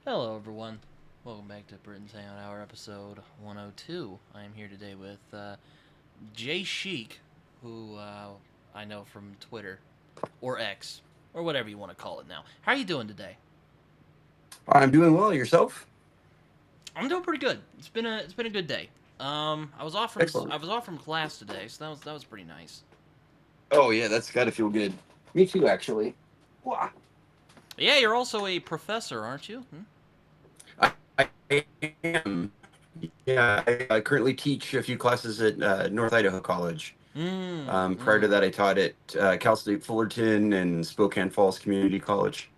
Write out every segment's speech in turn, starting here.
Hello, everyone. Welcome back to Britain's Hangout Hour, episode 102. I am here today with Schiek, who I know from Twitter or X or whatever you want to call it now. How are you doing today? I'm doing well. Yourself? I'm doing pretty good. It's been a good day. I was off from Excellent. class today, so that was pretty nice. Oh yeah, that's got to feel good. Me too, actually. Wah. Yeah, you're also a professor, aren't you? Hmm? I am. Yeah, I currently teach a few classes at North Idaho College. Mm, Prior to mm. that, I taught at Cal State Fullerton and Spokane Falls Community College.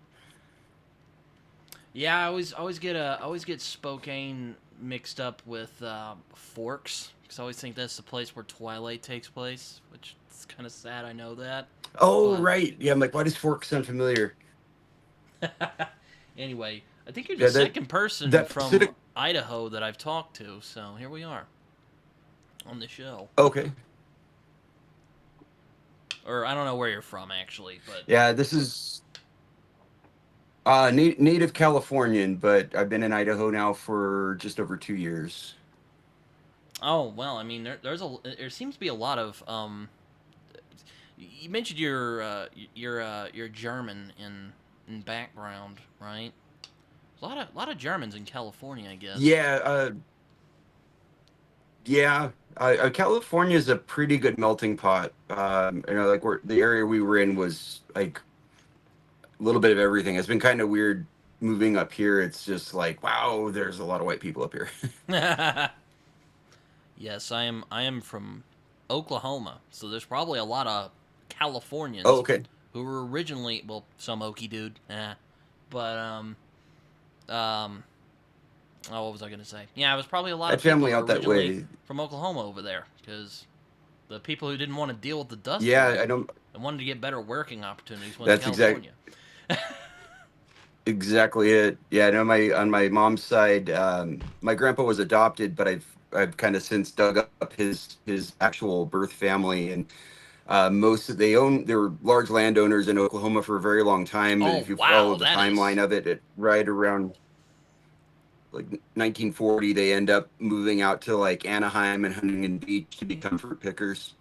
Yeah, I always get Spokane mixed up with Forks because I always think that's the place where Twilight takes place, which is kind of sad. I know that, Oh but right, yeah. I'm like, why does Fork sound familiar? anyway, I think you're the Yeah, that second person that from Pacific. Idaho that I've talked to, so here we are on the show. Okay, Or I don't know where you're from actually, but yeah. This is native Californian, but I've been in Idaho now for just over 2 years. oh well. I mean, there seems to be a lot of You mentioned your German in background, right? A lot of Germans in California, I guess. Yeah, yeah. California is a pretty good melting pot. Like the area we were in was like a little bit of everything. It's been kind of weird moving up here. It's just like, wow, there's a lot of white people up here. Yes, I am from Oklahoma, so there's probably a lot of Oh, Californians okay. who were originally some Okie dude, but um oh, what was I gonna say? Yeah, it was probably a I lot had of people family who were out that originally way. from Oklahoma over there because the people who didn't want to deal with the Dust Yeah, I Bowl don't. and wanted to get better working opportunities went to That's California. exactly it. Yeah, I know my on my mom's side, my grandpa was adopted, but I've kind of since dug up his actual birth family, and they were large landowners in Oklahoma for a very long time. If Oh you follow wow, the that is timeline of it right around like 1940, they end up moving out to like Anaheim and Huntington Beach to become fruit pickers.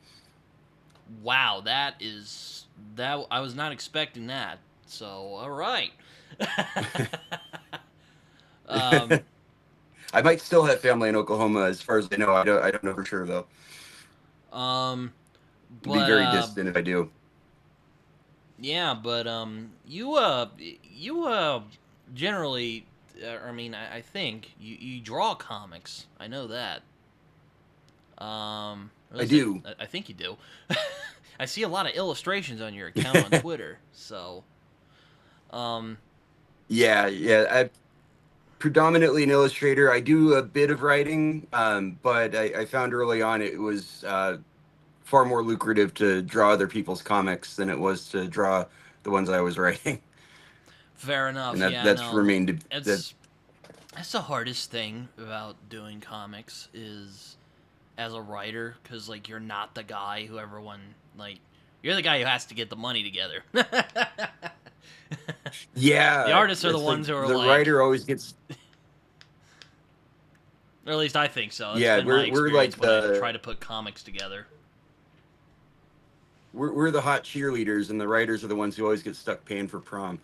wow, that I was not expecting that. So all right. um, I might still have family in Oklahoma, as far as I know. I don't know for sure though. um, It'd be but very distant if I do. yeah, but you generally, I mean, I think you draw comics. I know that. Or at I least do. I think you do. I see a lot of illustrations on your account on Twitter. So, um, Yeah, yeah. I predominantly an illustrator. I do a bit of writing, but I found early on it was far more lucrative to draw other people's comics than it was to draw the ones I was writing, fair and enough. that Yeah, that's no, remained that. it's that's the hardest thing about doing comics is as a writer because like you're not the guy who everyone like you're the guy who has to get the money together. The Yeah, artists are the it's like ones who are the like, writer always gets. or at least I think so. That's Yeah, been my we're like experience when I try to put comics together. we're the hot cheerleaders, and the writers are the ones who always get stuck paying for prom.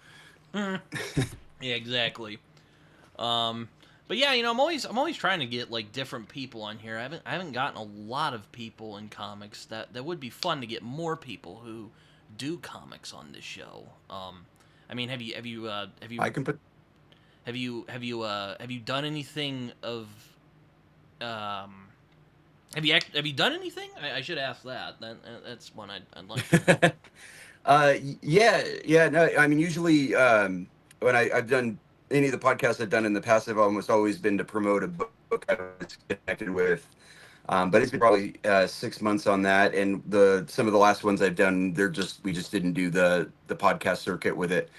Yeah, exactly. Um, but yeah, I'm always trying to get like different people on here. I haven't gotten a lot of people in comics that would be fun to get more people who do comics on this show. I mean, have you I can put. have you done anything of um have you done anything? I should ask that. That's one I'd like to know. Yeah, yeah. No, I mean, usually when I've done any of the podcasts I've done in the past, I've almost always been to promote a book I was connected with. But it's been probably 6 months on that, and the some of the last ones I've done, we just didn't do the podcast circuit with it.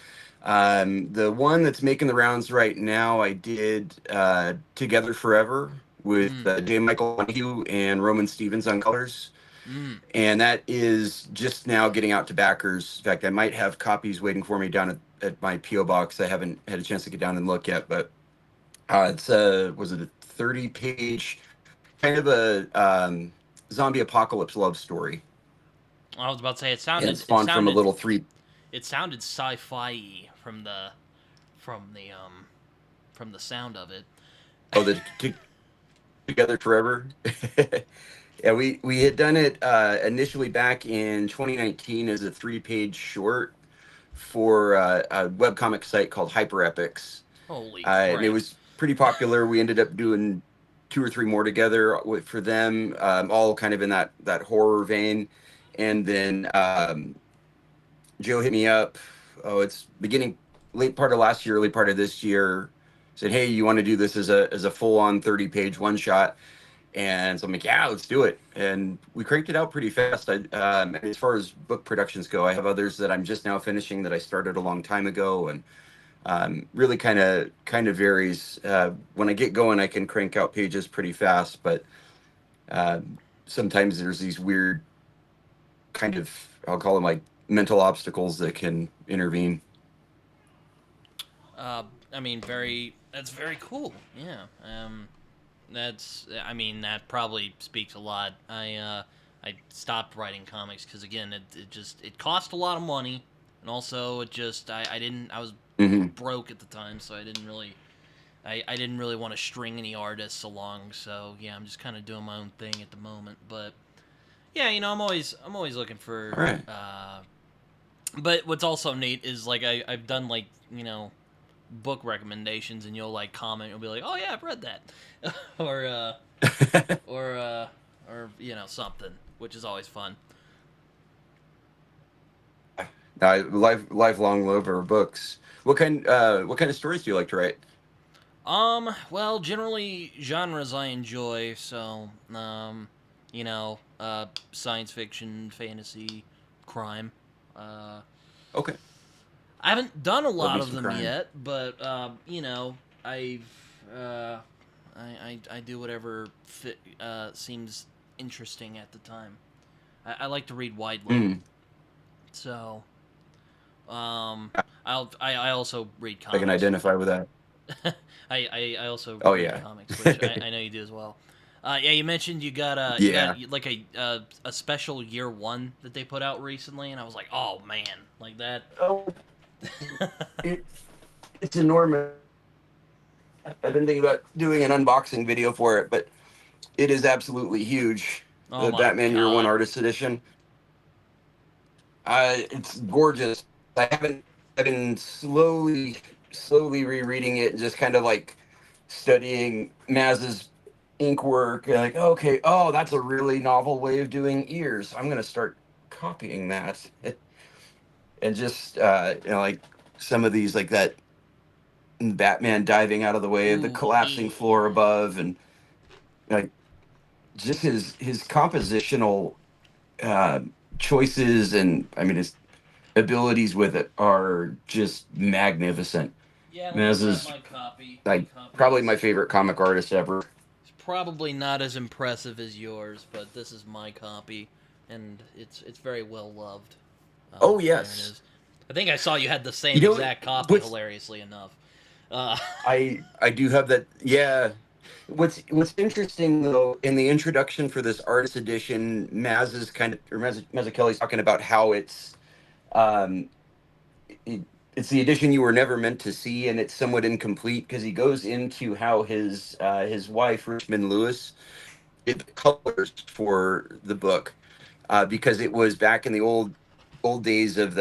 The one that's making the rounds right now, I did Together Forever with Mm, J. Michael Montague and Roman Stevens on colors, mm. and that is just now getting out to backers. In fact, I might have copies waiting for me down at my PO box. I haven't had a chance to get down and look yet, but It's was it a 30-page kind of a zombie apocalypse love story, I was about to say and it spawned from a little three. it sounded sci-fi from from the um from the sound of it. Oh, the Together Forever. Yeah, we had done it initially back in 2019 as a 3-page short for a webcomic site called Hyper Epics, Holy and it crap! was pretty popular. We ended up doing two or three more together for them, all kind of in that horror vein. And then Joe hit me up. Oh, it's beginning late part of last year, early part of this year. Said, "Hey, you want to do this as a full on 30-page one shot?" And so I'm like, "Yeah, let's do it." And we cranked it out pretty fast. As far as book productions go, I have others that I'm just now finishing that I started a long time ago, and really kind of varies. When I get going, I can crank out pages pretty fast, but uh, sometimes there's these weird kind of, I'll call them like mental obstacles that can intervene. Uh, I mean, that's very cool. Yeah. I mean, that probably speaks a lot. I stopped writing comics because again, it cost a lot of money, and also I didn't I was Hmm. broke at the time, so I didn't really want to string any artists along. So yeah, I'm just kind of doing my own thing at the moment. But yeah, I'm always looking for. All right. But what's also neat is like I've done like book recommendations, and you'll like comment, you'll be like, oh yeah, I've read that, or or or something, which is always fun. Lifelong lover of books. What kind of stories do you like to write? Well, generally genres I enjoy, so science fiction, fantasy, crime. Uh, Okay, I haven't done a love lot me of some them crime. yet, but I've uh, I do whatever seems interesting at the time. I like to read widely, Mm, so um, I also read I can comics. identify with that. I also Oh read yeah, comics, which I know you do as well. Yeah, you mentioned you got yeah. like a special year one that they put out recently, and I was like, oh man, like that. Oh, it, it's enormous. I've been thinking about doing an unboxing video for it, but it is absolutely huge. Oh The my Batman Year One god. Artist Edition. It's gorgeous. I haven't. I've been slowly rereading it and just kind of like studying Maz's ink work. Like, okay, oh, that's a really novel way of doing ears. I'm gonna start copying that, and just like some of these, like that Batman diving out of the way of the Ooh. collapsing floor above, and like just his compositional uh, choices, and I mean his abilities with it are just magnificent. Yeah, let me Maz grab is my copy. My like copy probably my is favorite comic artist ever. it's probably not as impressive as yours, but this is my copy, and it's very well loved. Oh There it yes, is. I think I saw you had the you same know exact copy. what's Hilariously enough. Uh, I do have that. Yeah. What's interesting though, in the introduction for this artist edition, Maz is kind of, or Mazzucchelli's talking about how um it, it's the edition you were never meant to see, and it's somewhat incomplete because he goes into how his wife Richmond Lewis did the colors for the book, because it was back in the old days of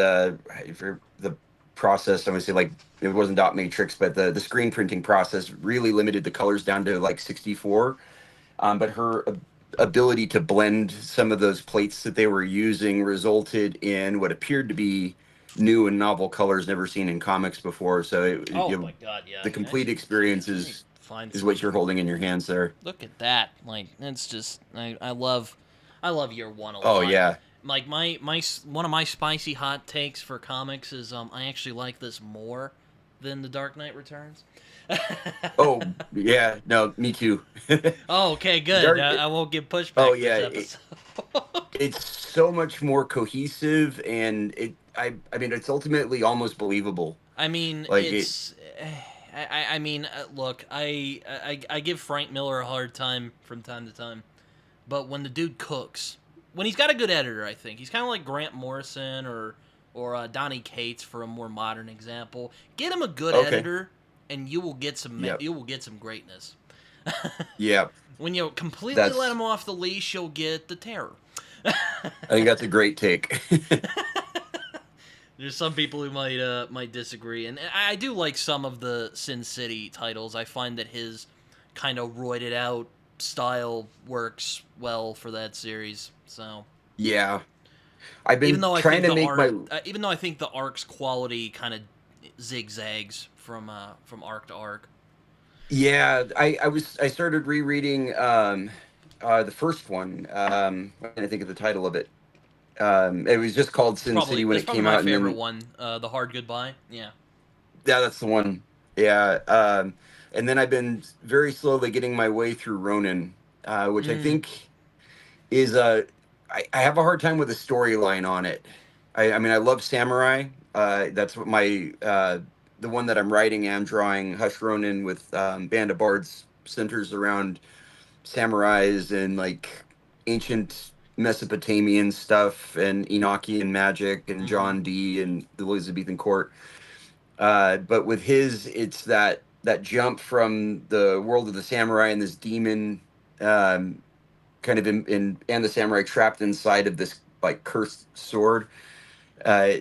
for the process. I would say, like, it wasn't dot matrix, but the screen printing process really limited the colors down to like 64. But her ability to blend some of those plates that they were using resulted in what appeared to be new and novel colors never seen in comics before. So oh my god, yeah. the I complete should see. experience Let me find is some. what you're holding in your hands there. Look at that. Like it's just I love year one a Oh lot. yeah. Like one of my spicy hot takes for comics is I actually like this more than The Dark Knight Returns. Oh yeah. No, me too. Oh, okay, good. Dark. I won't get Oh pushback yeah. this episode. It's so much more cohesive, and I mean it's ultimately almost believable. I mean, Like it. I mean, look, I give Frank Miller a hard time from time to time, but when the dude cooks, when he's got a good editor, I think he's kind of like Grant Morrison or Donnie Cates for a more modern example. Get him a good Okay. editor, and Yep. you will get some greatness. Yep. When you completely let That's him off the leash, you'll get the terror. I think that's a great take. There's some people who might disagree, and I do like some of the Sin City titles. I find that his kind of roided out style works well for that series. So Yeah. I've been trying to make my even though I think the arc's quality kind of zigzags from arc to arc. yeah, I started rereading the first one. I can't think of the title of it. It was just called Sin City when That's it probably came my out, and favorite then one, The Hard Goodbye. Yeah. yeah, that's the one. Yeah. And then I've been very slowly getting my way through Ronin, which I Mm. think is I have a hard time with the storyline on it. I mean, I love samurai. That's what my the one that I'm writing and drawing, Hush Ronin, with Band of Bards, centers around samurais and like ancient Mesopotamian stuff and Enochian magic and Mm-hmm. John Dee and the Elizabethan court. But with his, it's that jump from the world of the samurai and this demon, um, kind of in and the samurai trapped inside of this like cursed sword, uh,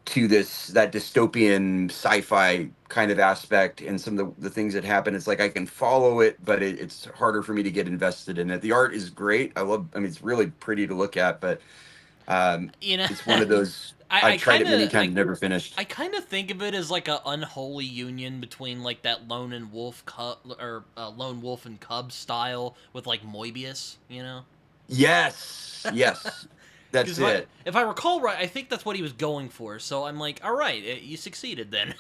to this that dystopian sci-fi kind of aspect, and some of the things that happen. It's like I can follow it, but it's harder for me to get invested in it. The art is great. I mean, it's really pretty to look at, but You know, it's one of those I, I've I tried kind it many of times, never finished. I kind of think of it as like a unholy union between like that lone and wolf cub or lone wolf and cub style with like Moebius, you know? Yes, yes, Because that's it. if I recall right, I think that's what he was going for. So I'm like, all right, you succeeded then.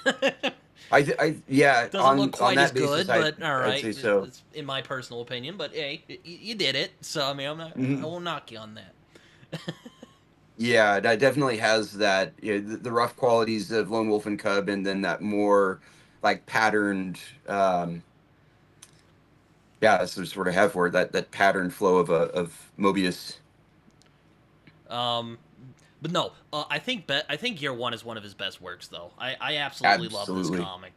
Yeah, Doesn't look on quite as that basis, good, but all I'd right, say so. it's in my personal opinion. But hey, you did it. So I mean, I Mhm. won't knock you on that. Yeah, that definitely has that, the rough qualities of Lone Wolf and Cub, and then that more like patterned, yeah, that's the sort of have for it, that patterned flow of Mobius. um, But no, I think Year One is one of his best works, though. I absolutely love this Absolutely. comic.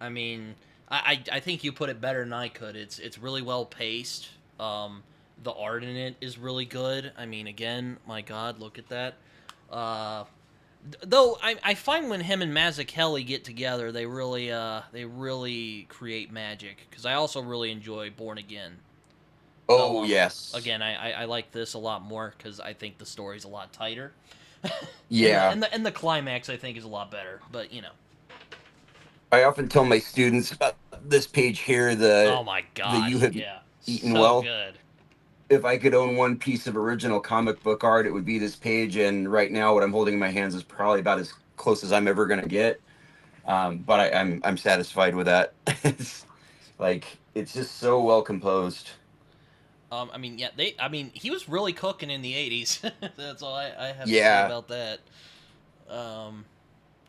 I mean, I think you put it better than I could. It's really well paced. The art in it is really good. I mean, again, my God, look at that. Uh, though I find when him and Mazzucchelli get together, they really create magic. Because I also really enjoy Born Again. Though Oh yes. again, I like this a lot more because I think the story's a lot tighter. and Yeah. the climax I think is a lot better. But you know, I often tell my students about this page here, oh my the god, You Have yeah, Eaten so Well. good. If I could own one piece of original comic book art, it would be this page. And right now, what I'm holding in my hands is probably about as close as I'm ever going to get. But I'm satisfied with that. It's like it's just so well composed. I mean, yeah, I mean, he was really cooking in the '80s. That's all I have to say Yeah, about that. Um,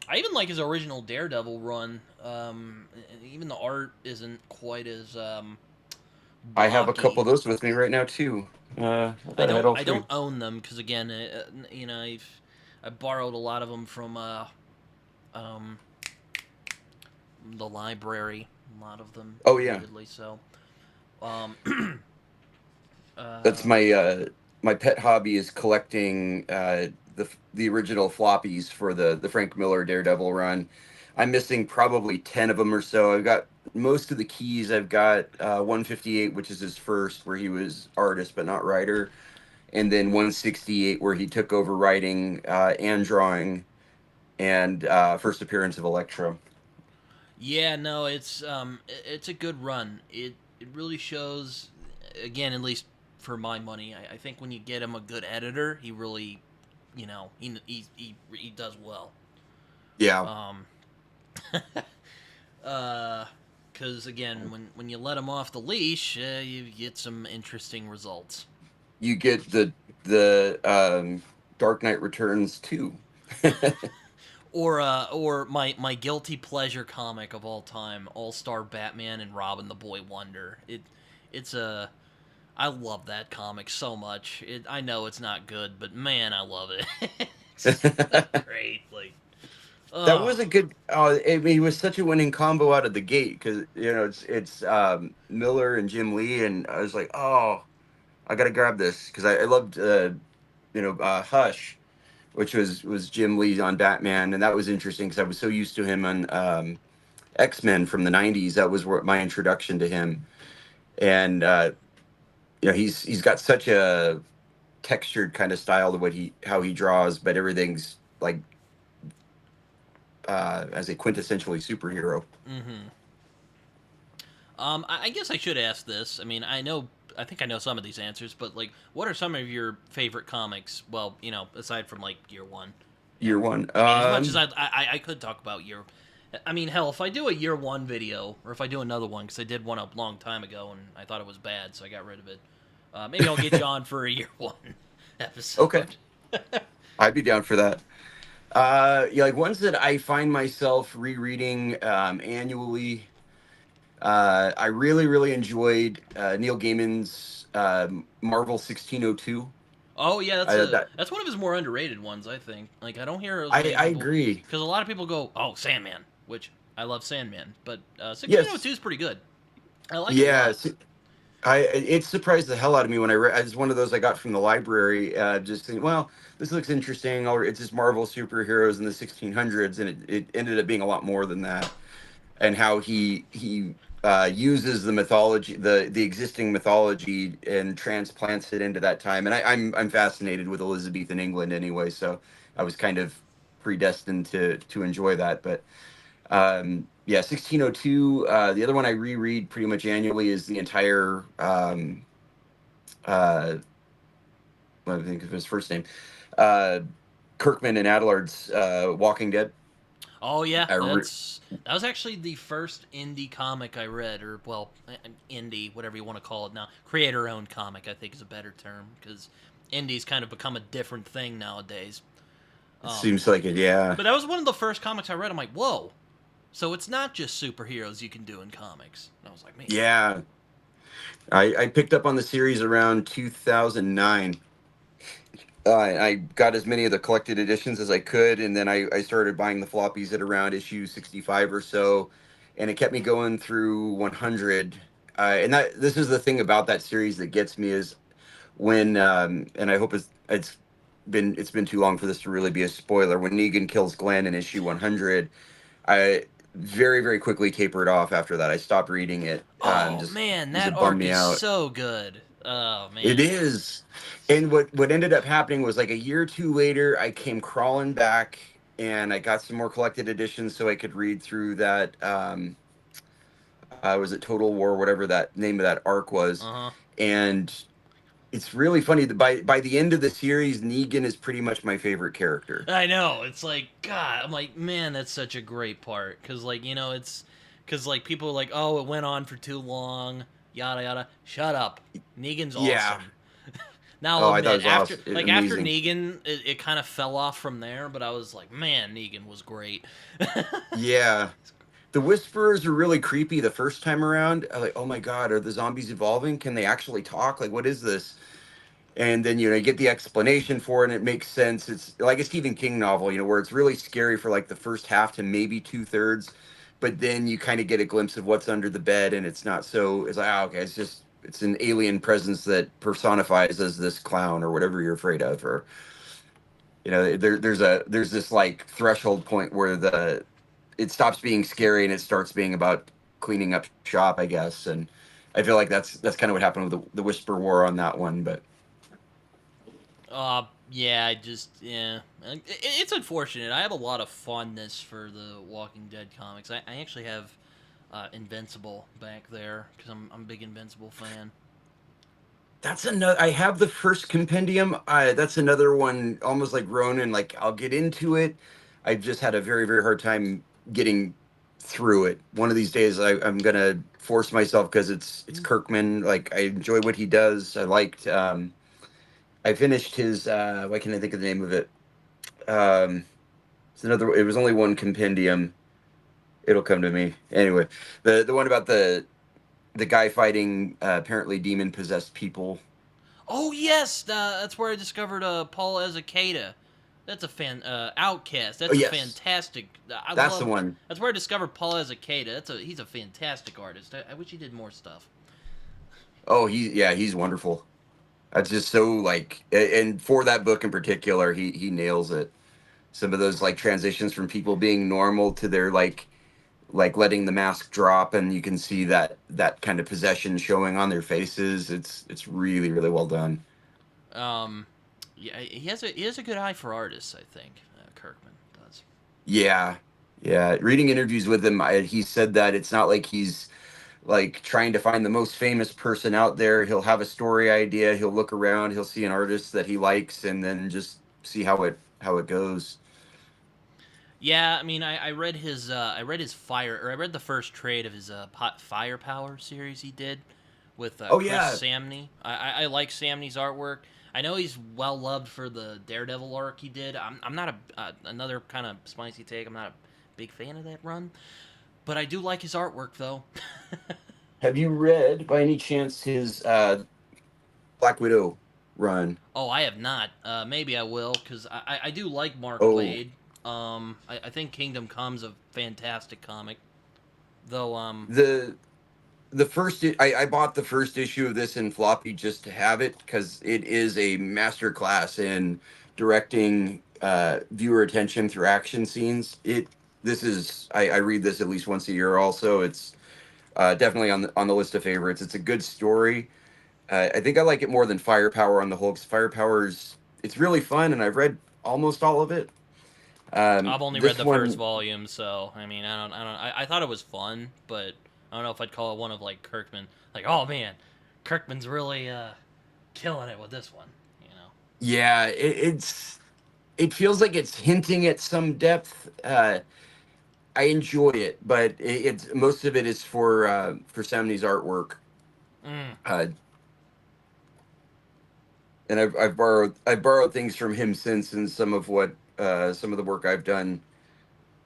I even like his original Daredevil run. Even the art isn't quite as I have a couple blocky. of those with me right now too. I thought I had all I don't three. own them because again, you know, I borrowed a lot of them from um, the library. A lot of them, Oh yeah, admittedly. So, um, that's uh, my pet hobby is collecting the original floppies for the Frank Miller Daredevil run. I'm missing probably 10 of them or so. I've got most of the keys. I've got 158, which is his first, where he was artist but not writer, and then 168, where he took over writing and drawing, and first appearance of Electro. yeah, no, it's a good run. It really shows. Again, at least for my money, I think when you get him a good editor, he really, you know, he does well. Yeah, Um, because again, when you let him off the leash, you get some interesting results. you get the Dark Knight Returns too. or my guilty pleasure comic of all time, All Star Batman and Robin the Boy Wonder. It's a I love that comic so much. I know it's not good, but man, I love it. It's so great. Like, That oh, was a good. I mean, it was such a winning combo out of the gate because it's Miller and Jim Lee, and I was like, oh, I gotta grab this because I loved Hush, which was Jim Lee on Batman, and that was interesting because I was so used to him on X-Men from the '90s. That was my introduction to him, and he's got such a textured kind of style to how he draws, but everything's like as a quintessentially superhero. mm-hmm. I guess I should ask this. I mean, I think I know some of these answers, but like, what are some of your favorite comics? Well, aside from like year one, Year one. I mean, as much as I could talk about year. I mean, hell, if I do a year one video, or if I do another one, because I did one a long time ago and I thought it was bad, so I got rid of it. Maybe I'll get you on for a year one Okay, episode. I'd be down for that. Yeah, like ones that I find myself rereading annually. I really, really enjoyed Neil Gaiman's Marvel 1602. Oh yeah, That that's one of his more underrated ones, I think. Like I don't hear as I many I people agree. because a lot of people go, "Oh, Sandman," which I love Sandman, but 1602 Yes, is pretty good. I like it a lot. yes. It surprised the hell out of me when I read. It's one of those I got from the library. Just thinking, well, this looks interesting. Or it's just Marvel superheroes in the 1600s, and it ended up being a lot more than that. And how he uses the mythology, the existing mythology, and transplants it into that time. And I'm fascinated with Elizabethan England anyway, so I was kind of predestined to enjoy that. But yeah, 1602. The other one I reread pretty much annually is the entire. Uh, Let me think of his first name. Uh, Kirkman and Adelard's Walking Dead. Oh yeah, I re- that was actually the first indie comic I read, or well, indie, whatever you want to call it now. Creator-owned comic, I think, is a better term because indie's kind of become a different thing nowadays. it Um, seems like it. Yeah, but that was one of the first comics I read. I'm like, whoa, so it's not just superheroes you can do in comics. And I was like, man, yeah. I picked up on the series around 2009. I got as many of the collected editions as I could, and then I started buying the floppies at around issue 65 or so, and it kept me going through 100. And this is the thing about that series that gets me is when and I hope it's been too long for this to really be a spoiler. When Negan kills Glenn in issue 100, I very very quickly tapered off after that. I stopped reading it, oh just man, because that it bummed arc me is out. so good. Oh It man. is. And what ended up happening was like a year or two later, I came crawling back and I got some more collected editions so I could read through that. Was it Total War, whatever that name of that arc was? Uh huh. And it's really funny that by the end of the series, Negan is pretty much my favorite character. I know. It's like God. I'm like, man, that's such a great part because, like, it's because like people are like, oh, it went on for too long, yada yada. Shut up. Negan's Yeah. awesome. Now I'll Oh, I thought it admit, was awesome, after amazing. Negan, it kind of fell off from there. But I was like, man, Negan was great. Yeah. The Whisperers are really creepy the first time around. I'm like, oh my God, are the zombies evolving? Can they actually talk? Like, what is this? And then you get the explanation for it and it makes sense. It's like a Stephen King novel, where it's really scary for like the first half to maybe two-thirds, but then you kind of get a glimpse of what's under the bed, and it's not so. It's like, okay, it's an alien presence that personifies as this clown or whatever you're afraid of. Or there's this like threshold point where the it stops being scary and it starts being about cleaning up shop, I guess. And I feel like that's kind of what happened with the Whisper War on that one. But Yeah, yeah. It's unfortunate. I have a lot of fondness for the Walking Dead comics. I actually have Invincible back there because I'm a big Invincible fan. that's another. I have the first compendium. That's another one, almost like Ronin. Like I'll get into it. I've just had a very very hard time getting through it. One of these days, I'm gonna force myself because it's Kirkman. Like I enjoy what he does. I liked. I finished his. Why can't I think of the name of it? Um, It's another. It was only one compendium. It'll come to me anyway. The one about the guy fighting apparently demon possessed people. Oh yes, that's where I discovered Paul Ezekata. That's a Outcast. Oh That's a yes, fantastic. I that's the love. one. That's where I discovered Paul Ezekata. He's a fantastic artist. I wish he did more stuff. Oh, he's wonderful. That's just so like, and for that book in particular, he nails it. Some of those like transitions from people being normal to their like letting the mask drop, and you can see that kind of possession showing on their faces. It's really really well done. Um, yeah, he has a good eye for artists. I think Kirkman does. Yeah, yeah. Reading interviews with him, he said that it's not like he's like trying to find the most famous person out there. He'll have a story idea. He'll look around. He'll see an artist that he likes, and then just see how it goes. Yeah, I mean, I read his fire or I read the first trade of his Firepower series he did with Oh Chris yeah, Samney. I like Samney's artwork. I know he's well loved for the Daredevil arc he did. I'm not another kind of spicy take. I'm not a big fan of that run, but I do like his artwork though. have you read by any chance his Black Widow run? Oh, I have not. Maybe I will because I do like Mark Oh, Wade. I think Kingdom Come's a fantastic comic, though. the I bought the first issue of this in floppy just to have it because it is a master class in directing viewer attention through action scenes. I read this at least once a year. Also, it's definitely on the list of favorites. It's a good story. I think I like it more than Firepower on the whole. 'Cause Firepower's it's really fun, and I've read almost all of it. I've only read This the first one, volume, so I mean, I thought it was fun, but I don't know if I'd call it one of like Kirkman. Like, oh man, Kirkman's really killing it with this one. You know. yeah, it feels like it's hinting at some depth. I enjoy it, but it's most of it is for Samney's artwork. Mm. Uh, and I've borrowed things from him since, and some of the work I've done.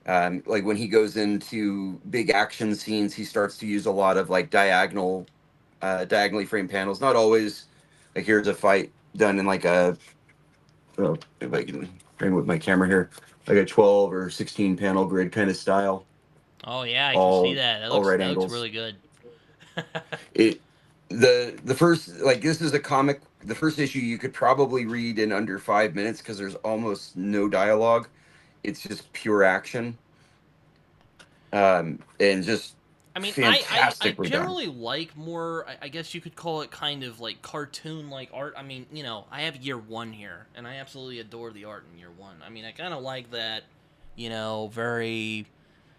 Like when he goes into big action scenes, he starts to use a lot of like diagonally framed panels. Not always. Like here's a fight done in like oh, if I can frame with my camera here, like a 12 or 16 panel grid kind of style, Oh yeah, I can see all that. all right That looks angles. really good. It the first like this is a comic. The first issue you could probably read in under 5 minutes because there's almost no dialogue. It's just pure action, and just I mean, I fantastically done. generally like more. I guess you could call it kind of like cartoon like art. I mean, you know, I have year one here, and I absolutely adore the art in year one. I mean, I kind of like that. You know, very.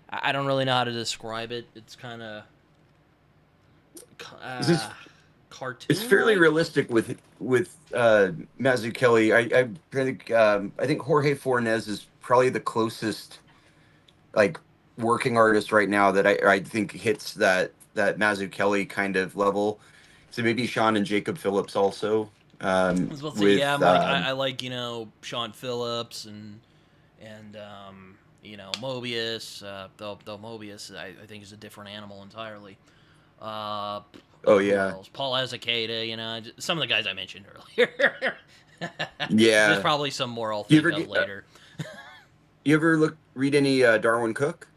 I don't really know how to describe it. It's kind of This is it's cartoon fairly like. realistic with Mazzucchelli. I think Jorge Fornes is probably the closest like working artist right now that I think hits that Mazzucchelli kind of level. So maybe Sean and Jacob Phillips also I was about to say, yeah, with I'm like, I like you know Sean Phillips and you know Mobius. Though Mobius, I think is a different animal entirely. Uh, oh who yeah, else? Paul Ezekata, you know, some of the guys I mentioned earlier. There's yeah. probably some more I'll You think ever of get, later. you ever read any Darwin Cook?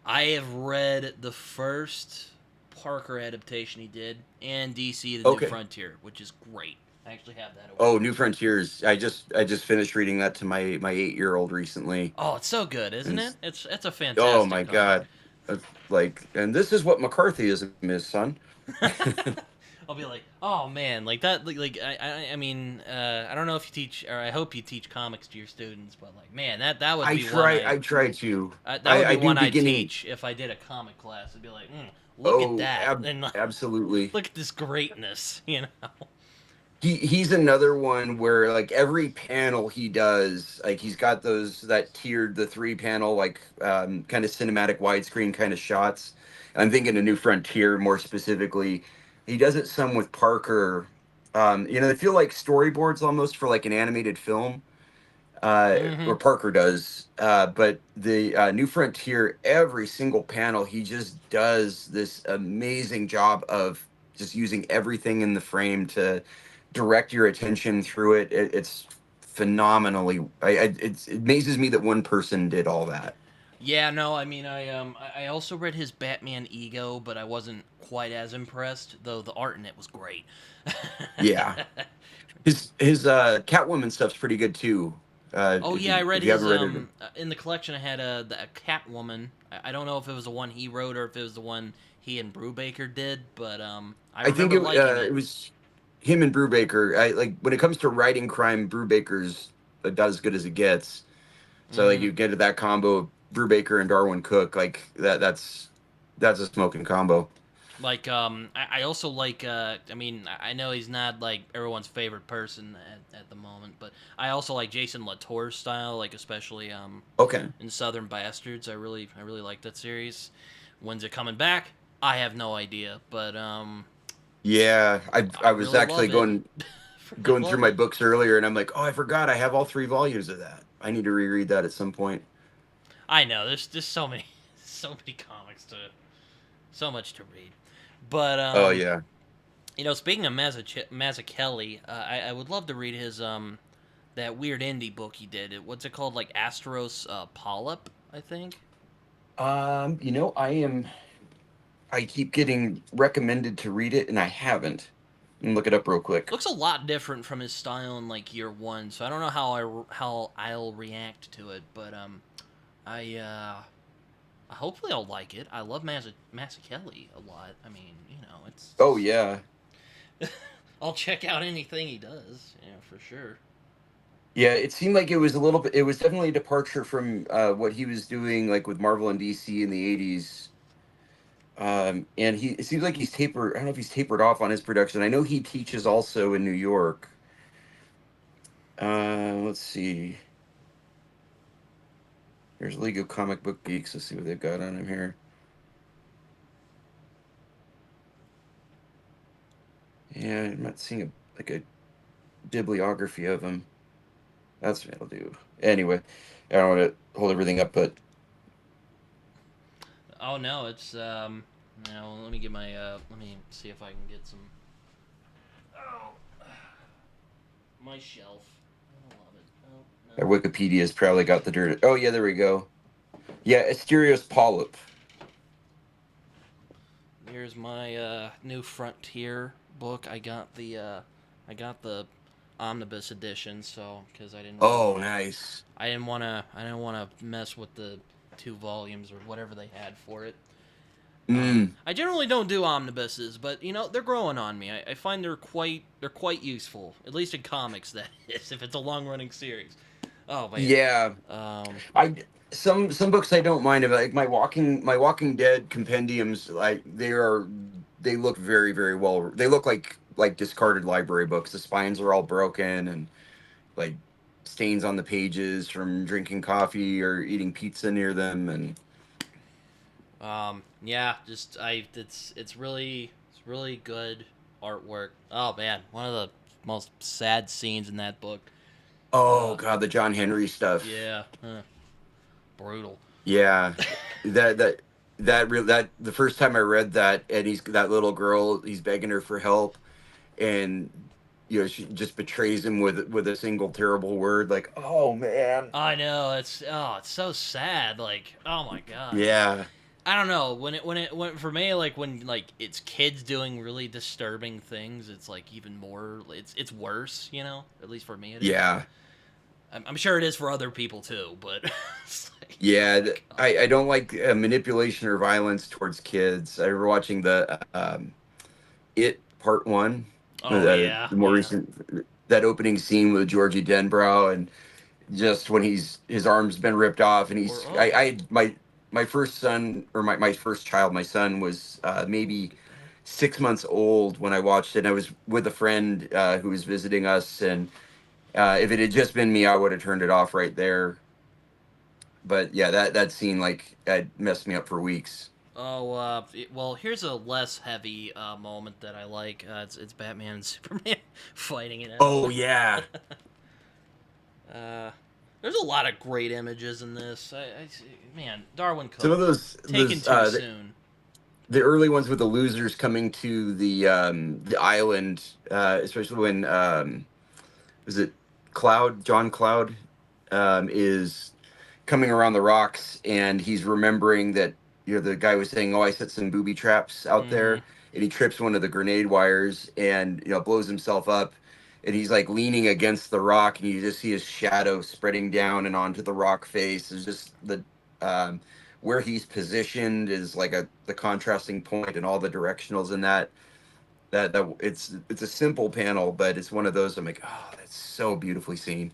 I have read the first Parker adaptation he did, and DC: The New Okay. Frontier, which is great. I actually have that at Oh, work. New Frontiers. I just finished reading that to my 8 year old recently, Oh, it's so good, isn't and it? It's a oh fantastic my comic. god, like, and this is what McCarthyism is, son. I'll be like, oh man, like that. I mean, I don't know if you teach, or I hope you teach comics to your students, but like, man, that would be one I try to. that would be I do one I'd beginning. teach if I did a comic class. I'd be like, look at Oh, that, and like, absolutely. look at this greatness, you know. He's another one where like every panel he does, like he's got that tiered the 3 panel like kind of cinematic widescreen kind of shots. I'm thinking a New Frontier more specifically. He does it some with Parker. They feel like storyboards almost for like an animated film. Mm-hmm. or Parker does. But the New Frontier, every single panel, he just does this amazing job of just using everything in the frame to direct your attention through it. It's phenomenally. It amazes me that one person did all that. Yeah, no, I mean, I also read his Batman Ego, but I wasn't quite as impressed, though the art in it was great. Yeah, his Catwoman stuff's pretty good too. Oh yeah, I read If you his haven't read it, in the collection. I had a Catwoman. I don't know if it was the one he wrote or if it was the one he and Brubaker did, but I I think remember liking it. it was him and Brubaker. I like when it comes to writing crime, Brubaker's about as good as it gets. So like Hmm. you get to that combo of Brubaker and Darwin Cook, like that's a smoking combo. Like I also like I mean I know he's not like everyone's favorite person at the moment, but I also like Jason Latour's style, like especially Okay. in Southern Bastards. I really like that series. When's it coming back? I have no idea, but Yeah, I I was really actually love it. Really going through love my it. books earlier, and I'm like, oh, I forgot I have all 3 volumes of that. I need to reread that at some point. I know there's just so many so many comics to so much to read. But Oh yeah. speaking of Mazzucchelli, I would love to read his that weird indie book he did. What's it called? Like Astros Polyp, I think. I keep getting recommended to read it, and I haven't. Let me look it up real quick. Looks a lot different from his style in like year one, so I don't know how I'll react to it, but I hopefully I'll like it. I love Mazzucchelli a lot. I mean, it's Oh just yeah. I'll check out anything he does, yeah, for sure. Yeah, it seemed like it was a little bit. It was definitely a departure from what he was doing, like with Marvel and DC in the '80s. And it seems like he's tapered. I don't know if he's tapered off on his production. I know he teaches also in New York. Let's see. There's League of Comic Book Geeks. Let's see what they've got on him here. Yeah, I'm not seeing a bibliography of him. That's what I'll do. Anyway, I don't want to hold everything up, but Oh no, it's let me get my let me see if I can get some. Oh, my shelf. I love it. Oh no. Wikipedia's probably got the dirt. Oh yeah, there we go. Yeah, Asterios polyp. Here's my new Frontier book. I got the omnibus edition, so because Oh, nice. I didn't wanna mess with the 2 volumes or whatever they had for it. Mm, I generally don't do omnibuses, but they're growing on me. I find they're quite useful, at least in comics. That is, if it's a long running series. Oh man. yeah, Um, I some books I don't mind about like my Walking Dead compendiums like they look very well. They look like discarded library books. The spines are all broken and like stains on the pages from drinking coffee or eating pizza near them and yeah, just it's really good artwork. Oh man, one of the most sad scenes in that book. oh Uh, god, the John Henry stuff. yeah, brutal. Yeah, that that that the first time I read that, and he's that little girl, he's begging her for help, and she just betrays him with a single terrible word. Like, oh man, I know it's so sad. Like, oh my god. yeah, I don't know when for me, like when like it's kids doing really disturbing things, it's like even more. It's worse. At least for me it is. yeah, I'm sure it is for other people too, but it's like, oh yeah. my god. I don't like manipulation or violence towards kids. I remember watching the It Part One, Oh yeah, the more yeah. recent that opening scene with Georgie Denbrow and just when his arm's been ripped off and Or he's oh, my first son or my first child, my son was maybe look at that. 6 months old when I watched it, and I was with a friend who was visiting us, and if it had just been me, I would have turned it off right there. But yeah, that scene like had messed me up for weeks. Oh, well, here's a less heavy moment that I like. It's Batman and Superman fighting it out. Oh yeah. uh, There's a lot of great images in this. Man, Darwin Some Cook of taken those too soon. the early ones with the losers coming to the island, especially when is it Cloud John Cloud is coming around the rocks, and he's remembering that the guy was saying, "Oh, I set some booby traps out Mm-hmm. there," and he trips one of the grenade wires and blows himself up, and he's like leaning against the rock, and you just see his shadow spreading down and onto the rock face. It's just um, where he's positioned is like the contrasting point, and all the directionals in that it's a simple panel, but it's one of those I'm like, oh, that's so beautifully seen.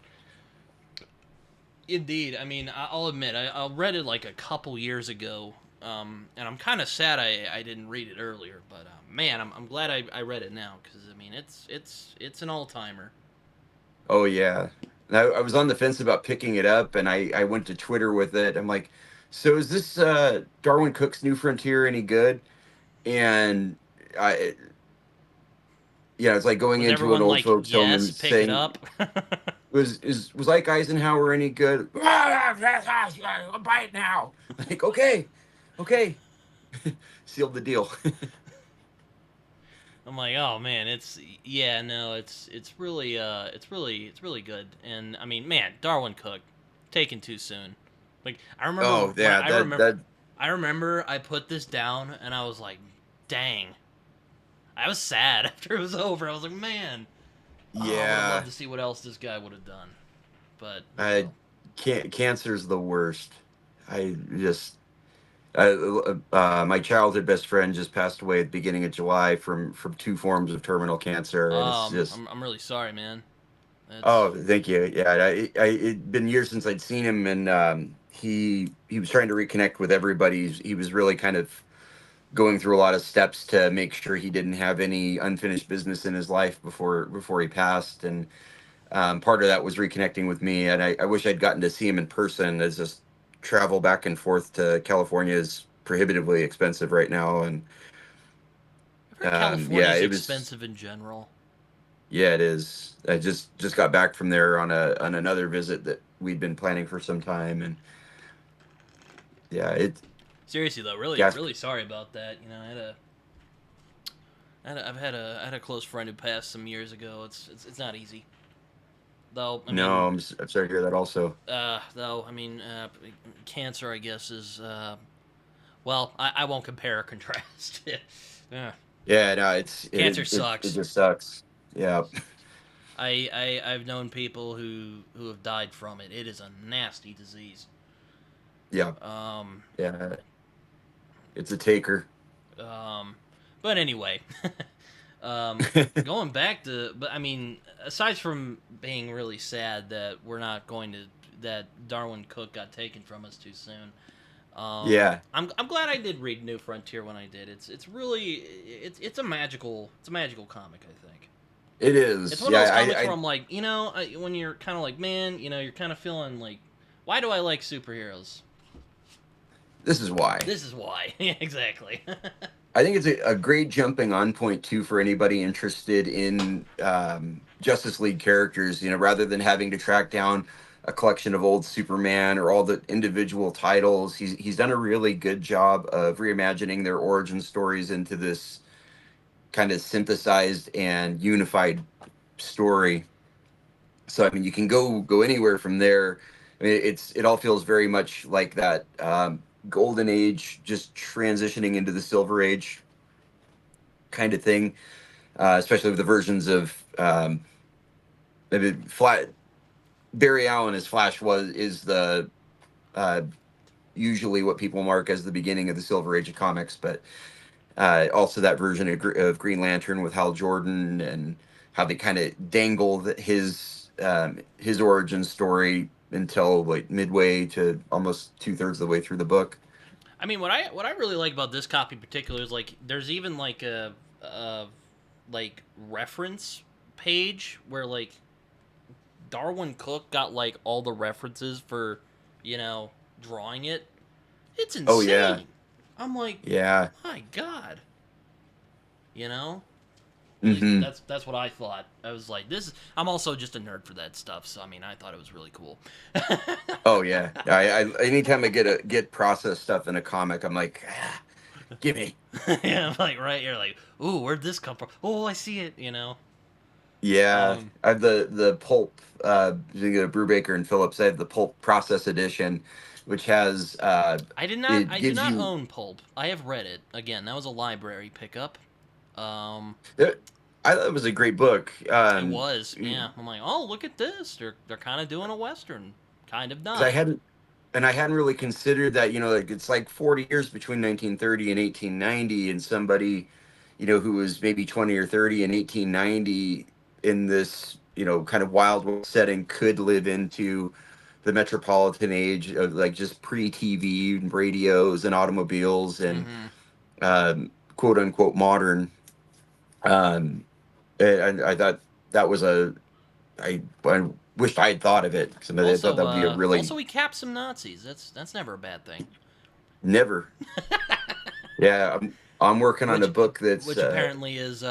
Indeed. I mean, I'll admit, I read it like a couple years ago, and I'm kind of sad I didn't read it earlier. But man, I'm glad I read it now because I mean, it's an all timer. Oh yeah. And I was on the fence about picking it up, and I went to Twitter with it. I'm like, so is this Darwin Cook's New Frontier any good? And I yeah, it's like going Was into an everyone old like, folks home yes, and pick it saying, up? was Ike Eisenhower any good? Buy it now. Like, okay, okay. Sealed the deal. I'm like, oh man, it's yeah, no, it's really good. And I mean, man, Darwin Cook, taken too soon. Like I remember Oh when yeah, that I remember I put this down and I was like, dang, I was sad after it was over. I was like, man, oh, I would have loved yeah. to see what else this guy would have done. But oh I well. can't. Cancer's the worst. I just my childhood best friend just passed away at the beginning of July from two forms of terminal cancer, and it's just I'm really sorry, man. That's oh, thank you. Yeah, it'd been years since I'd seen him, and he was trying to reconnect with everybody. He was really kind of going through a lot of steps to make sure he didn't have any unfinished business in his life before he passed, and part of that was reconnecting with me. And I wish I'd gotten to see him in person. As just travel back and forth to California is prohibitively expensive right now, and I've heard yeah, California's it was. expensive in general. Yeah, it is. I just got back from there on another visit that we'd been planning for some time, and yeah, it Seriously though, really, gas. really sorry about that. You know, I had a close friend who passed some years ago. It's not easy. Though I No, mean, I'm sorry to hear that. Also, though I mean, cancer I guess is well, I won't compare or contrast. Yeah. yeah, no, Cancer it sucks. just sucks. Yeah, I've known people who have died from it. It is a nasty disease. yeah, Um, yeah. It's a taker. um, but anyway, um, going back to, but I mean, aside from being really sad that we're not going to that Darwin Cook got taken from us too soon. Yeah, I'm glad I did read New Frontier when I did. It's really it's a magical comic. I think it it's is. one of those Yeah, comics where I I'm like, when you're kind of like, man, you're kind of feeling like, why do I like superheroes? this is why. This is why. Yeah, exactly. I think it's a great jumping on point too for anybody interested in Justice League characters. Rather than having to track down a collection of old Superman or all the individual titles, he's done a really good job of reimagining their origin stories into this kind of synthesized and unified story. So I mean, you can go anywhere from there. I mean, it all feels very much like that golden age, just transitioning into the silver age kind of thing, especially with the versions of maybe Flat Barry Allen as Flash is the uh, usually what people mark as the beginning of the Silver Age of comics, but also that version of Green Lantern with Hal Jordan and how they kind of dangle his origin story until like midway to almost 2/3 of the way through the book. I mean, what I really like about this copy in particular is like there's even like a like reference page where like Darwin Cook got like all the references for you know drawing it. It's Oh yeah, insane. I'm like, yeah. my God, you know. At least Hmm. that's what I thought. I was like, this. I'm also just a nerd for that stuff, so I mean, I thought it was really cool. Oh yeah. I anytime I get processed stuff in a comic, I'm like, give me. Yeah, like right, you're like, ooh, where'd this come from? Oh, I see it. Yeah, Um, I have the pulp. Brubaker and Phillips. I have the pulp process edition, which has it I do gives not you. own Pulp. I have read it. Again, that was a library pickup. Um, I thought it was a great book. it was, yeah. I'm like, oh, look at this. They're kind of doing a western, kind of Because I not. hadn't and I hadn't really considered that, like it's like 40 years between 1930 and 1890, and somebody, who was maybe 20 or 30 in 1890 in this, kind of wild West setting could live into the metropolitan age of like just pre-TV and radios and automobiles and Mm-hmm. quote unquote modern. Um, and I thought that was I wished I had thought of it because I thought that would be a really Also, he capped some Nazis. That's never a bad thing. never. Yeah, I'm working on a which book that's which apparently is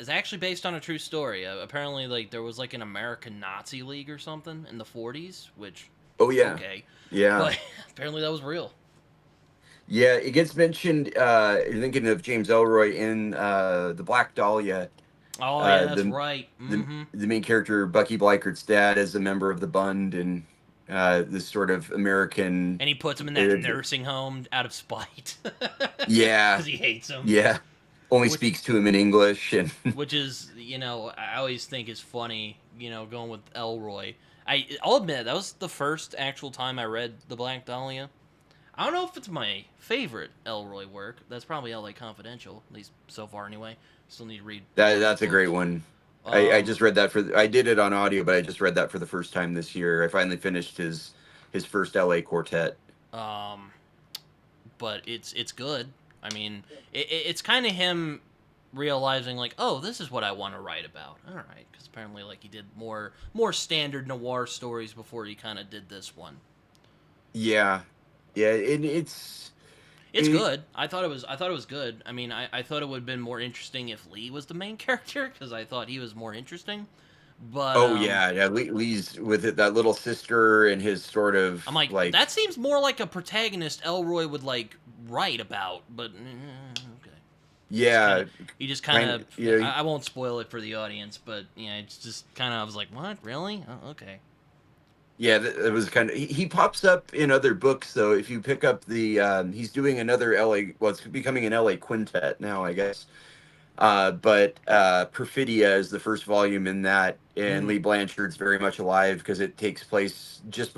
actually based on a true story. Apparently, like there was like an American Nazi League or something in the 40s, which oh yeah. okay, Yeah. but apparently that was real. Yeah, it gets mentioned you're thinking of James Ellroy in the Black Dahlia. Oh yeah, Uh that's the right. the Mm-hmm. the main character Bucky Bleichert's dad is a member of the Bund and this sort of American And he puts him in that uh, nursing home out of spite yeah. because he hates him. Yeah. Only Which speaks to him in English and which is I always think is funny. Going with Elroy. I'll admit that was the first actual time I read the Black Dahlia. I don't know if it's my favorite Elroy work. That's probably LA Confidential, at least so far anyway. Still need to read more of his that's a great books. one. I Um, just read that I did it on audio, but I just read that for the first time this year. I finally finished his first LA quartet. um, but it's good. I mean, it's kind of him realizing like, oh, this is what I want to write about. All right, because apparently like he did more standard noir stories before he kind of did this one. Yeah, yeah, and It's it. good. I thought it was good. I mean, I thought it would have been more interesting if Lee was the main character because I thought he was more interesting. But Oh yeah, yeah. Lee's with it, that little sister and his sort of I'm like, like that seems more like a protagonist Elroy would like write about. But okay, just kind of yeah, he just kind kind of of I won't spoil it for the audience, but yeah, it's just kind of I was like, what really? Oh, okay. yeah. It was kind of he pops up in other books though. If you pick up the he's doing another LA. Well, it's becoming an LA quintet now, I guess. But Perfidia is the first volume in that, and Mm-hmm. Lee Blanchard's very much alive because it takes place just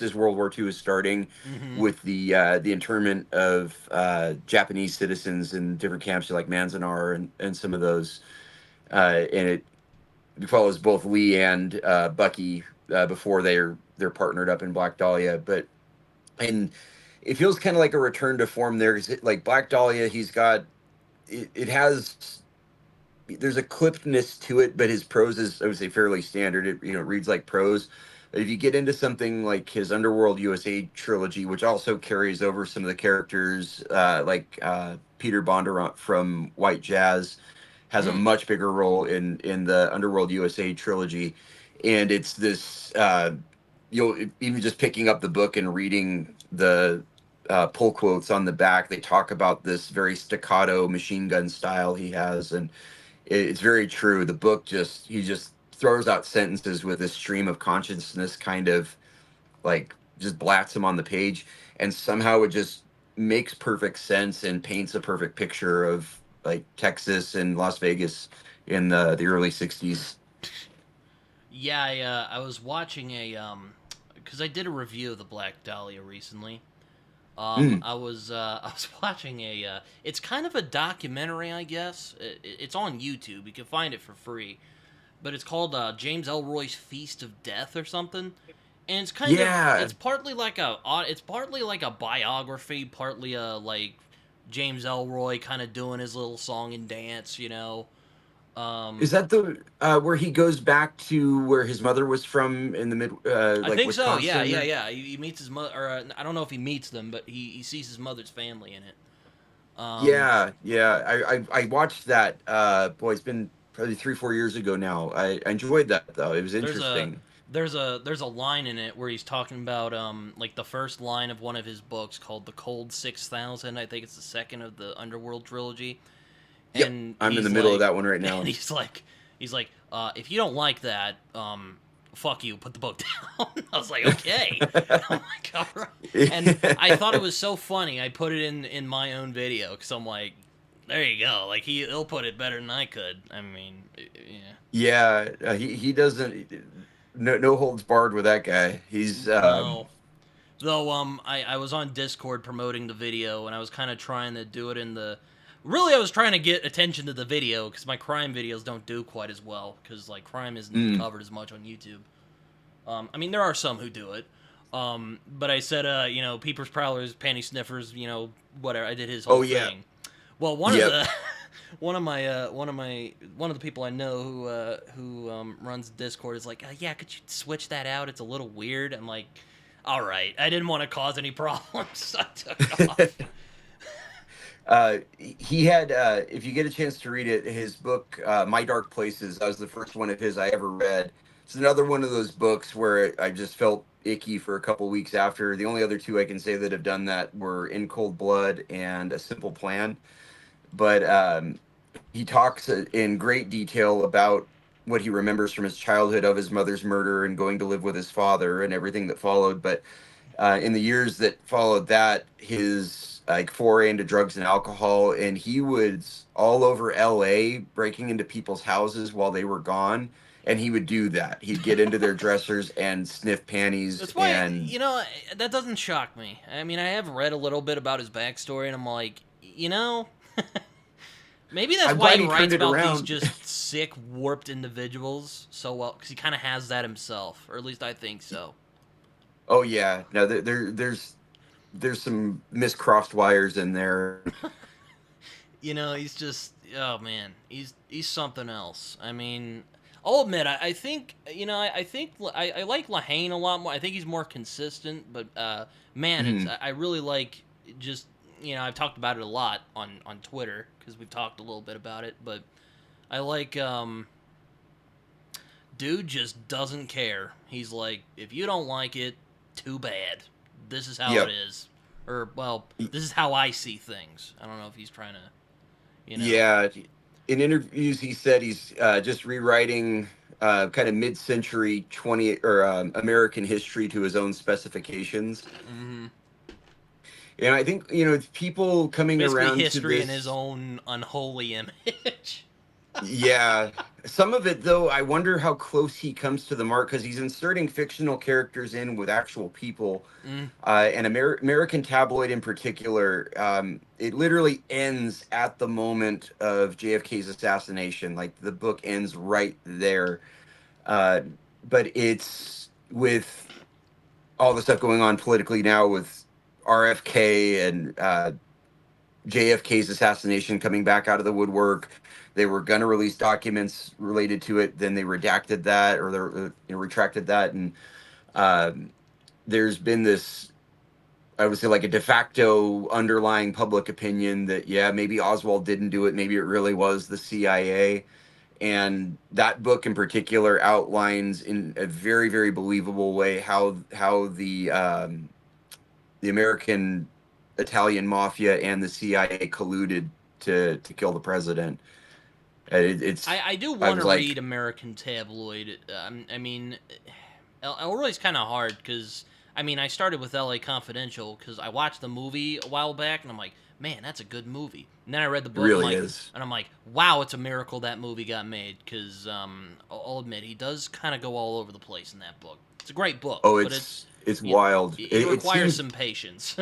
as World War II is starting, Mm-hmm. with the internment of Japanese citizens in different camps like Manzanar and some of those, and it follows both Lee and Bucky before they're partnered up in Black Dahlia, and it feels kind of like a return to form there. 'Cause like Black Dahlia, it has there's a clippedness to it, but his prose is, I would say, fairly standard. It reads like prose. If you get into something like his Underworld USA trilogy, which also carries over some of the characters, like Peter Bondurant from White Jazz, has a Mm. much bigger role in the Underworld USA trilogy, and it's this. Even just picking up the book and reading the pull quotes on the back, they talk about this very staccato machine gun style he has, and it's very true. The book he just throws out sentences with this stream of consciousness kind of like just blats them on the page, and somehow it just makes perfect sense and paints a perfect picture of like Texas and Las Vegas in the early 60s. Yeah, I was watching a because I did a review of the Black Dahlia recently. Mm, I was watching it's kind of a documentary, I guess. It's on YouTube. You can find it for free, but it's called James Ellroy's Feast of Death or something. And yeah. it's partly like a biography, partly a like James Ellroy kind of doing his little song and dance. Um, Is that the where he goes back to where his mother was from in the mid I like think so. Yeah, Wisconsin? yeah, yeah. He meets his mother, or I don't know if he meets them, but he sees his mother's family in it. Um, Yeah, yeah. I watched that. Boy, it's been probably 3-4 years ago now. I enjoyed that though. It was There's a interesting. there's a line in it where he's talking about like the first line of one of his books called The Cold 6000. I think it's the second of the Underworld trilogy. Yep, And I'm in the middle of that one right and now. he's like, if you don't like that, fuck you, put the book down. I was like, okay. I'm like, all right. And I thought it was so funny. I put it in my own video because I'm like, there you go. Like he'll put it better than I could. I mean, yeah. Yeah, he doesn't, no holds barred with that guy. He's No. Though I was on Discord promoting the video and I was kind of trying to do it in the really I was trying to get attention to the video because my crime videos don't do quite as well because like crime isn't mm, covered as much on YouTube. I mean there are some who do it. But I said you know, peepers, prowlers, panty sniffers, you know, whatever. I did his whole oh yeah, thing. Well, one of yep. the one of the people I know who runs Discord is like, yeah, could you switch that out? It's a little weird. I'm like, all right. I didn't want to cause any problems. So I took it off. He had, if you get a chance to read it, his book, My Dark Places, that was the first one of his I ever read. It's another one of those books where I just felt icky for a couple weeks after. The only other two I can say that have done that were In Cold Blood and A Simple Plan. But he talks in great detail about what he remembers from his childhood of his mother's murder and going to live with his father and everything that followed. But in the years that followed that, his like foray into drugs and alcohol, and he was all over LA breaking into people's houses while they were gone. And he would do that. He'd get into their dressers and sniff panties. That's why, And you know, that doesn't shock me. I mean, I have read a little bit about his backstory, and I'm like, you know, maybe that's I'm why glad he he turned writes it about these around. just sick, warped individuals so well, because he kind of has that himself, or at least I think so. Oh yeah, no, there's some miscrossed wires in there. You know, he's just oh man, he's something else. I mean, I'll admit, I think you know, I think I like Lahane a lot more. I think he's more consistent, but man, it's Mhm. I really like just you know I've talked about it a lot on Twitter because we've talked a little bit about it, but I like dude just doesn't care. He's like, if you don't like it, too bad. This is how it Yep. is, or well, this is how I see things. I don't know if he's trying to you know. Yeah, in interviews he said he's just rewriting kind of mid-century 20 or American history to his own specifications. Mm-hmm. And I think it's people coming Basically around to history in his this. own unholy image. Yeah, some of it though, I wonder how close he comes to the mark because he's inserting fictional characters in with actual people. Mm. And American Tabloid in particular, it literally ends at the moment of JFK's assassination. Like the book ends right there. Uh, but it's with all the stuff going on politically now with RFK and JFK's assassination coming back out of the woodwork. They were going to release documents related to it. Then they redacted that or they retracted that. And um, there's been this, I would say, like a de facto underlying public opinion that, yeah, maybe Oswald didn't do it. Maybe it really was the CIA. And that book in particular outlines in a very, very believable way how the American Italian mafia and the CIA colluded to kill the president. It's I do I want was to read like, American Tabloid. I mean, Elroy's kind of hard because I mean I started with L.A. Confidential because I watched the movie a while back and I'm like, man, that's a good movie. And then I read the it book. really is. I'm like, wow, it's a miracle that movie got made because I'll admit he does kind of go all over the place in that book. It's a great book, Oh, but it's you know, wild. it It requires seems some patience.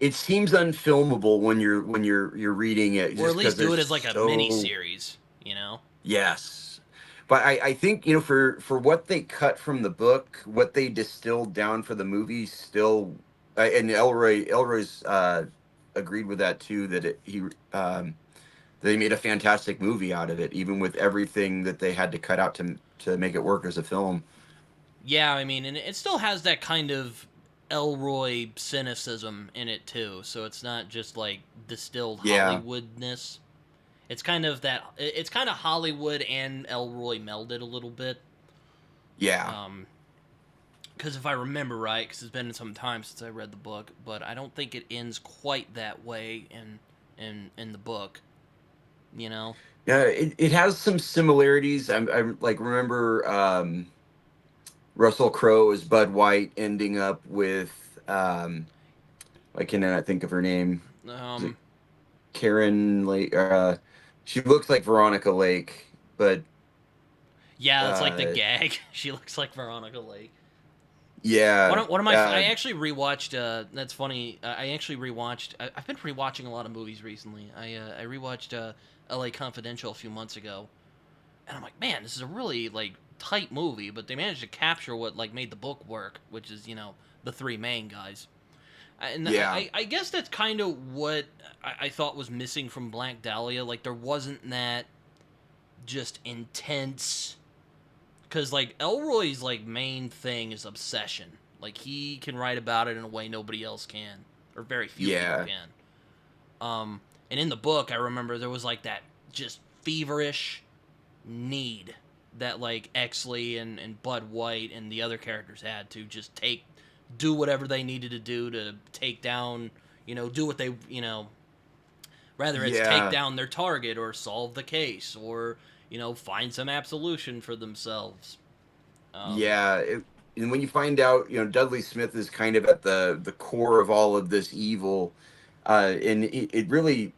unfilmable when you're reading it Or at just because least do there's it as like a mini so. series, you know? Yes. But I think, for what they cut from the book, what they distilled down for the movie still, and Elroy's agreed with that too, that they made a fantastic movie out of it, even with everything that they had to cut out to make it work as a film. Yeah, I mean, and it still has that kind of Elroy cynicism in it too. So it's not just like distilled Yeah. Hollywoodness. It's kind of that. It's kind of Hollywood and Ellroy melded a little bit. Yeah. Um, because if I remember right, because it's been some time since I read the book, but I don't think it ends quite that way in the book. You know? Yeah, it has some similarities. I like remember Russell Crowe as Bud White ending up with I cannot think of her name. Is it Um, Karen Lake? She looks like Veronica Lake, but yeah, that's like the uh, gag. She looks like Veronica Lake. yeah, One of my I actually rewatched. That's funny. I actually rewatched. I've been rewatching a lot of movies recently. I rewatched L.A. Confidential a few months ago, and I'm like, man, this is a really like tight movie, but they managed to capture what like made the book work, which is the three main guys. And yeah, I guess that's kind of what I thought was missing from Black Dahlia. Like there wasn't that just intense, because like Elroy's like main thing is obsession. Like he can write about it in a way nobody else can, or very few people yeah, can. And in the book, I remember there was like that just feverish need that like Exley and Bud White and the other characters had to just do whatever they needed to do to take down, do what they, whether it's take yeah, down their target or solve the case or, find some absolution for themselves. Um, yeah. And when you find out, Dudley Smith is kind of at the core of all of this evil, and it really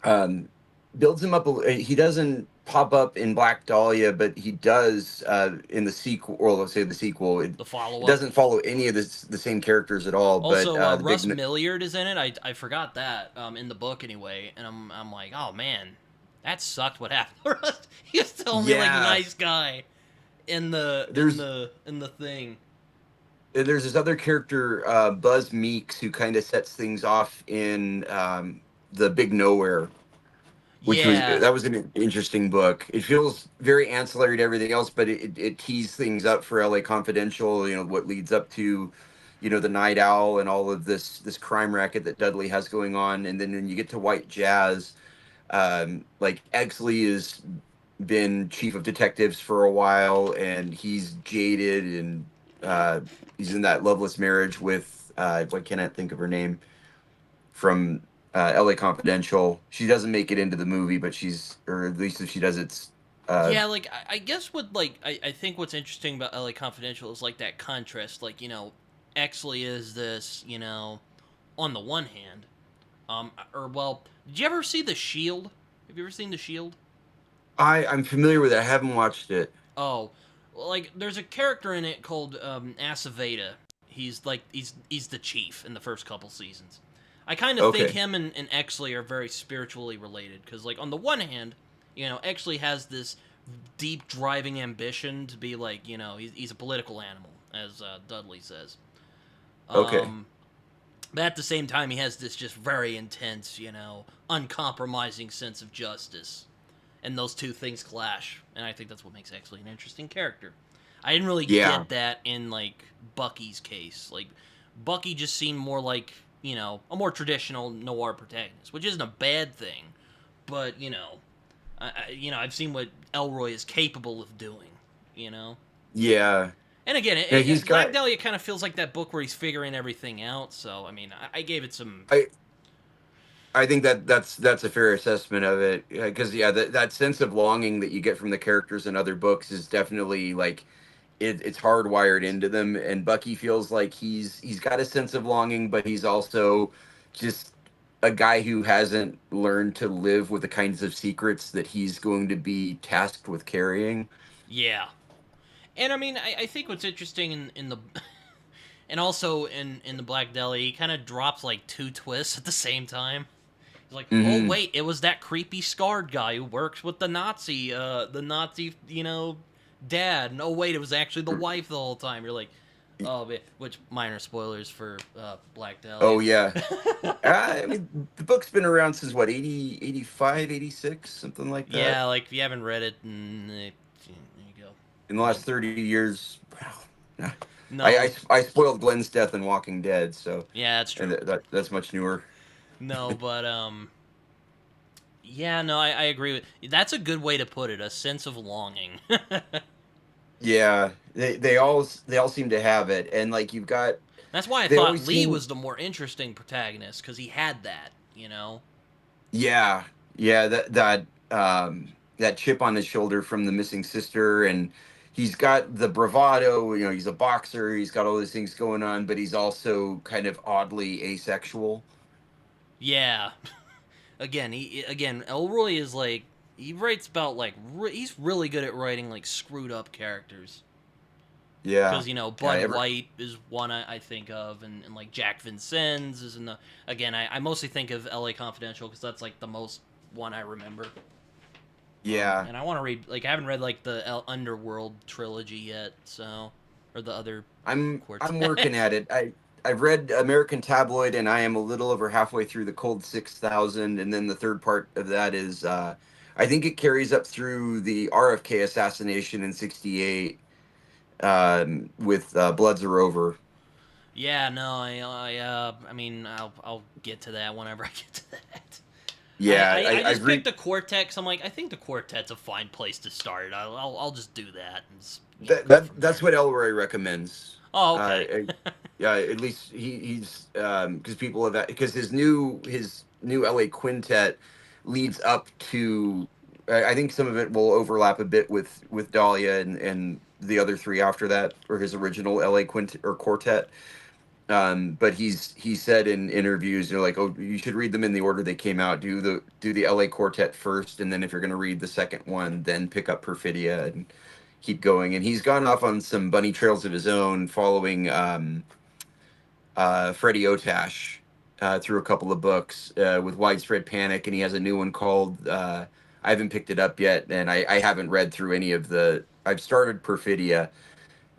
um, builds him up. He doesn't pop up in Black Dahlia, but he does in the sequel, or let's say the sequel. It, the it follow up. doesn't follow any of the same characters at all. But Also, the Russ big, Milliard is in it. I forgot that in the book anyway, and I'm like, oh man, that sucked. What happened to Russ? He was the only like yeah, nice guy in the in there's the in the thing. there's this other character, Buzz Meeks, who kind of sets things off in the Big Nowhere, which was Yeah, that was an interesting book. It feels very ancillary to everything else, but it tees things up for LA Confidential. What leads up to, the Night Owl and all of this crime racket that Dudley has going on, and then when you get to White Jazz, like Exley has been chief of detectives for a while, and he's jaded, and he's in that loveless marriage with why can't I think of her name from L.A. Confidential. She doesn't make it into the movie, but or at least if she does, it's uh, yeah. Like I guess what like I think what's interesting about L.A. Confidential is like that contrast. Like Exley is this on the one hand, or well, did you ever see The Shield? Have you ever seen The Shield? I'm familiar with it. I haven't watched it. Oh, well, like there's a character in it called Aceveda. He's like he's the chief in the first couple seasons. I kind of think Okay. him and Exley are very spiritually related because, like, on the one hand, Exley has this deep driving ambition to be like, he's a political animal, as Dudley says. Okay. Um, but at the same time, he has this just very intense, uncompromising sense of justice, and those two things clash, and I think that's what makes Exley an interesting character. I didn't really Yeah. get that in like Bucky's case. Like Bucky just seemed more like a more traditional noir protagonist, which isn't a bad thing, but I've seen what Elroy is capable of doing. You know, Yeah. and again, Yeah. He's Black got. Dahlia kind of feels like that book where he's figuring everything out. So I mean, I gave it some. I I think that's a fair assessment of it, because yeah, that sense of longing that you get from the characters in other books is definitely like it's hardwired into them. And Bucky feels like he's got a sense of longing, but he's also just a guy who hasn't learned to live with the kinds of secrets that he's going to be tasked with carrying. Yeah, and I mean, I think what's interesting in the and also in the Black Deli, he kind of drops like two twists at the same time. He's like, oh Hmm. wait, it was that creepy scarred guy who works with the Nazi, dad. No, wait, it was actually the wife the whole time. You're like, oh, man. Which minor spoilers for Black Oh Dahlia. yeah. I mean, the book's been around since what, 80, 85, 86, something like that. Yeah, like if you haven't read it, there you go. In the You know, last 30 years. Wow. no, I spoiled Glenn's death in Walking Dead, so yeah, that's and true. that's much newer. No, but Yeah, no, I agree with. That's a good way to put it. A sense of longing. Yeah, they all seem to have it, and like you've got That's why I they thought always Lee seem was the more interesting protagonist because he had that. yeah, yeah, that chip on his shoulder from the missing sister, and he's got the bravado. He's a boxer. He's got all these things going on, but he's also kind of oddly asexual. Yeah. Again, Elroy is like he writes about like he's really good at writing like screwed up characters. Yeah, Because yeah, Bud White is one I think of, and like Jack Vincennes is in the. Again, I mostly think of L.A. Confidential because that's like the most one I remember. yeah. And I want to read like I haven't read like the Underworld trilogy yet, so or the other I'm working quartet. at it. I've read American Tabloid, and I am a little over halfway through the Cold 6,000, and then the third part of that is I think it carries up through the RFK assassination in '68 with Bloods Are Over. Yeah, no, I mean, I'll get to that whenever I get to that. Yeah, I I've just picked read the quartet because I'm like, I think the quartet's a fine place to start. I'll just do that and go that. from That's there. what Elroy recommends. Oh, Uh, okay. yeah, at least he's because people have because his new LA quintet leads up to. I think some of it will overlap a bit with Dahlia and the other three after that, or his original LA quintet or quartet. But he said in interviews, like, oh, you should read them in the order they came out. Do the LA quartet first, and then if you're going to read the second one, then pick up Perfidia and keep going. And he's gone off on some bunny trails of his own, following Freddie Otash through a couple of books with Widespread Panic, and he has a new one called. I haven't picked it up yet, and I haven't read through any of the. I've started Perfidia,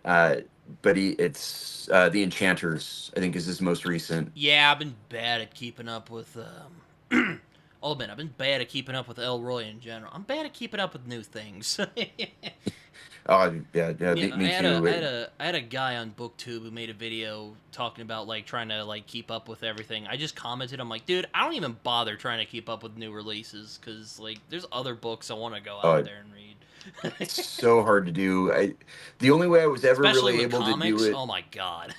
uh, but it's the Enchanters. I think is his most recent. Yeah, I've been bad at keeping up with. Oh man, I've been bad at keeping up with Elroy in general. I'm bad at keeping up with new things. Oh yeah, yeah, Yeah, me too. I had a guy on BookTube who made a video talking about like trying to like keep up with everything. I just commented, I'm like, dude, I don't even bother trying to keep up with new releases because like there's other books I want to go out Oh, there and read. it's so hard to do. The only way I was ever Especially really with able to do comics. it. Oh my god.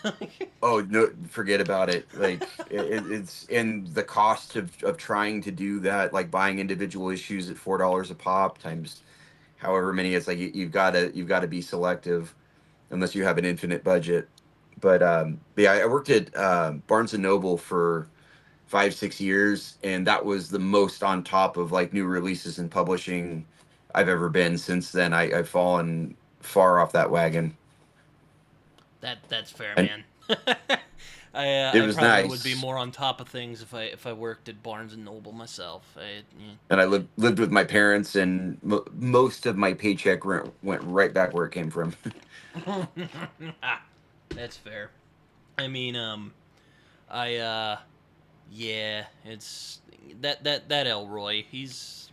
Oh no, forget about it. Like it's and the cost of trying to do that, like buying individual issues at $4 a pop times however many. It's like you've got to be selective unless you have an infinite budget. But yeah, I worked at Barnes and Noble for 5 6 years, and that was the most on top of like new releases and publishing I've ever been. Since then, I've fallen far off that wagon, That's fair, and man. it I was probably would be nice. more on top of things if I worked at Barnes and Noble myself. And I lived with my parents, and most of my paycheck went right back where it came from. Ah, that's fair. I mean, I yeah, it's that Elroy. He's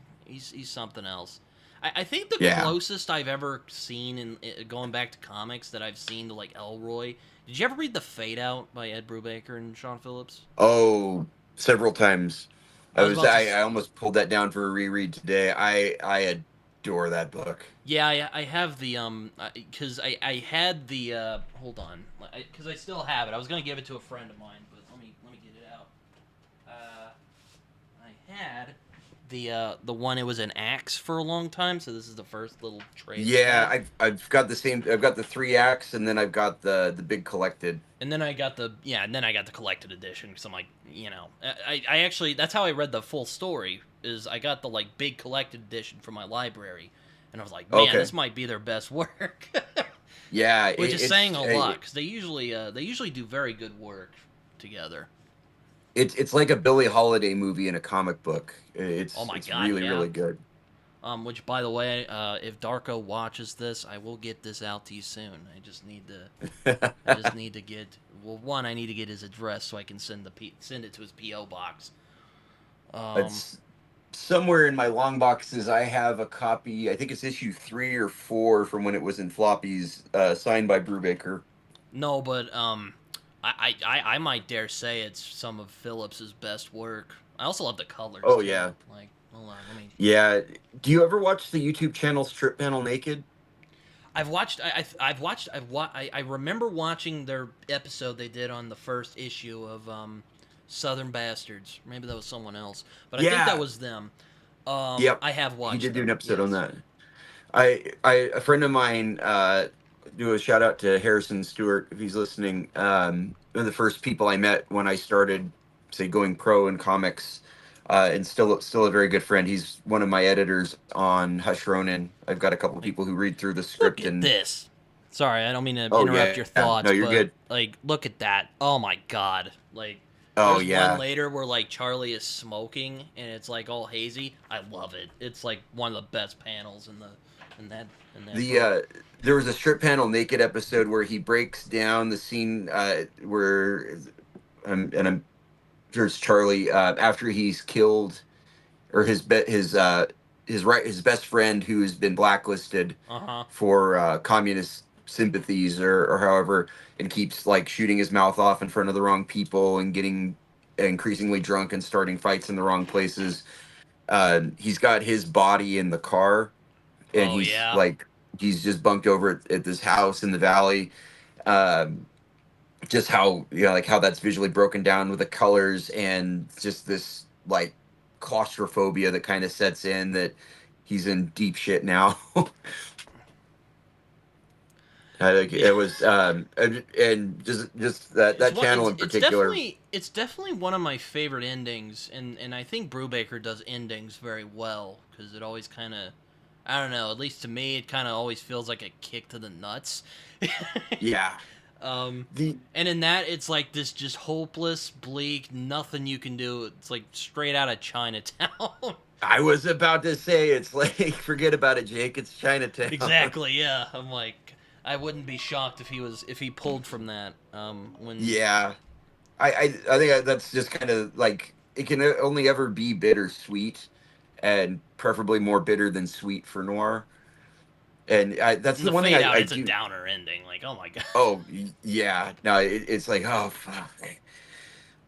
something else. I think the Yeah. closest I've ever seen in going back to comics that I've seen to like Elroy. Did you ever read the Fade Out by Ed Brubaker and Sean Phillips? Oh, several times. I was about to. I almost pulled that down for a reread today. I adore that book. Yeah, I have the because I had the hold on, because I still have it. I was gonna give it to a friend of mine, but let me get it out. I had the one, it was an axe for a long time, so this is the first little trade that I Yeah, got. I've got the same. I've got the three acts, and then I've got the big collected. And then I got the collected edition because I'm like, I actually, that's how I read the full story. Is I got the like big collected edition from my library, and I was like, man, Okay. this might be their best work. Yeah, Which is saying a lot it, because they usually do very good work together. it's like a Billie Holiday movie in a comic book. Oh my It's god, really yeah. really good. Which, by the way, if Darko watches this, I will get this out to you soon. I just need to get. Well, one, I need to get his address so I can send it to his PO box. Um, It's somewhere in my long boxes. I have a copy. I think it's issue 3 or 4 from when it was in floppies, signed by Brubaker. no, but I might dare say it's some of Phillips's best work. I also love the colors Oh too. yeah, Like, hold on, Yeah. Do you ever watch the YouTube channel Strip Panel Naked? I've watched. I've watched. I remember watching their episode they did on the first issue of Southern Bastards. Maybe that was someone else, but I think that Yeah. was them. Yep. I have He watched did do an them. episode on Yes. that. A friend of mine, do a shout out to Harrison Stewart if he's listening. One of the first people I met when I started, say, going pro in comics, and still a very good friend. He's one of my editors on Hush Ronin. I've got a couple of Like, people who read through the look script at and this. Sorry, I don't mean to oh interrupt yeah, your no, thoughts, you're but good. like, look at that. Oh my god. Like, Oh there's one yeah, later where like Charlie is smoking and it's like all hazy. I love it. It's like one of the best panels in that in that the book. there was a Strip Panel Naked episode where he breaks down the scene where and I'm sure it's Charlie after he's killed or his best friend who has been blacklisted Uh huh. for communist sympathies or however, and keeps like shooting his mouth off in front of the wrong people and getting increasingly drunk and starting fights in the wrong places. He's got his body in the car, and Oh yeah. he's just bunked over at this house in the valley. Um, just how like how that's visually broken down with the colors and just this like claustrophobia that kind of sets in that he's in deep shit now. I think Yeah. it was and just that channel in particular. It's definitely one of my favorite endings, and I think Brubaker does endings very well because it always kind of, I don't know, at least to me, it kind of always feels like a kick to the nuts. Yeah, um, the and in that, it's like this just hopeless, bleak, nothing you can do. It's like straight out of Chinatown. I was about to say it's like forget about it, Jake. It's Chinatown. Exactly. Yeah. I'm like, I wouldn't be shocked if he pulled from that. When Yeah, I think that's just kind of like it can only ever be bittersweet, and preferably more bitter than sweet for noir. And that's in the the one thing fade out, I it's a do. downer ending. Like, oh my god. Oh yeah, no, it's like oh fuck.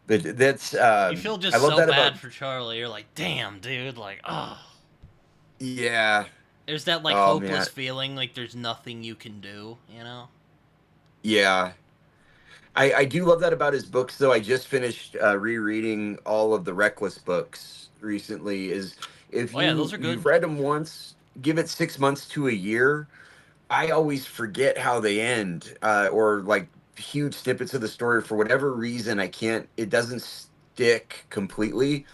But that's You feel I just love so that about bad for Charlie. You're like, damn, dude. Like, oh. yeah. There's that like Oh hopeless man, feeling, like there's nothing you can do. You know? yeah. I do love that about his books though. I just finished rereading all of the Reckless books recently. Is if Oh yeah, those are you've good. read them once, give it 6 months to a year. I always forget how they end, or like huge snippets of the story for whatever reason. I can't. It doesn't stick completely,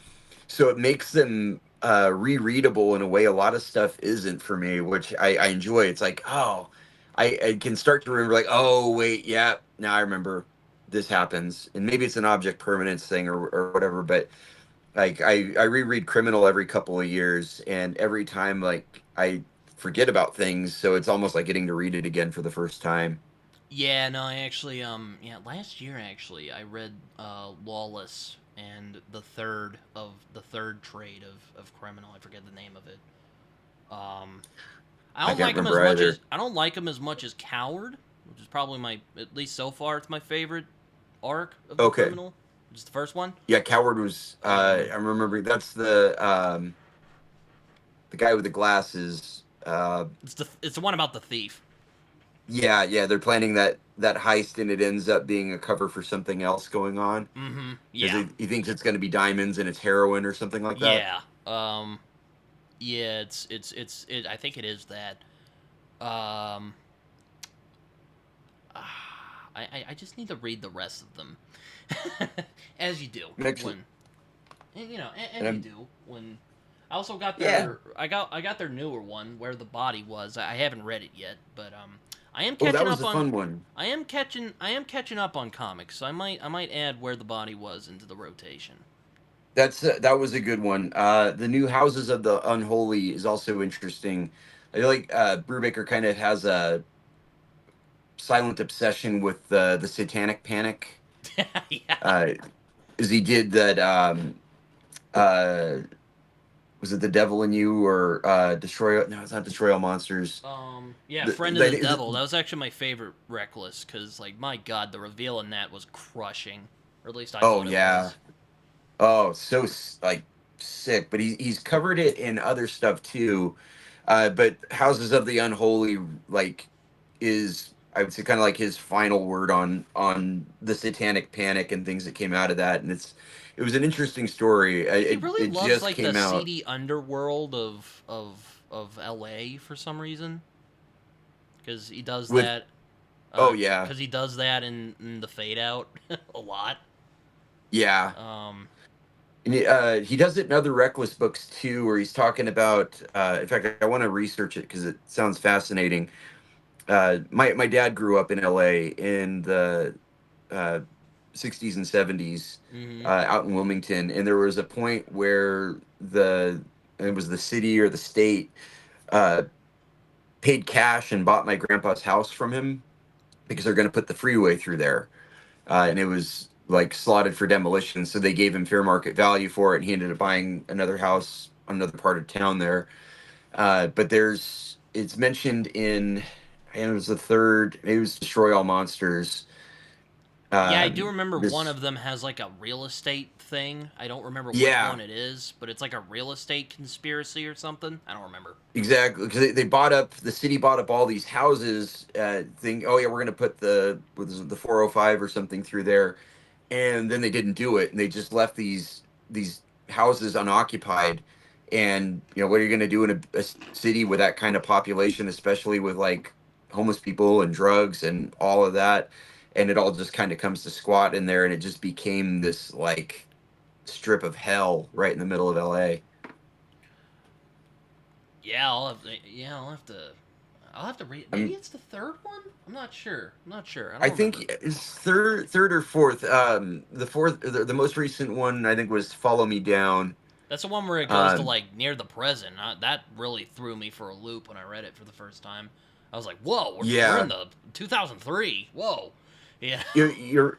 so it makes them rereadable in a way a lot of stuff isn't for me, which I enjoy. It's like, oh, I can start to remember, like, oh wait, yeah, now I remember this happens, and maybe it's an object permanence thing or whatever. But like I reread Criminal every couple of years, and every time like I forget about things, so it's almost like getting to read it again for the first time. Yeah, no, I actually yeah, last year actually I read Lawless and the third trade of Criminal. I forget the name of it. Um I I don't can't like him as remember much as either. Coward, which is probably my, at least so far, it's my favorite arc of the Okay, Criminal. Just the first one. yeah, Coward was. Um, I'm remembering that's the guy with the glasses. it's the one about the thief. Yeah, yeah, they're planning that heist, and it ends up being a cover for something else going on Mm-hmm. because Yeah. he thinks it's going to be diamonds and it's heroin or something like that. Yeah. Yeah. I think it is that. Um. I just need to read the rest of them, as you do Next, when, and, you know, and as you I'm do when. I also got yeah. I got their newer one, Where the Body Was. I haven't read it yet, but I am Oh, that catching was up a on fun one. I am catching up on comics, so I might add Where the Body Was into the rotation. That was a good one. The new Houses of the Unholy is also interesting. I feel like Brubaker kind of has a silent obsession with the Satanic Panic. Yeah. Uh, as he did that. Uh, was it The Devil in You or Destroy? No, it's not Destroy All Monsters. Yeah, The, Friend of the Devil. That was actually my favorite Reckless, because, like, my god, the reveal in that was crushing. Or at least I oh thought it yeah. was. Oh, like sick, but he's covered it in other stuff too. But Houses of the Unholy, like, is, I would say, kind of like his final word on the Satanic Panic and things that came out of that, and it was an interesting story. He It really it loves just like the came out. seedy underworld of LA for some reason, because he does With that. Oh yeah, Because he does that in the Fade Out a lot. yeah. Um, And he does it in other Reckless books too, where he's talking about. In fact, I want to research it because it sounds fascinating. My dad grew up in L.A. in the uh, 60s and 70s, mm-hmm. out in Wilmington, and there was a point where it was the city or the state uh, paid cash and bought my grandpa's house from him because they're going to put the freeway through there, and it was like slotted for demolition. So they gave him fair market value for it, and he ended up buying another house on another part of town there. But it's mentioned in, and it was the third, maybe it was Destroy All Monsters. Yeah, I do remember one This, of them has like a real estate thing. I don't remember which yeah, one it is, but it's like a real estate conspiracy or something. I don't remember. exactly, because they bought up, the city bought up all these houses. Think, oh yeah, we're gonna put the 405 or something through there, and then they didn't do it, and they just left these houses unoccupied. And what are you going to do in a city with that kind of population, especially with like homeless people and drugs and all of that? And it all just kind of comes to squat in there, and it just became this like strip of hell right in the middle of LA. Yeah, I'll have to read. Maybe I'm, it's the third one. I'm not sure. I'm not sure. I I don't think remember. it's third or fourth. The fourth, the most recent one, I think, was Follow Me Down. That's the one where it goes to Um, like near the present. That really threw me for a loop when I read it for the first time. I was like, "Whoa, we're in yeah, the 2003." Whoa, yeah. You're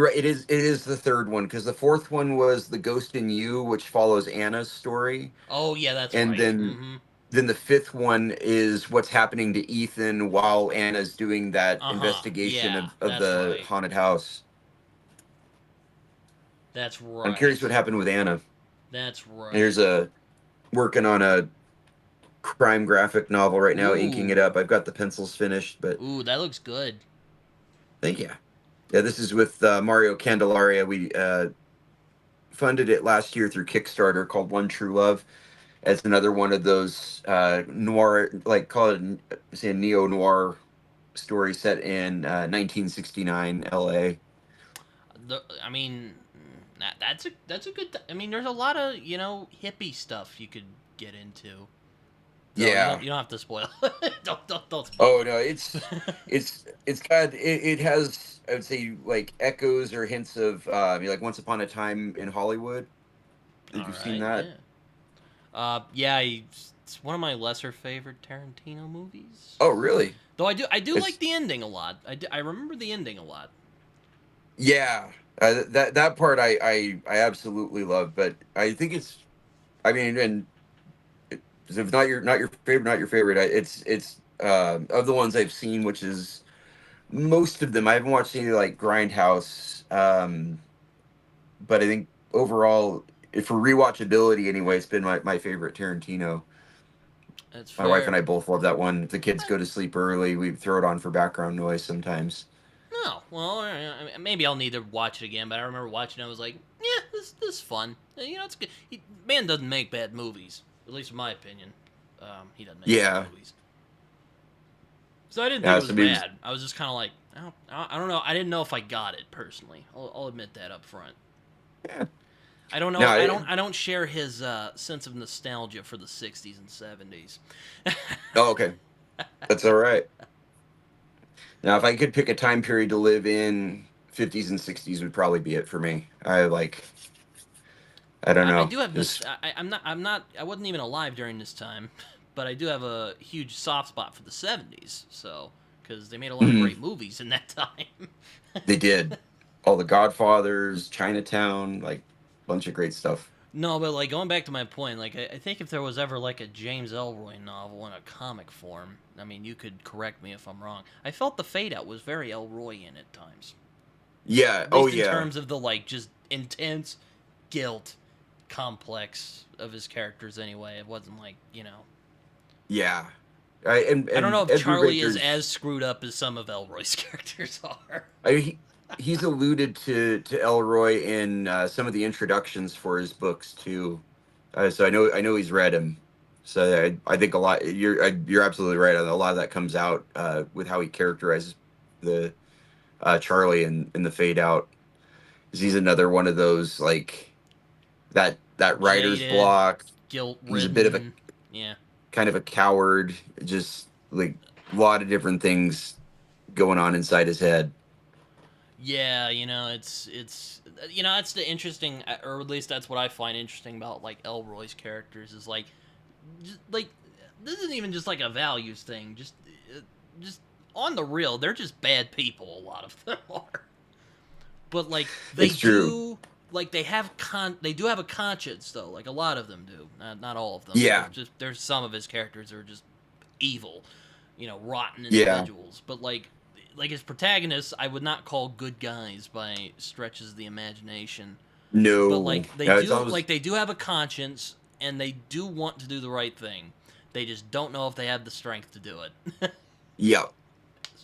right. It is the third one, because the fourth one was The Ghost in You, which follows Anna's story, Oh yeah, that's and right. then Mm-hmm. the fifth one is what's happening to Ethan while Anna's doing that Uh huh. investigation Yeah, of that's the right. haunted house. That's I'm curious right. what happened with Anna. That's right. Here's a working on a crime graphic novel right now, inking it Ooh, up. I've got the pencils finished, but ooh, that looks good. thank you. Yeah, this is with Mario Candelaria. We funded it last year through Kickstarter, called One True Love. As another one of those noir, like, call it, say, a neo noir story set in 1969 LA. I mean, that's a good. I mean, there's a lot of hippie stuff you could get into. Though Yeah. you don't have to spoil. Don't spoil Oh no, it's got it has, I would say, like echoes or hints of like Once Upon a Time in Hollywood. it. If All you've seen right, that. yeah. Yeah, it's one of my lesser favorite Tarantino movies. Oh really? Though I do like It's the ending a lot. I remember the ending a lot. Yeah. That part I absolutely love, but I think it's, I mean, and if not your favorite, not your favorite. It's of the ones I've seen, which is most of them. I haven't watched any like Grindhouse, but I think overall, for rewatchability anyway, it's been my favorite Tarantino. That's My wife and fair. I both love that one. If the kids go to sleep early, we throw it on for background noise sometimes. No, well, maybe I'll need to watch it again. But I remember watching it. I was like, yeah, this is fun. It's good. Man doesn't make bad movies, at least in my opinion. He doesn't make bad Yeah, movies, so I didn't think yeah. it was Somebody was, bad. I was just kind of like, I don't know. I didn't know if I got it personally. I'll admit that up front. yeah. I don't know. No, I don't share his sense of nostalgia for the '60s and '70s. oh, okay, that's all right. Now, if I could pick a time period to live in, 50s and 60s would probably be it for me. I don't I know. do have this. Just I'm not. I wasn't even alive during this time, but I do have a huge soft spot for the '70s. So, because they made a lot of mhm, great movies in that time. they did. All the Godfathers, Chinatown, like, bunch of great stuff. No, but like going back to my point, like I think if there was ever like a James Ellroy novel in a comic form, I mean, you could correct me if I'm wrong. I felt the Fade Out was very Ellroyian at times, Yeah. at Oh least in yeah. terms of the like just intense guilt complex of his characters anyway. It wasn't like, Yeah. And I don't know if Ed Charlie is Brubaker's, as screwed up as some of Elroy's characters are. he's alluded to Elroy in some of the introductions for his books too. So I know he's read him. So I think a lot. You're absolutely right. A lot of that comes out with how he characterizes the Charlie in the Fade Out. 'Cause he's another one of those like that writer's Jaded, block. guilt He's a bit of a ridden. Yeah. kind of a coward. Just like a lot of different things going on inside his head. Yeah, that's the interesting, or at least that's what I find interesting about like Elroy's characters is like, like this isn't even just like a values thing. Just on the real, they're just bad people. A lot of them are, but like they It's true. do, like they do have a conscience though. Like a lot of them do. Not all of them. Yeah. There's some of his characters that are just evil, rotten Yeah. individuals. But like his protagonists, I would not call good guys by stretches of the imagination. But No. like they Yeah, it's do, always they do have a conscience, and they do want to do the right thing. They just don't know if they have the strength to do it. yeah.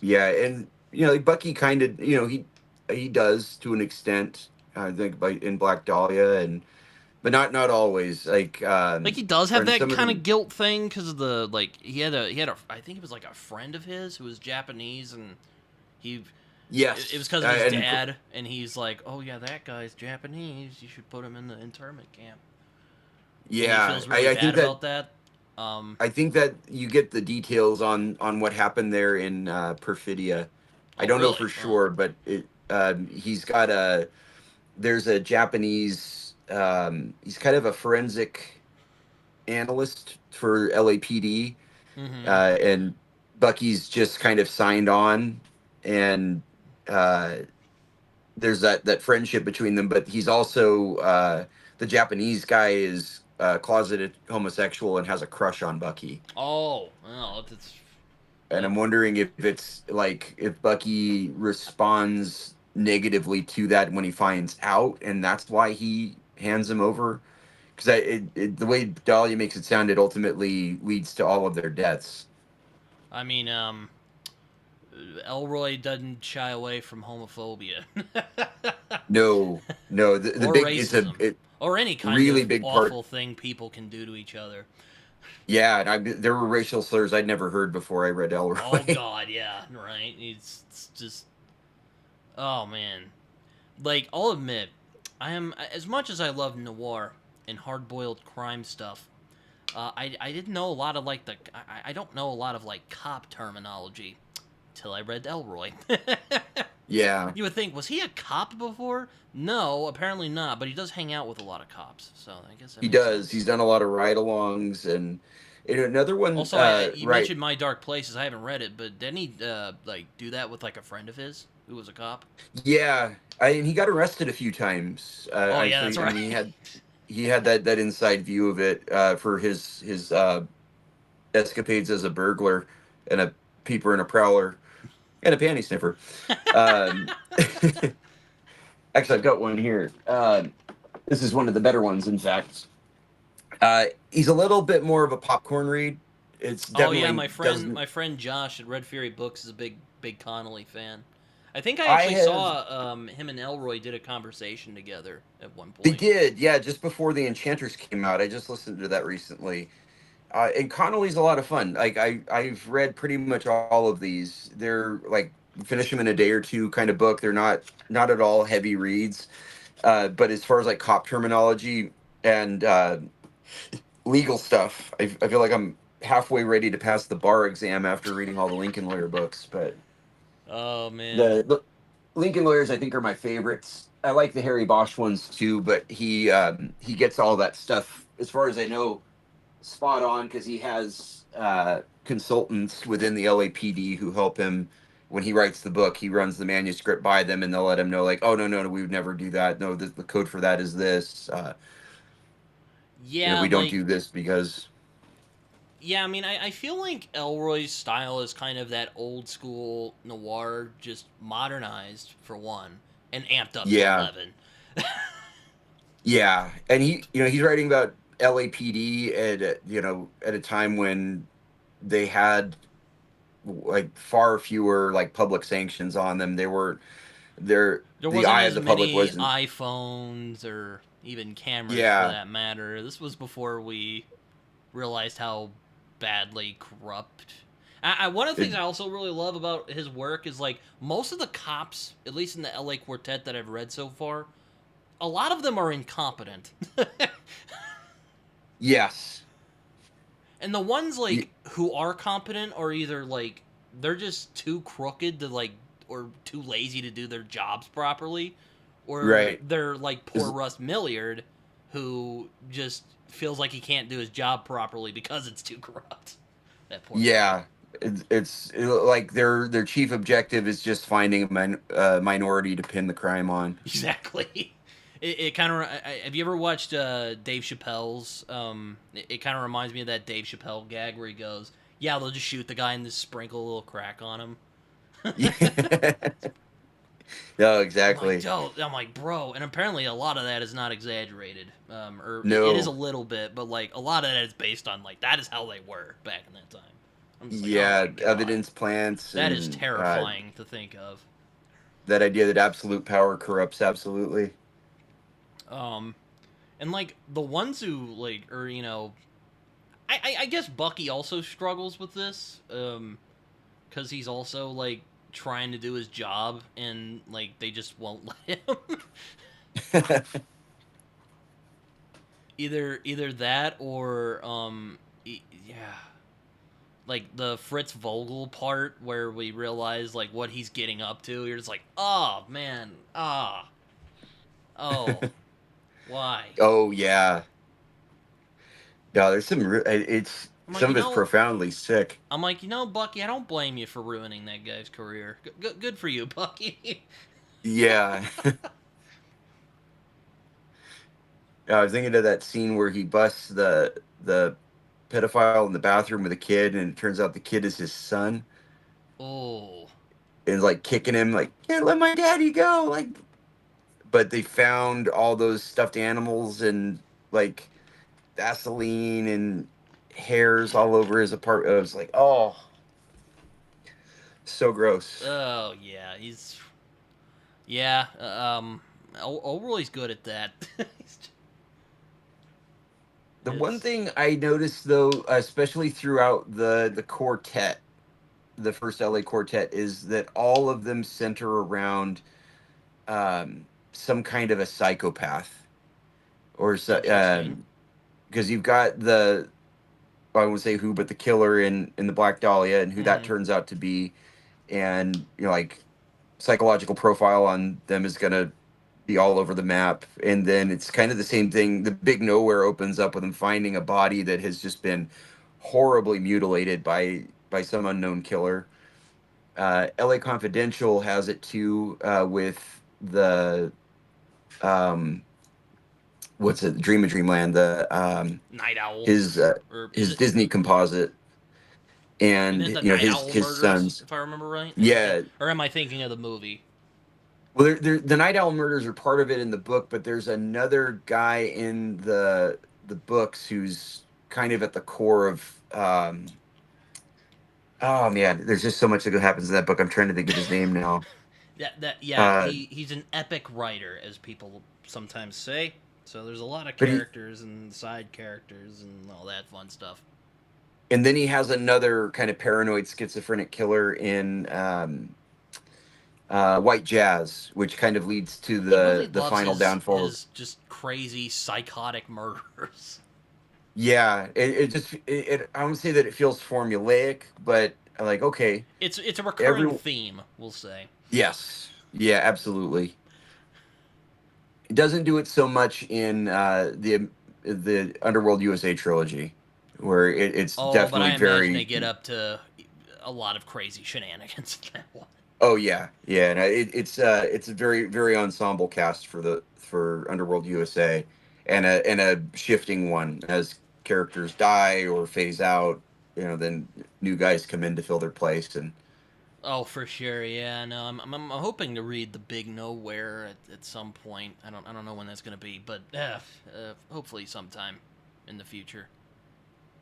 Yeah, and like Bucky kind of, he does to an extent. I think by in Black Dahlia, and but not always. Like Like he does have and that some of kind of them. guilt thing because of the like he had a I think it was like a friend of his who was Japanese, and he it was Yes, because of his and dad, and he's like, oh yeah, that guy's Japanese, you should put him in the internment camp, and he yeah, feels really I bad think that about that. um I think that you get the details on what happened there in Perfidia. I oh don't know really? for Oh. sure, but he's got a there's a Japanese. He's kind of a forensic analyst for LAPD, Mm-hmm. and Bucky's just kind of signed on, and uh, there's that friendship between them. But he's also the Japanese guy is closeted homosexual and has a crush on Bucky. Oh, that's And that. I'm wondering if it's like if Bucky responds negatively to that when he finds out, and that's why he hands him over. Because the way Dahlia makes it sound, it ultimately leads to all of their deaths. I mean, Elroy doesn't shy away from homophobia No, no, the or big it's racism or any kind really of big part. awful thing people can do to each other. Yeah, and there were racial slurs I'd never heard before I read Oh Elroy. God, yeah, right. It's just, oh man. Like I'll admit, I am as much as I love noir and hard-boiled crime stuff. I didn't know a lot of like I don't know a lot of like cop terminology till I read Elroy. Yeah, You would think, was he a cop before? No, apparently not, but he does hang out with a lot of cops, so I guess that he makes does. sense. He's done a lot of ride-alongs, and another one. Also, you Right. mentioned My Dark Places. I haven't read it, but didn't he like do that with like a friend of his who was a cop? Yeah, and he got arrested a few times. Oh I yeah, so that's I right. mean he had that inside view of it for his escapades as a burglar and a peeper and a prowler and a panty sniffer. Um, actually, I've got one here. This is one of the better ones, in fact. He's a little bit more of a popcorn read. It's Oh yeah, definitely doesn't. my friend Josh at Red Fury Books is a big Connolly fan. I think I I actually have. saw him and Elroy did a conversation together at one They point. did, yeah, just before the Enchanters came out. I just listened to that recently. And Connolly's a lot of fun. Like I've read pretty much all of these. They're like finish them in a day or two kind of book. They're not at all heavy reads. But as far as like cop terminology and legal stuff, I feel like I'm halfway ready to pass the bar exam after reading all the Lincoln Lawyer books. But Oh man. the Lincoln Lawyers I think are my favorites. I like the Harry Bosch ones too, but he gets all that stuff as far as I know spot on because he has consultants within the LAPD who help him when he writes the book. He runs the manuscript by them, and they'll let him know, like, oh no, we would never do that. No, the code for that is this. Yeah, We don't like do this because yeah, I mean, I feel like Elroy's style is kind of that old school noir, just modernized for one, and amped up to yeah, 11. Yeah, and he's writing about LAPD at a time when they had like far fewer like public sanctions on them. They were There the wasn't eye of as the public many wasn't. iPhones or even cameras for Yeah, that matter. This was before we realized how badly corrupt. One of the it, things I also really love about his work is like most of the cops, at least in the LA Quartet that I've read so far, a lot of them are incompetent. yes, And the ones y- like who are competent are either like they're just too crooked to like or too lazy to do their jobs properly, or right. they're like poor Is- Russ Milliard, who just feels like he can't do his job properly because it's too corrupt. That poor guy. yeah, like their chief objective is just finding a minority to pin the crime on. Exactly. It kind of. Have you ever watched Dave Chappelle's? It kind of reminds me of that Dave Chappelle gag where he goes, "Yeah, they'll just shoot the guy and just sprinkle a little crack on him." Yeah. No, I'm like, exactly. Joe. I'm like, bro. And apparently, a lot of that is not exaggerated. Or it is a No. little bit, but like a lot of that is based on like that is how they were back in that time. I'm just like, oh Yeah, my god, evidence plants that is and terrifying to think of. that idea that absolute power corrupts absolutely. Um, and like the ones who like, or I guess Bucky also struggles with this, because he's also like trying to do his job, and like they just won't let him. Either that or yeah, like the Fritz Vogel part where we realize like what he's getting up to. You're just like, oh man, oh, why? Oh yeah. Yeah, there's it's I'm like, some of it's profoundly sick. Bucky, I don't blame you for ruining that guy's career. Good for you, Bucky. Yeah. I was thinking of that scene where he busts the pedophile in the bathroom with a kid, and it turns out the kid is his son, Oh, and is like kicking him, like, "Can't let my daddy go!" Like, but they found all those stuffed animals and like Vaseline and hairs all over his apartment. I was like, oh, so gross. oh yeah, yeah. O'Roy's good at that. The one it's thing I noticed though, especially throughout the quartet, the first LA quartet, is that all of them center around some kind of a psychopath or so, interesting. because you've got I won't say who, but the killer in the Black Dahlia and who that Hmm. turns out to be, and like psychological profile on them is gonna be all over the map. And then it's kind of the same thing. The Big Nowhere opens up with them finding a body that has just been horribly mutilated by some unknown killer. L.A. Confidential has it too, with the um, what's it? Dream of Dreamland. The Night Owl, his or is his it? Disney composite, Isn't and it the Night Owl his murders, sons. if I remember right? I think that, Yeah. or am I thinking of the movie? Well, the Night Owl murders are part of it in the book, but there's another guy in the books who's kind of at the core of. Oh man, there's just so much that happens in that book. I'm trying to think of his name now. Yeah, Uh, he's an epic writer, as people sometimes say. So there's a lot of but he characters and side characters and all that fun stuff. and then he has another kind of paranoid schizophrenic killer in White Jazz, which kind of leads to He really the loves final his downfall. his just crazy psychotic murders. Yeah, it just I don't say that it feels formulaic, but like okay, It's a every recurring theme, we'll say. yes, yeah, absolutely. It doesn't do it so much in the Underworld USA trilogy, where it's Oh, but I definitely imagine they very. get up to a lot of crazy shenanigans in that one. Oh yeah, yeah. No, it's a very very ensemble cast for Underworld USA, and a shifting one as characters die or phase out. Then new guys come in to fill their place, and Oh, for sure. Yeah, no, I'm hoping to read The Big Nowhere at some point. I don't know when that's gonna be, but hopefully sometime in the future.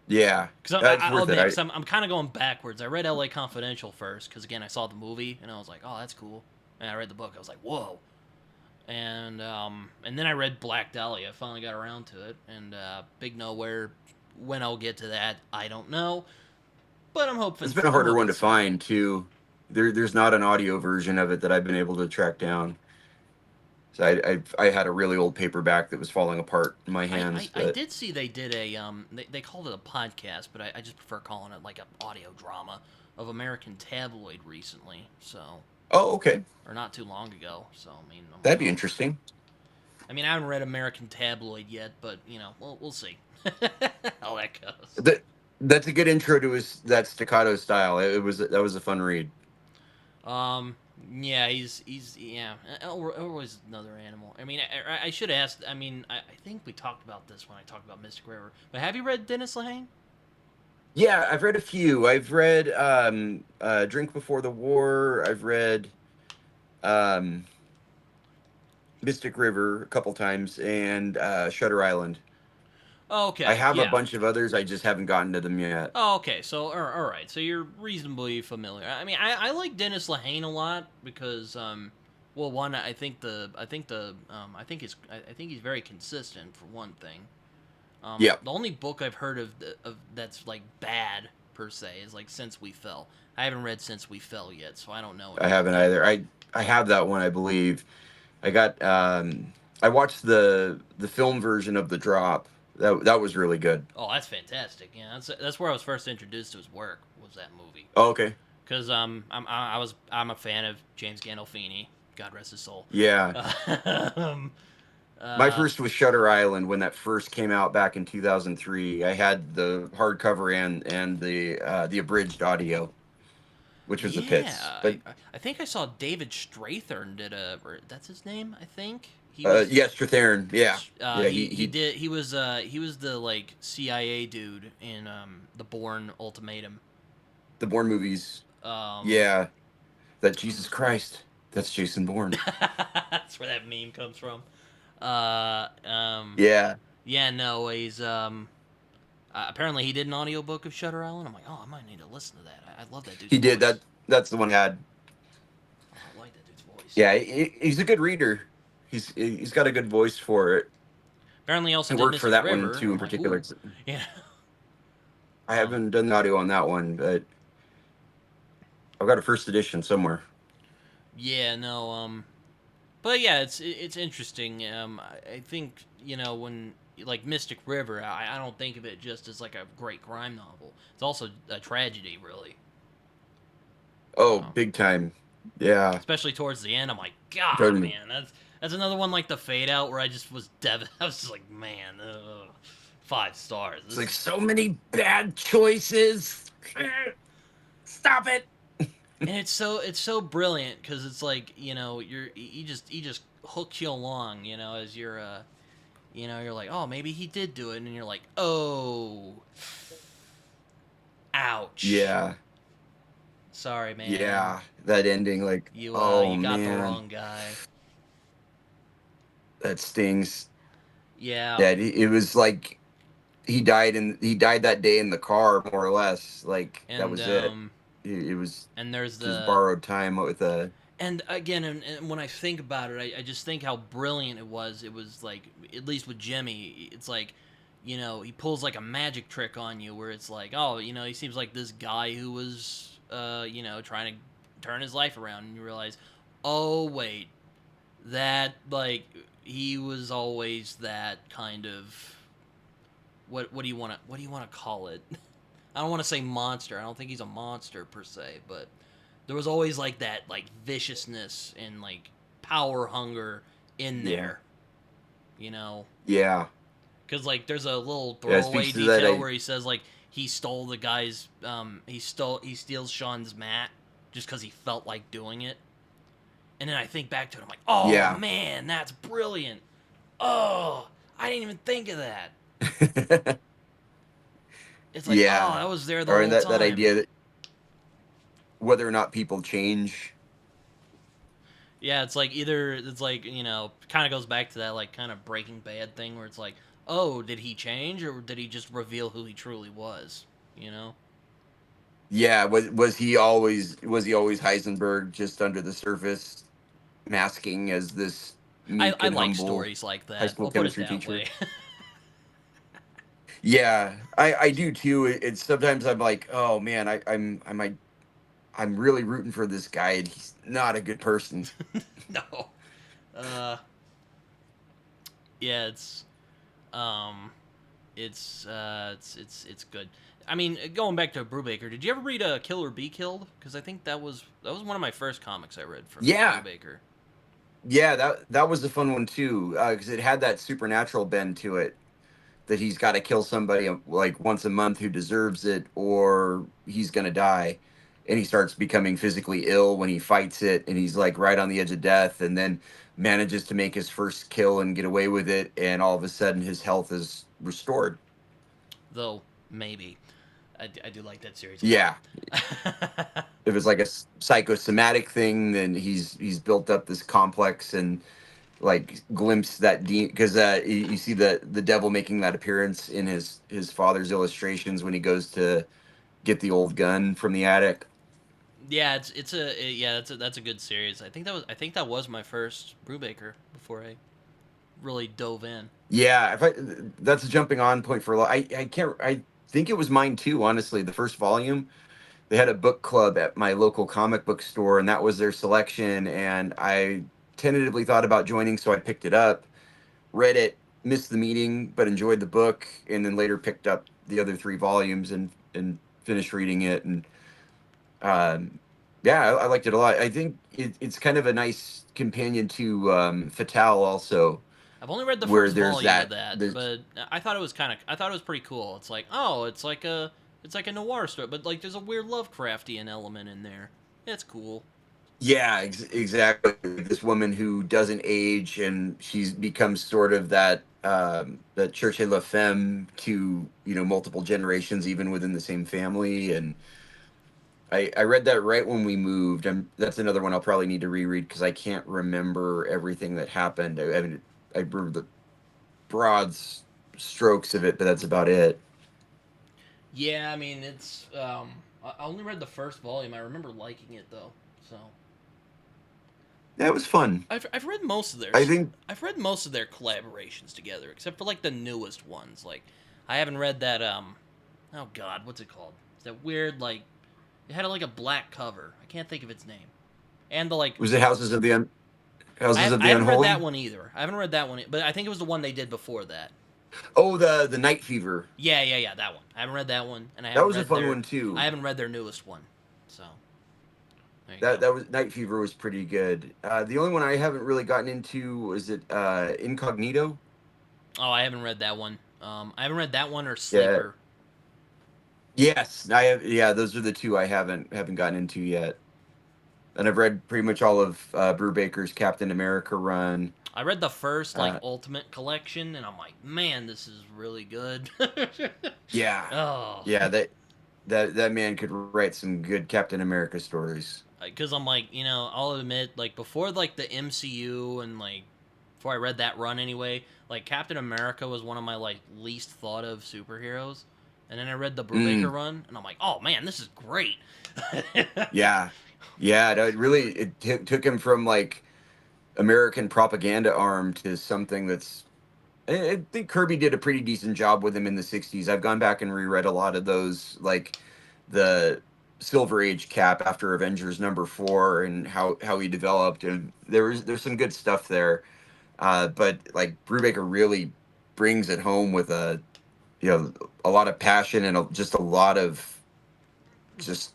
Yeah, Because it's I'll worth it. admit, because I'm kind of going backwards. I read L.A. Confidential first, because again, I saw the movie and I was like, oh, that's cool. And I read the book, I was like, whoa. And then I read Black Dahlia. I finally got around to it, and Big Nowhere. When I'll get to that, I don't know, but It's been a I'm harder one hoping to soon. find too. There's not an audio version of it that I've been able to track down. So I had a really old paperback that was falling apart in my hands, I but did see they did a they called it a podcast, but I just prefer calling it like an audio drama of American Tabloid recently. So oh, okay, or not too long ago. So I mean, I'm like, that'd be oh, interesting. I mean, I haven't read American Tabloid yet, but you know, we'll see how that goes. That that's a good intro to his that staccato style. It was that was a fun read. Um, yeah, he's yeah. Elroy's another animal. I mean, I should ask. I mean, I think we talked about this when I talked about Mystic River. But have you read Dennis Lehane? Yeah, I've read a few. I've read Drink Before the War. I've read um, Mystic River a couple times and Shutter Island. I Okay, have a yeah. bunch of others. I just haven't gotten to them yet. Oh, okay, so all right, so you're reasonably familiar. I mean, I like Dennis Lehane a lot because, well, one, I think I think he's very consistent for one thing. Yeah, The only book I've heard of that's like bad per se is like Since We Fell. I haven't read Since We Fell yet, so I don't know I about haven't that either. one. I have that one, I believe. I got I watched the film version of The Drop. That was really good. Oh, that's fantastic. Yeah, that's where I was first introduced to his work. Was that movie? Oh, okay. Because I'm a fan of James Gandolfini. God rest his soul. Yeah. Um, My uh, first was Shutter Island when that first came out back in 2003. I had the hardcover and the abridged audio, which was the yeah, pits. But I think I saw David Strathern did a. Or that's his name, I think. He was. yeah, Strathairn. Yeah. Yeah, He was the like CIA dude in the Bourne Ultimatum. the Bourne movies. Um, Yeah. That um Jesus Christ. That's Jason Bourne. that's where that meme comes from. Uh, um, Yeah. yeah, no, he's apparently he did an audiobook of Shutter Island. I'm like, oh, I might need to listen to that. I love that dude's He did voice. that. That's the one I had. Oh, I like that dude's voice. Yeah, he's a good reader. He's got a good voice for it. Apparently, he also It did worked for Mystic that one River. too in I'm like, particular. ooh, yeah. I Um, haven't done the audio on that one, but I've got a first edition somewhere. yeah, no, but yeah, it's interesting. I think when like Mystic River, I don't think of it just as like a great crime novel. It's also a tragedy, really. Oh, Um, big time. Yeah. Especially towards the end, I'm like, God, Totally. man, that's another one like the Fade Out where I just was I was just like, man, 5 stars. It's This like is so many bad choices. Stop it. and it's so brilliant because it's like he just hooks you along, as you're like, oh, maybe he did do it, and you're like, oh, ouch, Yeah. sorry, man, Yeah. That ending, like, you oh got the man, wrong guy. that stings. Yeah, Yeah, it was like he died that day in the car, more or less. Like that and was it. It was there's just the borrowed time with a. and again, and when I think about it, I just think how brilliant it was. It was like, at least with Jimmy, it's like, he pulls like a magic trick on you where it's like, oh, he seems like this guy who was, trying to turn his life around, and you realize, oh wait, that like he was always that kind of what do you want to call it? I don't want to say monster. I don't think he's a monster per se, but there was always like that like viciousness and like power hunger in Yeah. there, you know. Yeah. Because like there's a little Yeah. It throwaway speaks to that. detail where he says like he stole the guy's he steals Sean's mat just because he felt like doing it. And then I think back to it, I'm like, oh Yeah. man, that's brilliant. Oh, I didn't even think of that. It's like, oh, Yeah. I was there the Or in whole that time. idea that whether or not people change. Yeah, it's like either it's like kind of goes back to that like kind of Breaking Bad thing where it's like, oh, did he change or did he just reveal who he truly was? You know? Yeah, was he always Heisenberg, just under the surface, masking as this meek I and like humble stories like high that. school We'll put it chemistry that teacher? way. Yeah, I do too. It's sometimes I'm like, oh man, I'm really rooting for this guy, and he's not a good person. No. Uh, yeah, um, it's good. I mean, going back to Brubaker, did you ever read Kill or Be Killed? Because I think that was one of my first comics I read from Yeah, Brubaker. yeah, that was a fun one too, because it had that supernatural bend to it, that he's got to kill somebody like once a month who deserves it, or he's gonna die. And he starts becoming physically ill when he fights it, and he's like right on the edge of death, and then manages to make his first kill and get away with it, and all of a sudden his health is restored. Though maybe I do like that series a lot. Yeah, if it's like a psychosomatic thing, then he's built up this complex and like glimpse that because you see the devil making that appearance in his father's illustrations when he goes to get the old gun from the attic. Yeah, yeah, that's a good series. I think that was my first Brubaker before I really dove in. Yeah, if I that's a jumping on point for a lot. I can't I think it was mine too, honestly. The first volume, they had a book club at my local comic book store, and that was their selection, and I tentatively thought about joining, so I picked it up, read it, missed the meeting, but enjoyed the book, and then later picked up the other three volumes and finished reading it. And yeah, I liked it a lot. I think it's kind of a nice companion to Fatale also, I've only read the where first there's volume of that that, the but I thought it was pretty cool. It's like, oh, it's like a noir story, but like there's a weird Lovecraftian element in there. It's cool. yeah, exactly. This woman who doesn't age, and she's becomes sort of that Church la Femme to multiple generations, even within the same family. And I read that right when we moved. That's another one I'll probably need to reread because I can't remember everything that happened. I mean, I remember the broad strokes of it, but that's about it. Yeah, I mean I only read the first volume. I remember liking it though. So Yeah, it was fun. I've read most of I theirs. think I've read most of their collaborations together, except for like the newest ones. Like I haven't read that oh god, what's it called? It's that weird like it had like a black cover. I can't think of its name. And the like was it Houses of I the haven't read that Unholy. one either. I haven't read that one, but I think it was the one they did before that. Oh, the Night Fever. Yeah, that one. I haven't read that one, and That was a fun one I too. haven't read their newest one. So there you That go. that was Night Fever was pretty good. The only one I haven't really gotten into was it Incognito. Oh, I haven't read that one. I haven't read that one or Yeah. Sleeper. Yes, I have. Yeah, those are the two I haven't gotten into yet. And I've read pretty much all of Brubaker's Captain America run. I read the first like Uh, Ultimate Collection, and I'm like, man, this is really good. yeah, Oh, yeah. That man could write some good Captain America stories. because I'm like, I'll admit, like before like the MCU and like before I read that run anyway, like Captain America was one of my like least thought of superheroes. And then I read the Brubaker Mm, run, and I'm like, oh man, this is great. yeah, yeah. No, it took him from like American propaganda arm to something that's. I think Kirby did a pretty decent job with him in the '60s. I've gone back and reread a lot of those, like the Silver Age Cap after Avengers #4, and how he developed, and there's some good stuff there. But like Brubaker really brings it home with a lot of passion and just a lot of just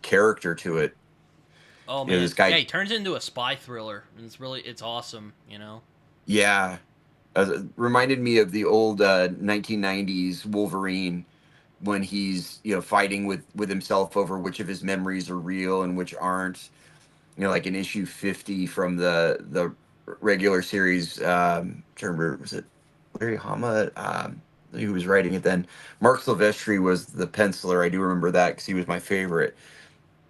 character to it. Oh You know, man, this yeah, guy, he turns into a spy thriller, and it's awesome. yeah, reminded me of the old 1990s Wolverine when he's fighting with himself over which of his memories are real and which aren't. Like in issue 50 from the regular series. Trying to remember, was it Larry Hama who was writing it then? Mark Silvestri was the penciler. I do remember that because he was my favorite.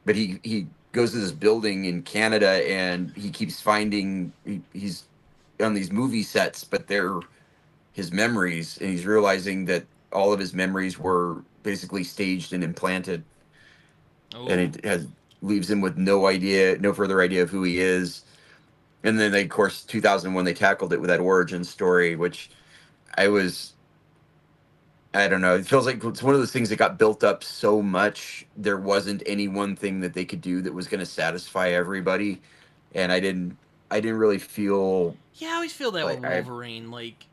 but he goes to this building in Canada and he keeps finding he's on these movie sets, but they're his memories, and he's realizing that all of his memories were basically staged and implanted, and Oh, it has leaves him with no idea, no further idea of who he is. And then they, of course, 2001 they tackled it with that origin story, which I was I don't know. It feels like it's one of those things that got built up so much. There wasn't any one thing that they could do that was going to satisfy everybody, and I didn't really feel yeah, I always feel that with like I. Wolverine. Like,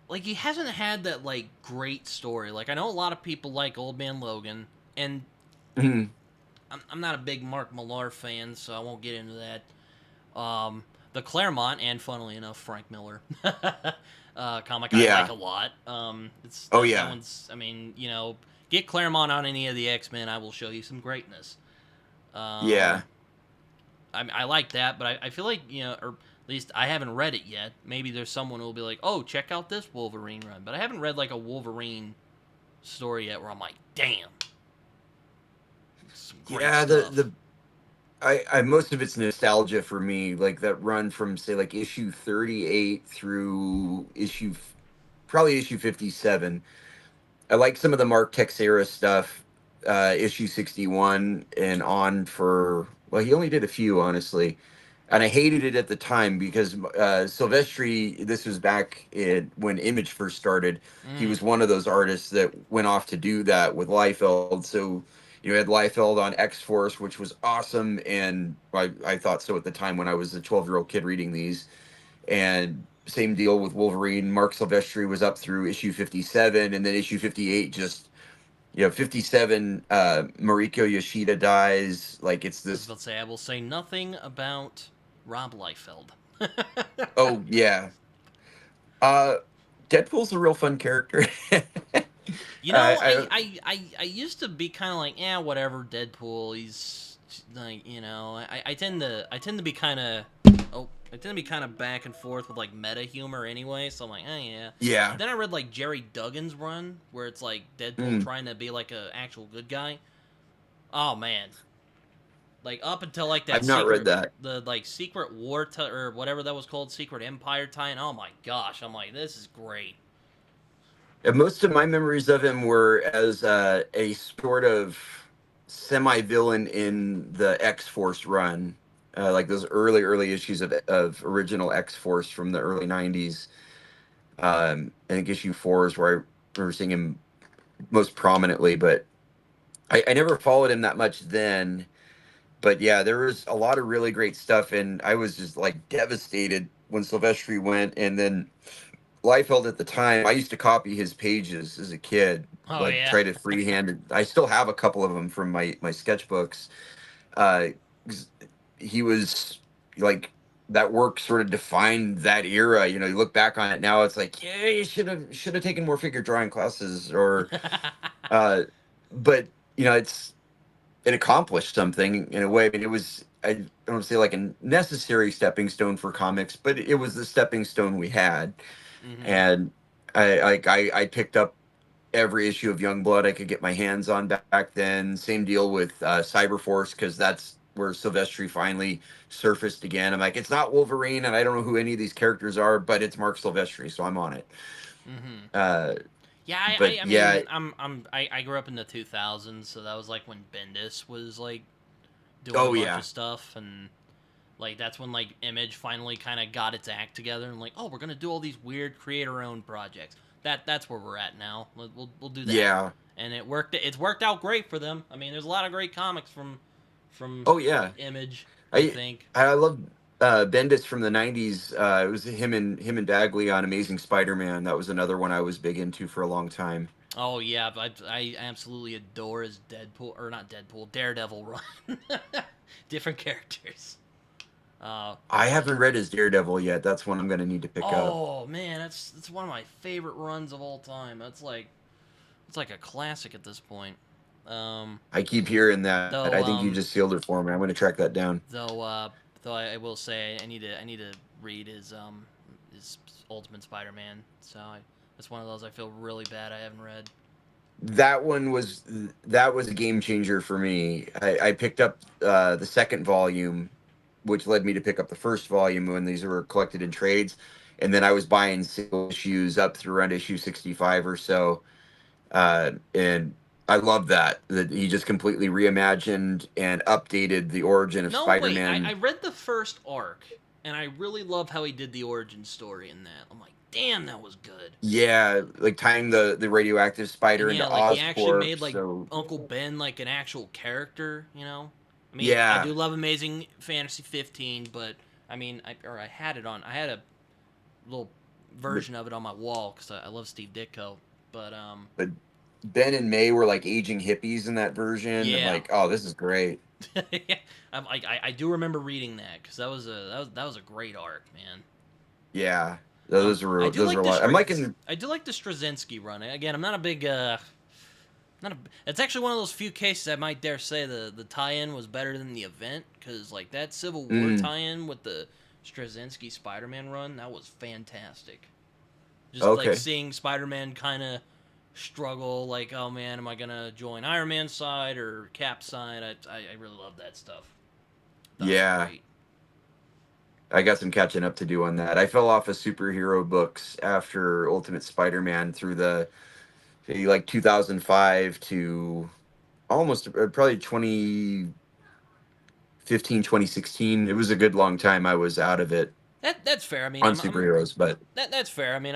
like he hasn't had that like great story. Like I know a lot of people like Old Man Logan, and I'm not a big Mark Millar fan, so I won't get into that. The Claremont and, funnily enough, Frank Miller comic I like Yeah. a lot. It's Oh that yeah. one's. I mean, get Claremont on any of the X-Men, I will show you some greatness. Um, Yeah. I like that, but I feel like or at least I haven't read it yet. Maybe there's someone who will be like, "Oh, check out this Wolverine run," but I haven't read like a Wolverine story yet where I'm like, "Damn, some great Yeah. stuff." I most of it's nostalgia for me. Like that run from say like issue 38 through probably issue 57. I like some of the Mark Texeira stuff, issue 61 and on for, well, he only did a few, honestly. And I hated it at the time because Silvestri, this was back when Image first started. He Mm. was one of those artists that went off to do that with Liefeld. So, you had Liefeld on X Force, which was awesome. And I thought so at the time when I was a 12-year-old kid reading these. And same deal with Wolverine. Mark Silvestri was up through issue 57, and then issue 58 just 57. Mariko Yoshida dies. Like it's I was this. about to say I will say nothing about Rob Liefeld. Oh yeah, uh, Deadpool's a real fun character. I used to be kind of like, yeah, whatever, Deadpool. He's like, I tend to be kind of, oh, I tend to be kind of back and forth with like meta humor anyway. So I'm like, oh yeah. Yeah. But then I read like Jerry Duggan's run where it's like Deadpool Mm. trying to be like a actual good guy. Oh man, like up until like that I've not read secret, that. the like secret war or whatever that was called, secret empire tie. Oh my gosh, I'm like, this is great. And most of my memories of him were as a sort of semi-villain in the X Force run, like those early issues of original X Force from the early '90s. I think issue 4 is where I remember seeing him most prominently, but I never followed him that much then. But yeah, there was a lot of really great stuff, and I was just like devastated when Silvestri went, and then Liefeld at the time. I used to copy his pages as a kid, Oh like yeah. try to freehand. I still have a couple of them from my sketchbooks. Uh, 'Cause he was like that work sort of defined that era. You look back on it now, it's like, yeah, you should have taken more figure drawing classes, or uh, but it accomplished something in a way. I mean, it was, I don't want to say like a necessary stepping stone for comics, but it was the stepping stone we had. hmm And I picked up every issue of Youngblood I could get my hands on back then. Same deal with Cyberforce, because that's where Silvestri finally surfaced again. I'm like, it's not Wolverine, and I don't know who any of these characters are, but it's Mark Silvestri, so I'm on it. hmm Uh, Yeah, but I yeah, mean, I grew up in the 2000s, so that was like when Bendis was like doing a oh bunch yeah, of stuff, and like that's when like Image finally kind of got its act together, and like, oh, we're gonna do all these weird creator-owned projects. That's where we're at now. We'll do that, yeah, and it worked. It's worked out great for them. I mean, there's a lot of great comics from oh yeah. Image. I I think. I love Bendis from the '90s. It was him and Bagley on Amazing Spider-Man. That was another one I was big into for a long time. Oh yeah, I absolutely adore his Deadpool, or not Deadpool, Daredevil run. Different characters. I But haven't read his Daredevil yet. That's one I'm going to need to pick up. oh man, that's one of my favorite runs of all time. That's like it's like a classic at this point. Um, I keep hearing that. I though think you just sealed it for me. I'm going to track that down. though though I will say I need to read his Ultimate Spider-Man. So that's one of those I feel really bad I haven't read. that one was that was a game changer for me. I picked up the second volume, which led me to pick up the first volume when these were collected in trades, and then I was buying single issues up through around issue 65 or so, and I love that he just completely reimagined and updated the origin of No, wait. I Spider-Man. read the first arc, and I really love how he did the origin story in that. I'm like, damn, that was good. Yeah, like tying the radioactive And spider into yeah, like he actually Oscorp. made like So Uncle Ben like an actual character. You know, I mean, I yeah, do love Amazing Fantasy 15, but I mean, I had it on. I had a little but version of it on my wall because I love Steve Ditko. But but Ben and May were like aging hippies in that version. I'm yeah, like, oh, this is great. I do remember reading that because that was a great arc, man. Yeah, I do those were like a the lot. I'm liking. I do like the Straczynski run. Again, I'm not a big not a. It's actually one of those few cases I might dare say the tie-in was better than the event because like that Civil War Mm, tie-in with the Straczynski Spider-Man run that was fantastic. Just like okay. seeing Spider-Man kind of struggle, like, oh man, am I gonna join Iron Man's side or Cap's side? I really love that stuff. Thought it was Yeah, great. I got some catching up to do on that. I fell off of superhero books after Ultimate Spider-Man through the like 2005 to almost probably 2015, 2016. It was a good long time I was out of it That's fair. I mean, on I'm superheroes, but that's fair. I mean,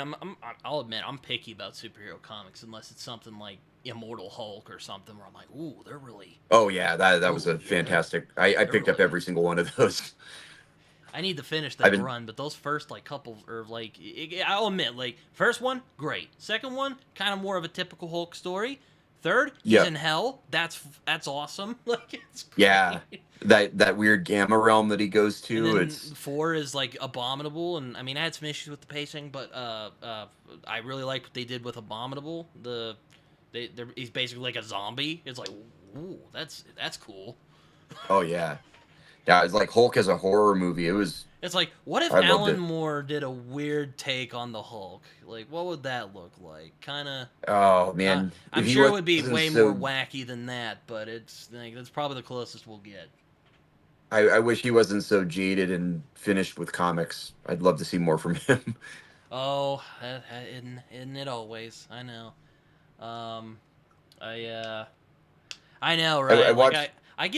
I'll admit I'm picky about superhero comics unless it's something like Immortal Hulk or something where I'm like, ooh, they're really, oh yeah, that was ooh a yeah, fantastic. I they're picked up really. every single one of those. I need to finish I've that been run, but those first like couple or like I'll admit like first one great, second one kind of more of a typical Hulk story. Third, he's yeah, in hell. That's awesome. Like it's yeah, great. that weird gamma realm that he goes And to. then It's four is like Abominable, and I mean I had some issues with the pacing, but I really like what they did with Abominable. He's basically like a zombie. It's like, ooh, that's cool. oh yeah, yeah. It's like Hulk as a horror movie. It was It's like, what if I loved Alan it. Moore did a weird take on the Hulk? Like, what would that look like? Kind of. Oh man, I'm if he sure it would be wasn't way more so, wacky than that, but it's like that's probably the closest we'll get. I wish he wasn't so jaded and finished with comics. I'd love to see more from him. Oh, isn't it always? I know. Um, I I know, I right? Like watched. I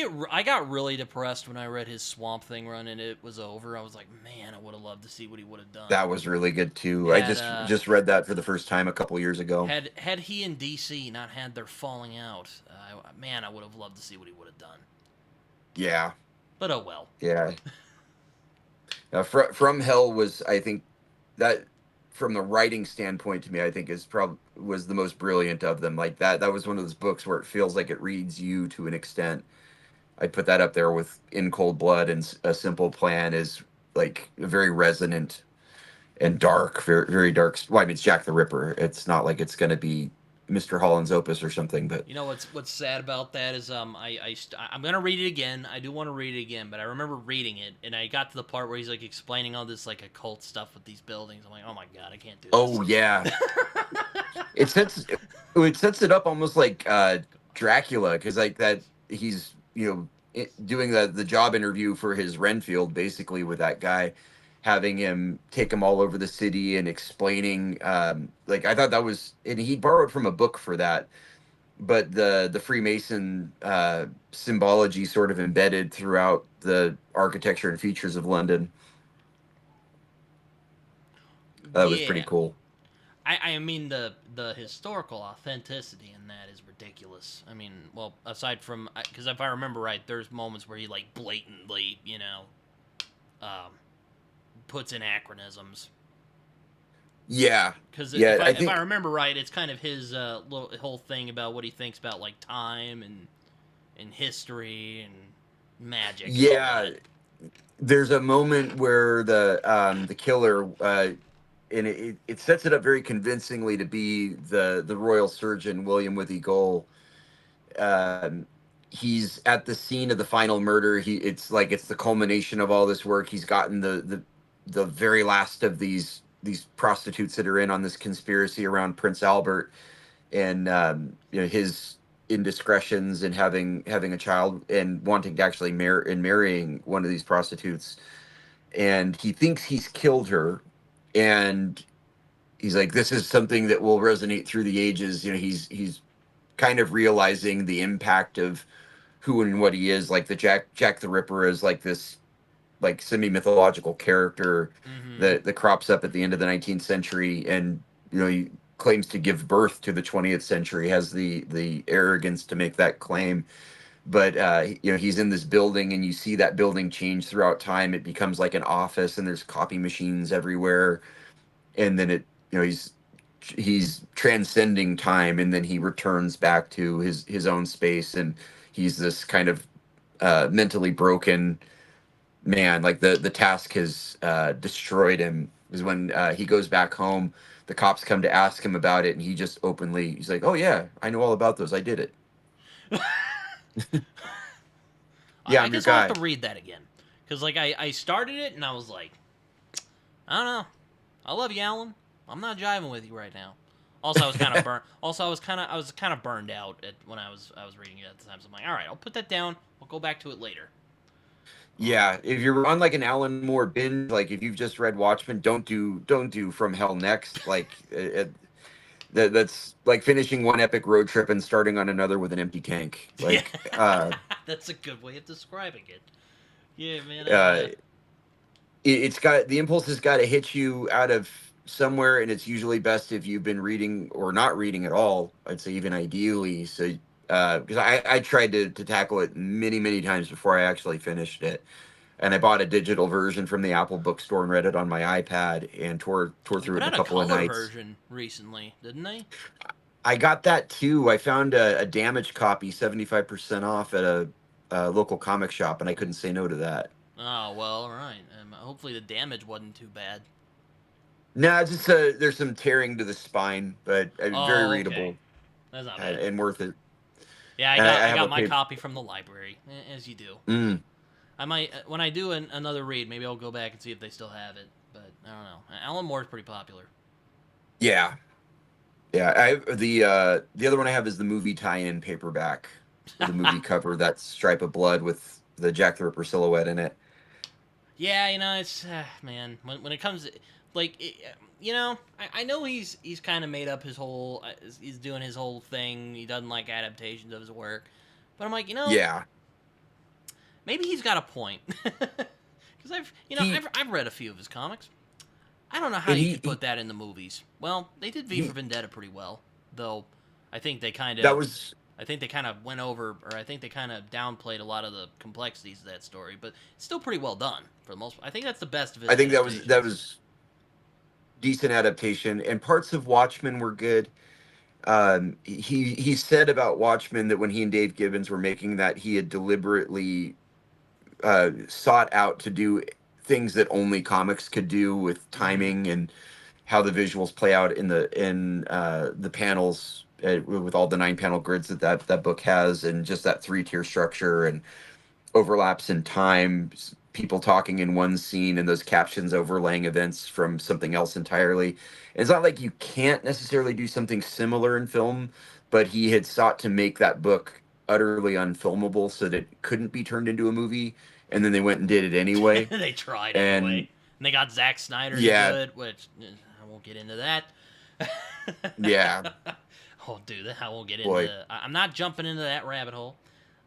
got really depressed when I read his Swamp Thing run and it was over. I was like, man, I would have loved to see what he would have done. That was really good too. I Had just read that for the first time a couple years ago. had he and DC not had their falling out, man, I would have loved to see what he would have done. Yeah, But oh well. yeah. From Hell was, I think, that from the writing standpoint to me, I think is probably was the most brilliant of them. Like that was one of those books where it feels like it reads you to an extent. I'd put that up there with In Cold Blood and A Simple Plan is like very resonant and dark, very dark. Well, I mean, it's Jack the Ripper. It's not like it's going to be Mr. Holland's Opus or something, but You know what's sad about that is I'm gonna read it again. I do want to read it again, but I remember reading it and I got to the part where he's like explaining all this like occult stuff with these buildings. I'm like, oh my god, I can't do this. oh yeah, it sets it sets it up almost like Dracula because like that he's doing the job interview for his Renfield basically with that guy having him take him all over the city and explaining like I thought that was and he borrowed from a book for that but the Freemason symbology sort of embedded throughout the architecture and features of London that was pretty Yeah, cool. I mean the historical authenticity in that is ridiculous. I mean, well, aside from because if I remember right, there's moments where he like blatantly, um, puts in anachronisms. Yeah, Because yeah, I if I think remember right, it's kind of his little whole thing about what he thinks about like time and history and magic and all yeah that. there's a moment where the killer and it sets it up very convincingly to be the royal surgeon William Withy Gold. Um, he's at the scene of the final murder. It's like it's the culmination of all this work. He's gotten the very last of these prostitutes that are in on this conspiracy around Prince Albert, and his indiscretions and having a child and wanting to actually marrying one of these prostitutes, and he thinks he's killed her, and he's like, this is something that will resonate through the ages. He's kind of realizing the impact of who and what he is. Like the Jack the Ripper is like this like semi mythological character Mm-hmm. that crops up at the end of the 19th century, and he claims to give birth to the 20th century. Has the arrogance to make that claim, but he's in this building, and you see that building change throughout time. It becomes like an office, and there's copy machines everywhere, and then he's transcending time, and then he returns back to his own space, and he's this kind of mentally broken man. Like the task has destroyed him. Is when he goes back home, the cops come to ask him about it, and he just openly he's like, oh yeah, I know all about those, I did it. Yeah, I I'm your guess I'll have guy. to read that again. Because, like, I started it and I was like, I don't know. I love you, Alan. I'm not jiving with you right now. Also, I was kind of burnt. Also, I was kind of burned out when I was reading it at the time. So I'm like, all right, I'll put that down. I'll go back to it later. Yeah, if you're on like an Alan Moore binge, like if you've just read Watchmen, don't do From Hell next. Like that's like finishing one epic road trip and starting on another with an empty tank. Yeah, Like that's a good way of describing it. Yeah, man. uh, it's got the impulse has got to hit you out of somewhere, and it's usually best if you've been reading or not reading at all. I'd say even ideally. So because I tried to tackle it many times before I actually finished it, and I bought a digital version from the Apple bookstore and read it on my iPad and tore They through put it in a out a couple of color nights. version recently, didn't they? I got that too. I found a damaged copy, 75% off at a local comic shop, and I couldn't say no to that. Oh well, all right. Hopefully the damage wasn't too bad. No, just there's some tearing to the spine, but very Oh, okay. readable That's not and, bad. and worth it. Yeah, And I I have got a my paper. copy from the library, as you do. Mm, I might when I do another read, maybe I'll go back and see if they still have it. But I don't know. Alan Moore's pretty popular. yeah, yeah. The other one I have is the movie tie-in paperback with the movie cover, that stripe of blood with the Jack the Ripper silhouette in it. Yeah, it's man. When it comes to, like, I know he's kind of made up his whole. He's doing his whole thing. He doesn't like adaptations of his work, but I'm like, Yeah, maybe he's got a point. Because he I've read a few of his comics. I don't know how and you he could he, put that in the movies. Well, they did V for he Vendetta pretty well, though. I think they kind that of, was I think they kind of went over, or I think they kind of downplayed a lot of the complexities of that story. But it's still pretty well done for the most part. I think that's the best of his I think that adaptations. was decent adaptation, and parts of Watchmen were good. He said about Watchmen that when he and Dave Gibbons were making that, he had deliberately sought out to do things that only comics could do with Mm-hmm. timing and how the visuals play out in the panels, with all the 9 panel grids that book has, and just that 3 tier structure and overlaps in time, people talking in one scene and those captions overlaying events from something else entirely. It's not like you can't necessarily do something similar in film, but he had sought to make that book utterly unfilmable so that it couldn't be turned into a movie, and then they went and did it anyway. They tried anyway. And And they got Zack Snyder to do yeah, it, which I won't get into that. yeah, Oh, dude, I won't get boy. into. I'm not jumping into that rabbit hole.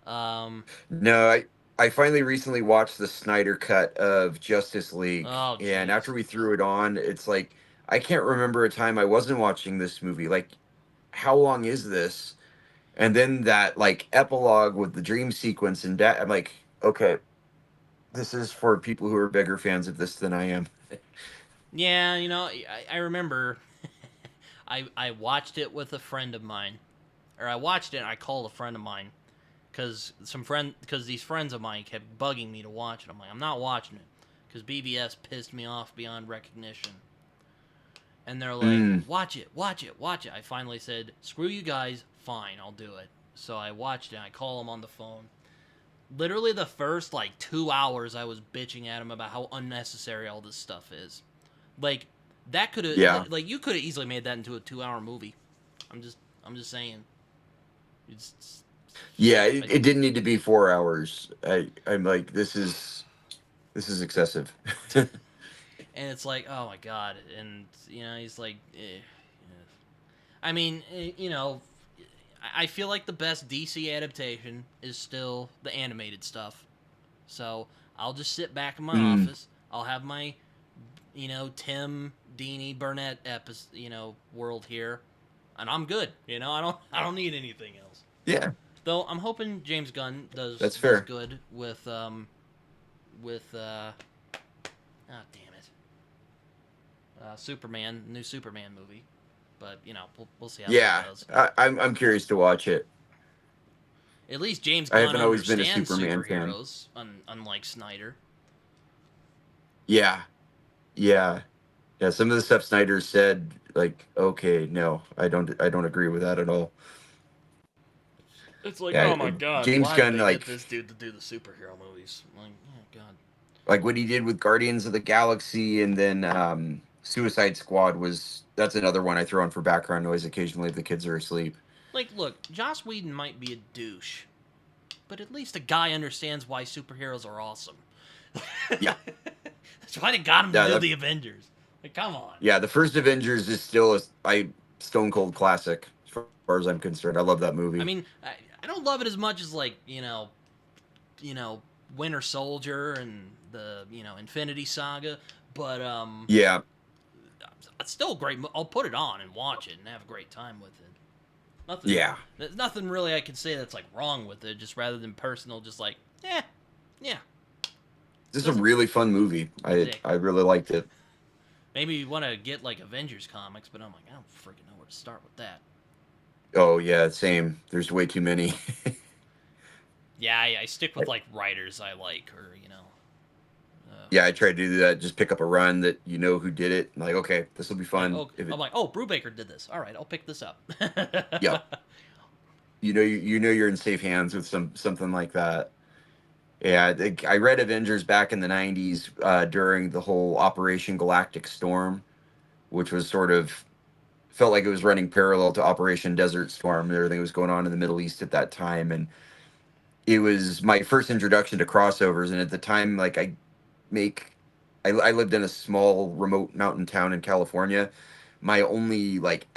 Um, No, I finally recently watched the Snyder cut of Justice League, oh, and after jeez. we threw it on, it's like I can't remember a time I wasn't watching this movie. Like, how long is this? And then that like epilogue with the dream sequence and I'm like, okay, this is for people who are bigger fans of this than I am. Yeah, I remember. I watched it with a friend of mine, or I watched it. And I called a friend of mine because these friends of mine kept bugging me to watch it. I'm like, I'm not watching it because BBS pissed me off beyond recognition. And they're like, Mm, watch it, watch it, watch it. I finally said, screw you guys, fine, I'll do it. So I watched it. I call them on the phone. Literally the first like 2 hours, I was bitching at him about how unnecessary all this stuff is. Like that could have yeah. like you could have easily made that into a 2 hour movie. I'm just I'm just saying. It's Yeah, I, it didn't need to be 4 hours. I'm like, this is excessive. and it's like, oh my god, and he's like, I mean, I feel like the best DC adaptation is still the animated stuff. So I'll just sit back in my Mm, office. I'll have my, Tim Deanie Burnett world here, and I'm good. I don't need anything else. yeah, Though I'm hoping James Gunn does that's does fair. good with oh damn it, Superman, new Superman movie. But we'll see how that Yeah, goes. I'm curious to watch it. At least James I Gunn haven't always been a understands Superman fan. superheroes, unlike Snyder. Yeah, yeah, yeah. Some of the stuff Snyder said, like, okay, no, I don't agree with that at all. It's like, Yeah, oh my god, James why did Gunn, they get this dude to do the superhero movies? I'm like, oh god. like what he did with Guardians of the Galaxy, and then Suicide Squad was that's another one I throw on for background noise occasionally if the kids are asleep. Like, look, Joss Whedon might be a douche, but at least a guy understands why superheroes are awesome. Yeah, That's why they got him to yeah, do the Avengers. Like, come on. yeah. The first Avengers is still a stone cold classic as far as I'm concerned. I love that I movie. mean, I don't love it as much as like Winter Soldier and the Infinity Saga, but Yeah, it's still great. I'll put it on and watch it and have a great time with it. Nothing, yeah. there's nothing really I can say that's like wrong with it. Just rather than personal, just like, yeah. This is a Doesn't really fun movie. yeah, I really liked it. maybe you want to get like Avengers comics, but I'm like, I don't freaking know where to start with that. Oh yeah, same. There's way too many. Yeah, I stick with like writers I like, or Yeah, I tried to do that. Just pick up a run that you know who did it. Like, okay, this will be like, fun. oh, If it, I'm like, oh, Brubaker did this. All right, I'll pick this up. yep, you know you're in safe hands with something like that. Yeah, I read Avengers back in the '90s during the whole Operation Galactic Storm, which was sort of felt like it was running parallel to Operation Desert Storm and everything that was going on in the Middle East at that time, and it was my first introduction to crossovers. And at the time, like make I lived in a small remote mountain town in California. My only like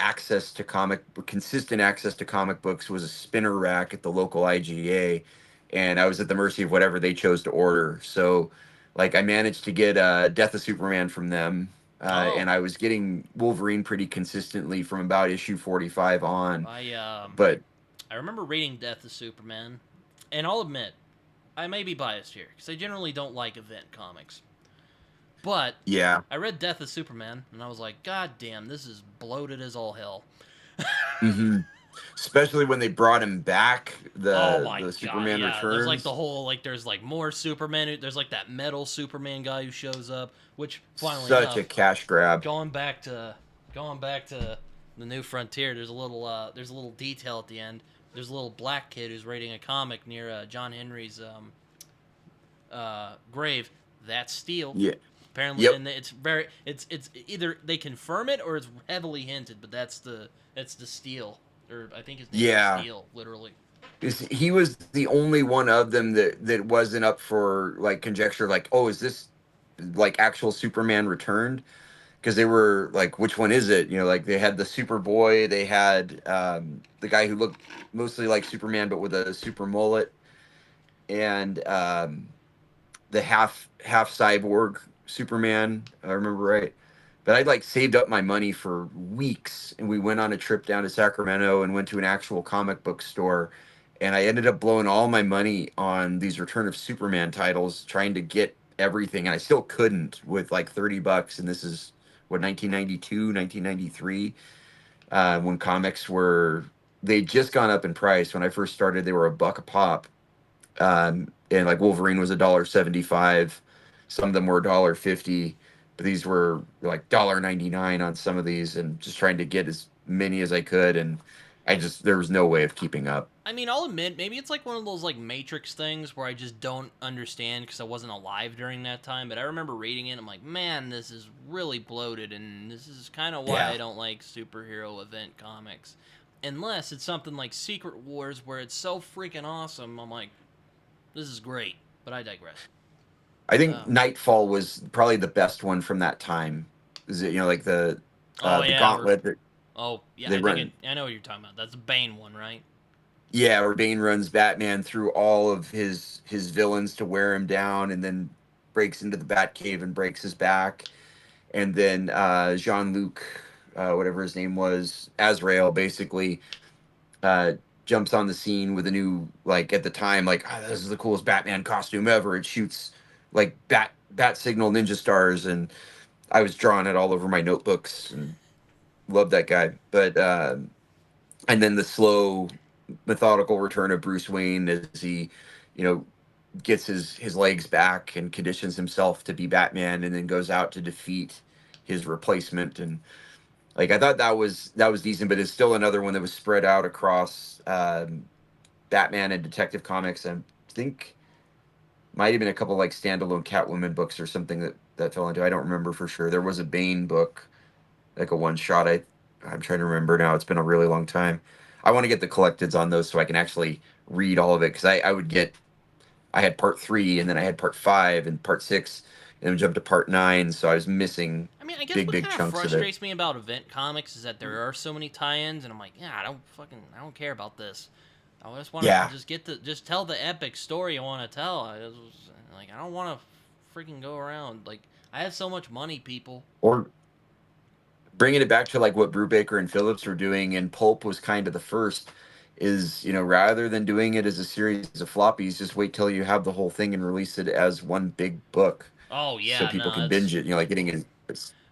consistent access to comic books was a spinner rack at the local IGA, and I was at the mercy of whatever they chose to order. So like I managed to get Death of Superman from them, Oh, and I was getting Wolverine pretty consistently from about issue 45 on. I But I remember reading Death of Superman, and I'll admit I may be biased here because I generally don't like event comics. But yeah. I read Death of Superman, and I was like, God damn, this is bloated as all hell. Hmm. Especially when they brought him back, Oh my the god, Superman yeah. There's like the Returns. whole there's like more Superman. There's like that metal Superman guy who shows up, which funnily Such a enough, cash grab. going back to the New Frontier, there's a little detail at the end. There's a little black kid who's reading a comic near John Henry's grave. That's Steel. Yeah. Apparently, Yep. and it's either they confirm it or it's heavily hinted, but that's the Steel, or I think his name is Yeah. Steel, literally. He was the only one of them that wasn't up for like conjecture, like, oh, is this like actual Superman returned? Because they were like, which one is it? You know, like they had the Superboy, they had the guy who looked mostly like Superman but with a super mullet, and the half cyborg Superman. I remember right. But I'd like saved up my money for weeks, and we went on a trip down to Sacramento and went to an actual comic book store, and I ended up blowing all my money on these Return of Superman titles, trying to get everything, and I still couldn't with like $30. And this is what 1992, 1993, when comics were they'd just gone up in price. When I first started, they were a buck a pop, and like Wolverine was $1.75. Some of them were $1.50, but these were like $1.99 on some of these, and just trying to get as many as I could, and I just there was no way of keeping up. I mean, I'll admit, maybe it's like one of those like Matrix things where I just don't understand because I wasn't alive during that time. But I remember reading it. I'm like, man, this is really bloated, and this is kind of why Yeah, I don't like superhero event comics. unless it's something like Secret Wars where it's so freaking awesome. I'm like, this is great, but I digress. I think Nightfall was probably the best one from that time. Is it, like Oh the yeah, gauntlet that yeah, they run? I know what you're talking about. That's the Bane one, right? Yeah, where Bane runs Batman through all of his villains to wear him down, and then breaks into the Batcave and breaks his back, and then Jean-Luc, whatever his name was, Azrael, basically uh, jumps on the scene with a new, like, at the time, like, this is the coolest Batman costume ever. It shoots like bat signal ninja stars, and I was drawing it all over my notebooks and loved that guy. But and then the slow, methodical return of Bruce Wayne as he, you know, gets his legs back and conditions himself to be Batman, and then goes out to defeat his replacement. And like, I thought that was decent, but it's still another one that was spread out across Batman and Detective Comics. And I think might have been a couple like standalone Catwoman books or something that fell into. I don't remember for sure. There was a Bane book, like a one shot. I'm trying to remember now. It's been a really long time. I want to get the collecteds on those so I can actually read all of it, because I had part 3, and then I had part 5 and part 6, and then jumped to part 9. So I was missing I mean, I guess what big kind of chunks of it. frustrates me about event comics is that there are so many tie-ins, and I'm like, yeah, I don't care about this. I just want to Yeah. just tell the epic story I want to tell. I don't want to freaking go around. Like, I have so much money, people. Or bringing it back to like what Brubaker and Phillips were doing, and Pulp was kind of the first, is, rather than doing it as a series of floppies, just wait till you have the whole thing and release it as one big book Oh so yeah, people no, can that's binge it, like getting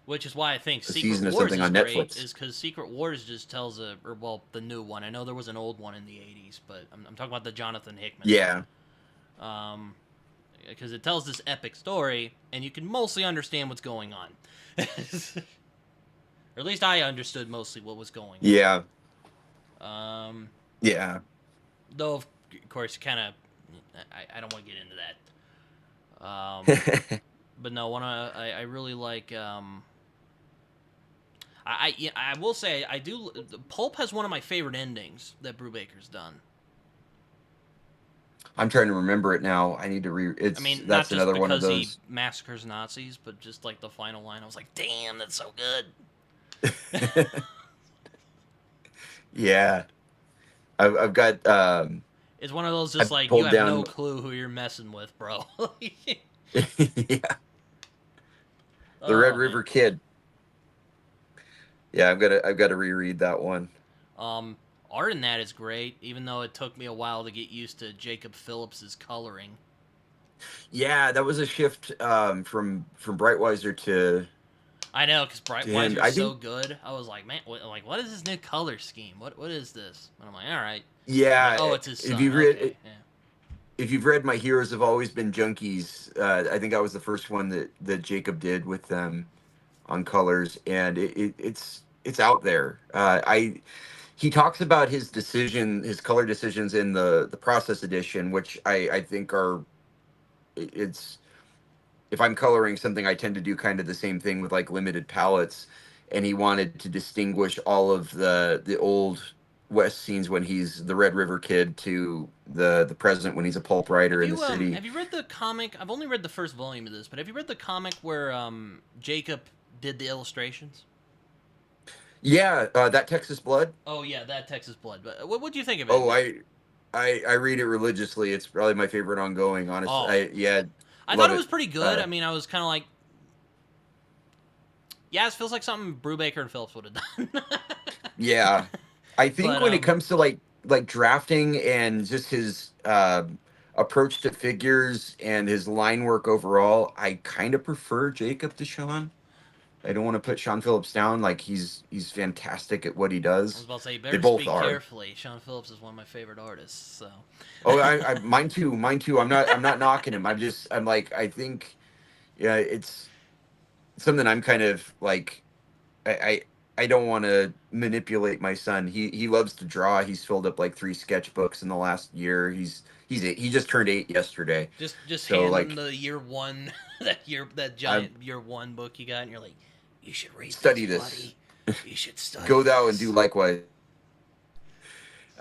which is why I think a Secret season of Wars something is on great, Netflix. is because Secret Wars just tells the new one. I know there was an old one in the '80s, but I'm talking about the Jonathan Hickman Yeah. one. Because it tells this epic story, and you can mostly understand what's going on. Or at least I understood mostly what was going Yeah. on. Yeah. Though, of course, kind of, I don't want to get into that. But no, I really like. I will say I do. Pulp has one of my favorite endings that Brubaker's done. I'm trying to remember it now. I need to I mean, not that's just another one of because he those. massacres Nazis, but just like the final line, I was like, damn, that's so good. Yeah. I've got It's one of those I just like you pulled have no down. clue who you're messing with, bro. Yeah. The Red Oh man. River Kid. Yeah, I've got to reread that one. Um, Art in that is great, even though it took me a while to get used to Jacob Phillips's coloring. Yeah, that was a shift from Brightweiser I know, because to him. Brightweiser's I so think. good. I was like, man, what is this new color scheme? What is this? And I'm like, all right. I'm like, Yeah, oh, it's his if son. you Okay, read yeah. if you've read My Heroes Have Always Been Junkies, I think that was the first one that Jacob did with them on colors, and it's out there. I He talks about his color decisions in the process edition, which I think are, it's, if I'm coloring something, I tend to do kind of the same thing with like limited palettes. And he wanted to distinguish all of the old West scenes when he's the Red River Kid to the present when he's a pulp writer in the city. Have you read the comic? I've only read the first volume of this, but have you read the comic where Jacob did the illustrations? Yeah, that Texas Blood. Oh yeah, that Texas Blood. But what do you think of it? Oh, I read it religiously. It's probably my favorite ongoing. Honestly, Oh, yeah, I thought love it it. was pretty good. I mean, I was kind of like, yeah, it feels like something Brubaker and Phillips would have done. Yeah, I think But when it comes to like drafting and just his approach to figures and his line work overall, I kind of prefer Jacob to Sean. I don't want to put Sean Phillips down. Like, he's fantastic at what he I was does. about to say, you They better both speak are. carefully. Sean Phillips is one of my favorite artists. So, Oh, I mine too, mine too. I'm not knocking him. I'm like, I think, yeah, it's something I'm kind of like, I I don't want to manipulate my son. He loves to draw. He's filled up like 3 sketchbooks in the last year. He just turned 8 yesterday. just So hand him like, the year one that I giant year one book you got, and you're like, you should read this, study this. buddy. You should study Go thou and do this. likewise.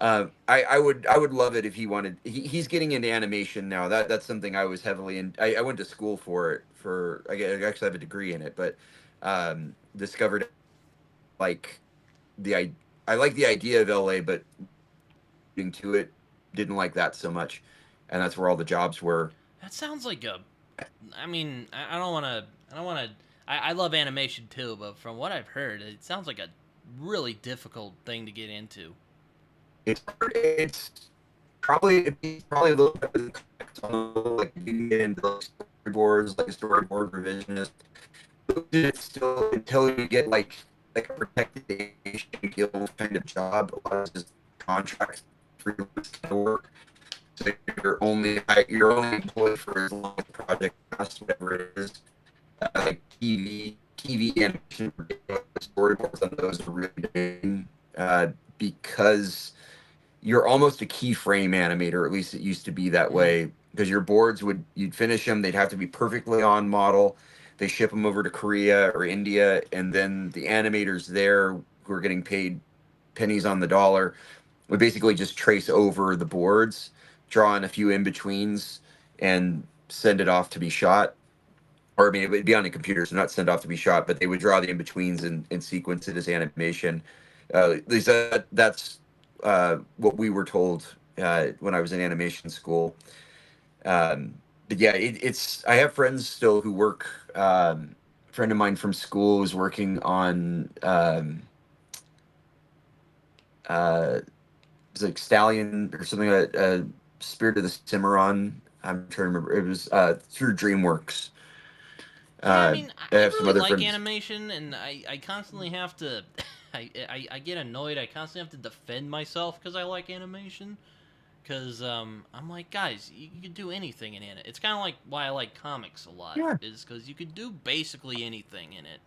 I would love it if he wanted. He's getting into animation now. That's something I was heavily in. I went to school for it. I actually have a degree in it, but discovered like the I like the idea of LA, but to it didn't like that so much, and that's where all the jobs were. That sounds like a. I mean, I don't want to. I don't want to. I love animation too, but from what I've heard, it sounds like a really difficult thing to get into. It's probably a little bit of like you can get into like storyboards, like a storyboard revisionist. It's still until you get like a protected animation guild kind of job. A lot of just contracts, freelance kind of work. So you're only employed for as long as the project lasts, whatever it is. Like TV animation, storyboards on those are really big, because you're almost a keyframe animator, or at least it used to be that Mm. way. Because your boards you'd finish them, they'd have to be perfectly on model. They ship them over to Korea or India, and then the animators there who are getting paid pennies on the dollar would basically just trace over the boards, draw in a few in betweens, and send it off to be shot. Or I mean, it would be on the computer, so not send off to be shot, but they would draw the in betweens and sequence it as animation. At least that's what we were told when I was in animation school. But yeah, it's. I have friends still who work. A friend of mine from school is working on it's like Stallion or something like Spirit of the Cimarron. I'm trying to remember. It was through DreamWorks. Yeah, I mean, I I have some really other like friends. animation, and I constantly have to. I get annoyed. I constantly have to defend myself because I like animation. Because I'm like, guys, you could do anything in it. It's kind of like why I like comics a lot, Yeah, is because you could do basically anything in it.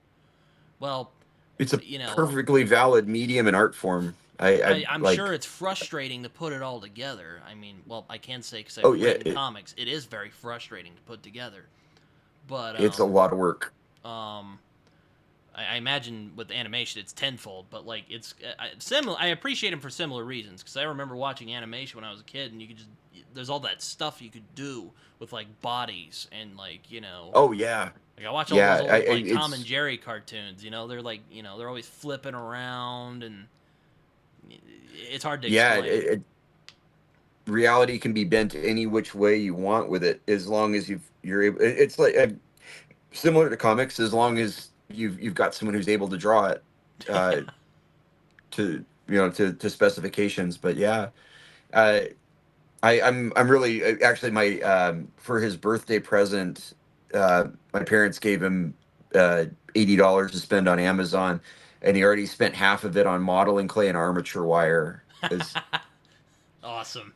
Well, it's a you know, perfectly valid medium and art form. I I'm sure like. it's frustrating to put it all together. I mean, well, I can say because Oh I've yeah, written comics, it is very frustrating to put together. But it's a lot of work. um, I imagine with animation it's tenfold, but like it's similar. I appreciate them for similar reasons because I remember watching animation when I was a kid, and you could just there's all that stuff you could do with like bodies and like Oh yeah, like I watch all those yeah. old like Tom and It's Jerry cartoons. They're like they're always flipping around and it's hard to yeah. explain. Reality can be bent any which way you want with it, as long as you're able. It's like similar to comics, as long as you've got someone who's able to draw it uh, to to specifications. But yeah, uh, I'm really actually my for his birthday present, my parents gave him $80 to spend on Amazon, and he already spent half of it on modeling clay and armature wire. Is Awesome.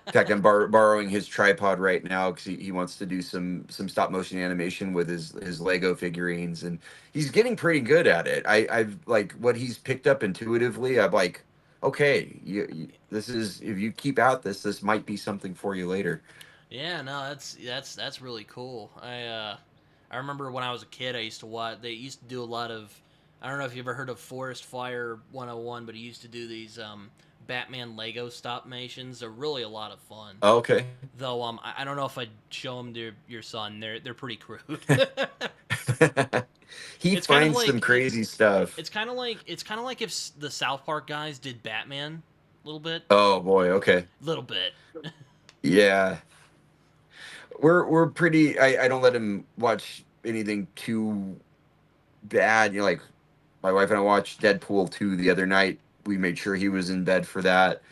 In fact, I'm borrowing his tripod right now because he wants to do some stop motion animation with his Lego figurines, and he's getting pretty good at it. I've like what he's picked up intuitively. I'm like, okay, this is if you keep out this might be something for you later. Yeah, no, that's really cool. I remember when I was a kid, I used to watch. They used to do a lot of. I don't know if you ever heard of Forest Fire 101, but he used to do these Batman Lego stop motions. They're really a lot of fun. Okay. Though I don't know if I'd show them to your son. They're pretty crude. He It's kind of finds some like crazy stuff. it's kind of like if the South Park guys did Batman a little bit, Oh boy, okay. little bit. Yeah. We're pretty I don't let him watch anything too bad. Like my wife and I watched Deadpool 2 the other night. We made sure he was in bed for that.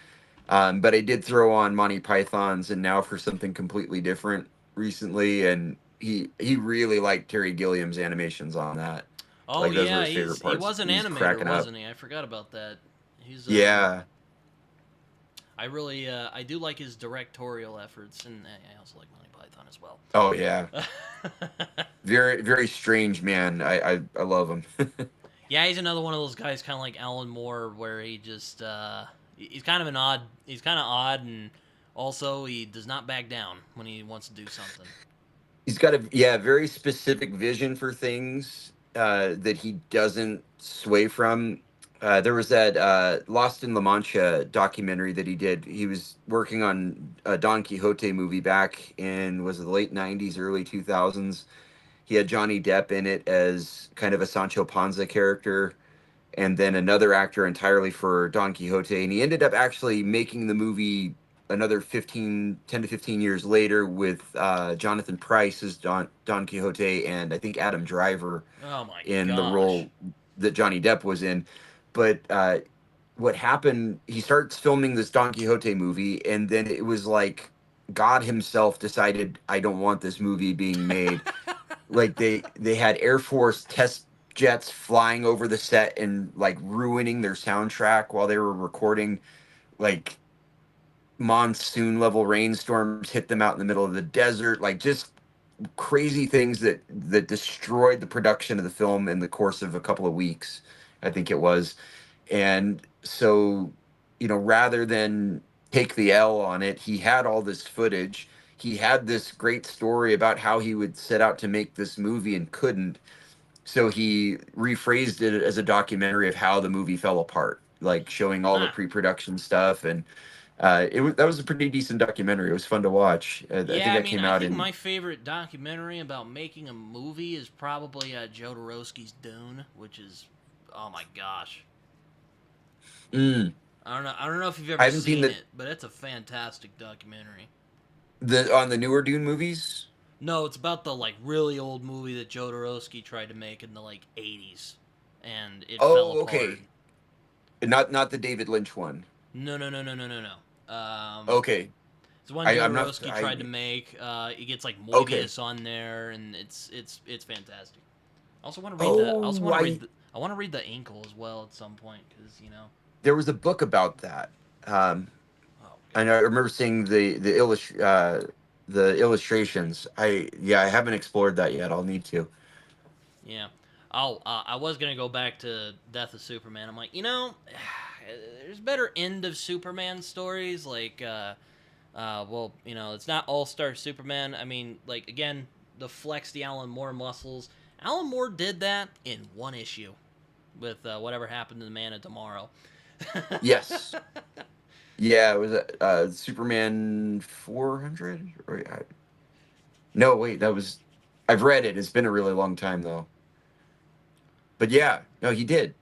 But I did throw on Monty Python's and Now for Something Completely Different recently, and he really liked Terry Gilliam's animations on that. Oh Like those were yeah, his favorite he parts. was an He was animator, cracking up. wasn't he? I forgot about that. He's Yeah. I really I do like his directorial efforts, and I also like Monty Python as well. Oh yeah. Very very strange man. I love him. Yeah, he's another one of those guys, kind of like Alan Moore, where he just he's kind of an odd. He's kind of odd, and also he does not back down when he wants to do something. He's got a very specific vision for things that he doesn't sway from. There was that Lost in La Mancha documentary that he did. He was working on a Don Quixote movie back in, was it the late 90s, early 2000s. He had Johnny Depp in it as kind of a Sancho Panza character, and then another actor entirely for Don Quixote. And he ended up actually making the movie another 10 to 15 years later with Jonathan Pryce as Don Quixote, and I think Adam Driver Oh my in the gosh. role that Johnny Depp was in. But what happened, he starts filming this Don Quixote movie, and then it was like God himself decided, I don't want this movie being made. Like they had Air Force test jets flying over the set and like ruining their soundtrack while they were recording. Like monsoon level rainstorms hit them out in the middle of the desert. Like just crazy things that destroyed the production of the film in the course of a couple of weeks, I think it was. And so, rather than take the L on it, he had all this footage. He had this great story about how he would set out to make this movie and couldn't. So he rephrased it as a documentary of how the movie fell apart, like showing all the Huh. pre-production stuff. And that was a pretty decent documentary. It was fun to watch. I Yeah, think I that mean, came I out think in. my favorite documentary about making a movie is probably Jodorowsky's Dune, which is, oh my gosh. Mm, I don't know. I don't know if you've I ever haven't seen seen the it, but it's a fantastic documentary. the on the newer Dune movies. No, it's about the like really old movie that Jodorowsky tried to make in the like '80s, and it fell Oh, apart. okay. Not the David Lynch one. No, no, no, no, no, no, no. Okay. It's one I'm not. Jodorowsky tried to I make. It gets like Okay. Moebius on there, and it's fantastic. I also want to read the. I also Oh, want to read. I want to read the Inkle as well at some point because you know. there was a book about that. Um, Oh and I gosh. remember seeing the illustrations. I haven't explored that yet. I'll need to. Yeah. Oh, I was gonna go back to Death of Superman. I'm like, there's better end of Superman stories. Like, well, it's not All Star Superman. I mean, like again, the flex the Alan Moore muscles. Alan Moore did that in one issue with whatever happened to the Man of Tomorrow. Yes. Yeah, it was Superman 400. No, wait, that was. I've read it. It's been a really long time though. But yeah, no, he did.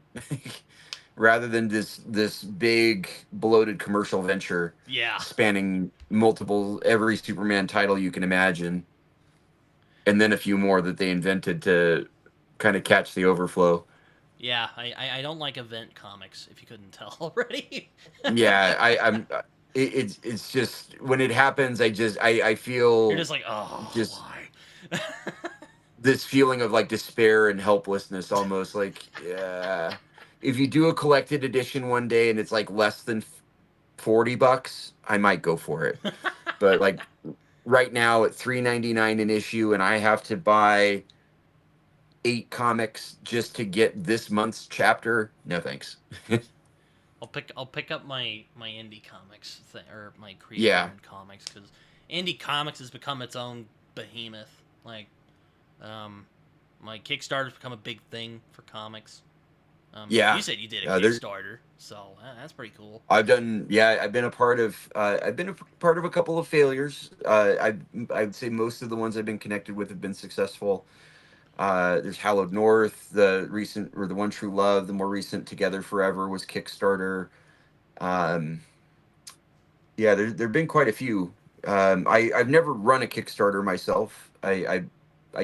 Rather than this big bloated commercial venture Yeah. spanning multiple every Superman title you can imagine, and then a few more that they invented to kind of catch the overflow. Yeah, I don't like event comics, if you couldn't tell already. Yeah, it's just when it happens, I You're feel just like, oh, just why? this feeling of like despair and helplessness, almost like, yeah. If you do a collected edition one day and it's like less than $40, I might go for it. But like right now at 3.99 an issue, and I have to buy 8 comics just to get this month's chapter. No thanks. I'll pick up my indie comics or my creator Yeah, owned comics because indie comics has become its own behemoth. Like, um, my Kickstarter's become a big thing for comics. You yeah. said you did a There, Kickstarter, so that's pretty cool. I've done. Yeah, I've been a part of. I've been a part of a couple of failures. I'd say most of the ones I've been connected with have been successful. There's Hallowed North, the recent or the One True Love, the more recent Together Forever was Kickstarter. Um, yeah, there've been quite a few. I've never run a Kickstarter myself. I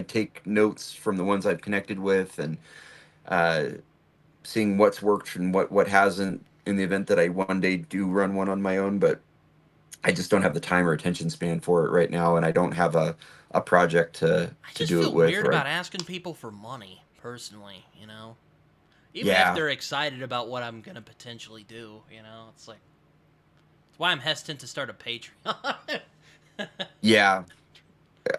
take notes from the ones I've connected with and uh, seeing what's worked and what hasn't in the event that I one day do run one on my own. But I just don't have the time or attention span for it right now, and I don't have a project I to just do it feel with. weird Right? about asking people for money, personally. Even if Yeah, they're excited about what I'm gonna potentially do. It's like it's why I'm hesitant to start a Patreon. yeah.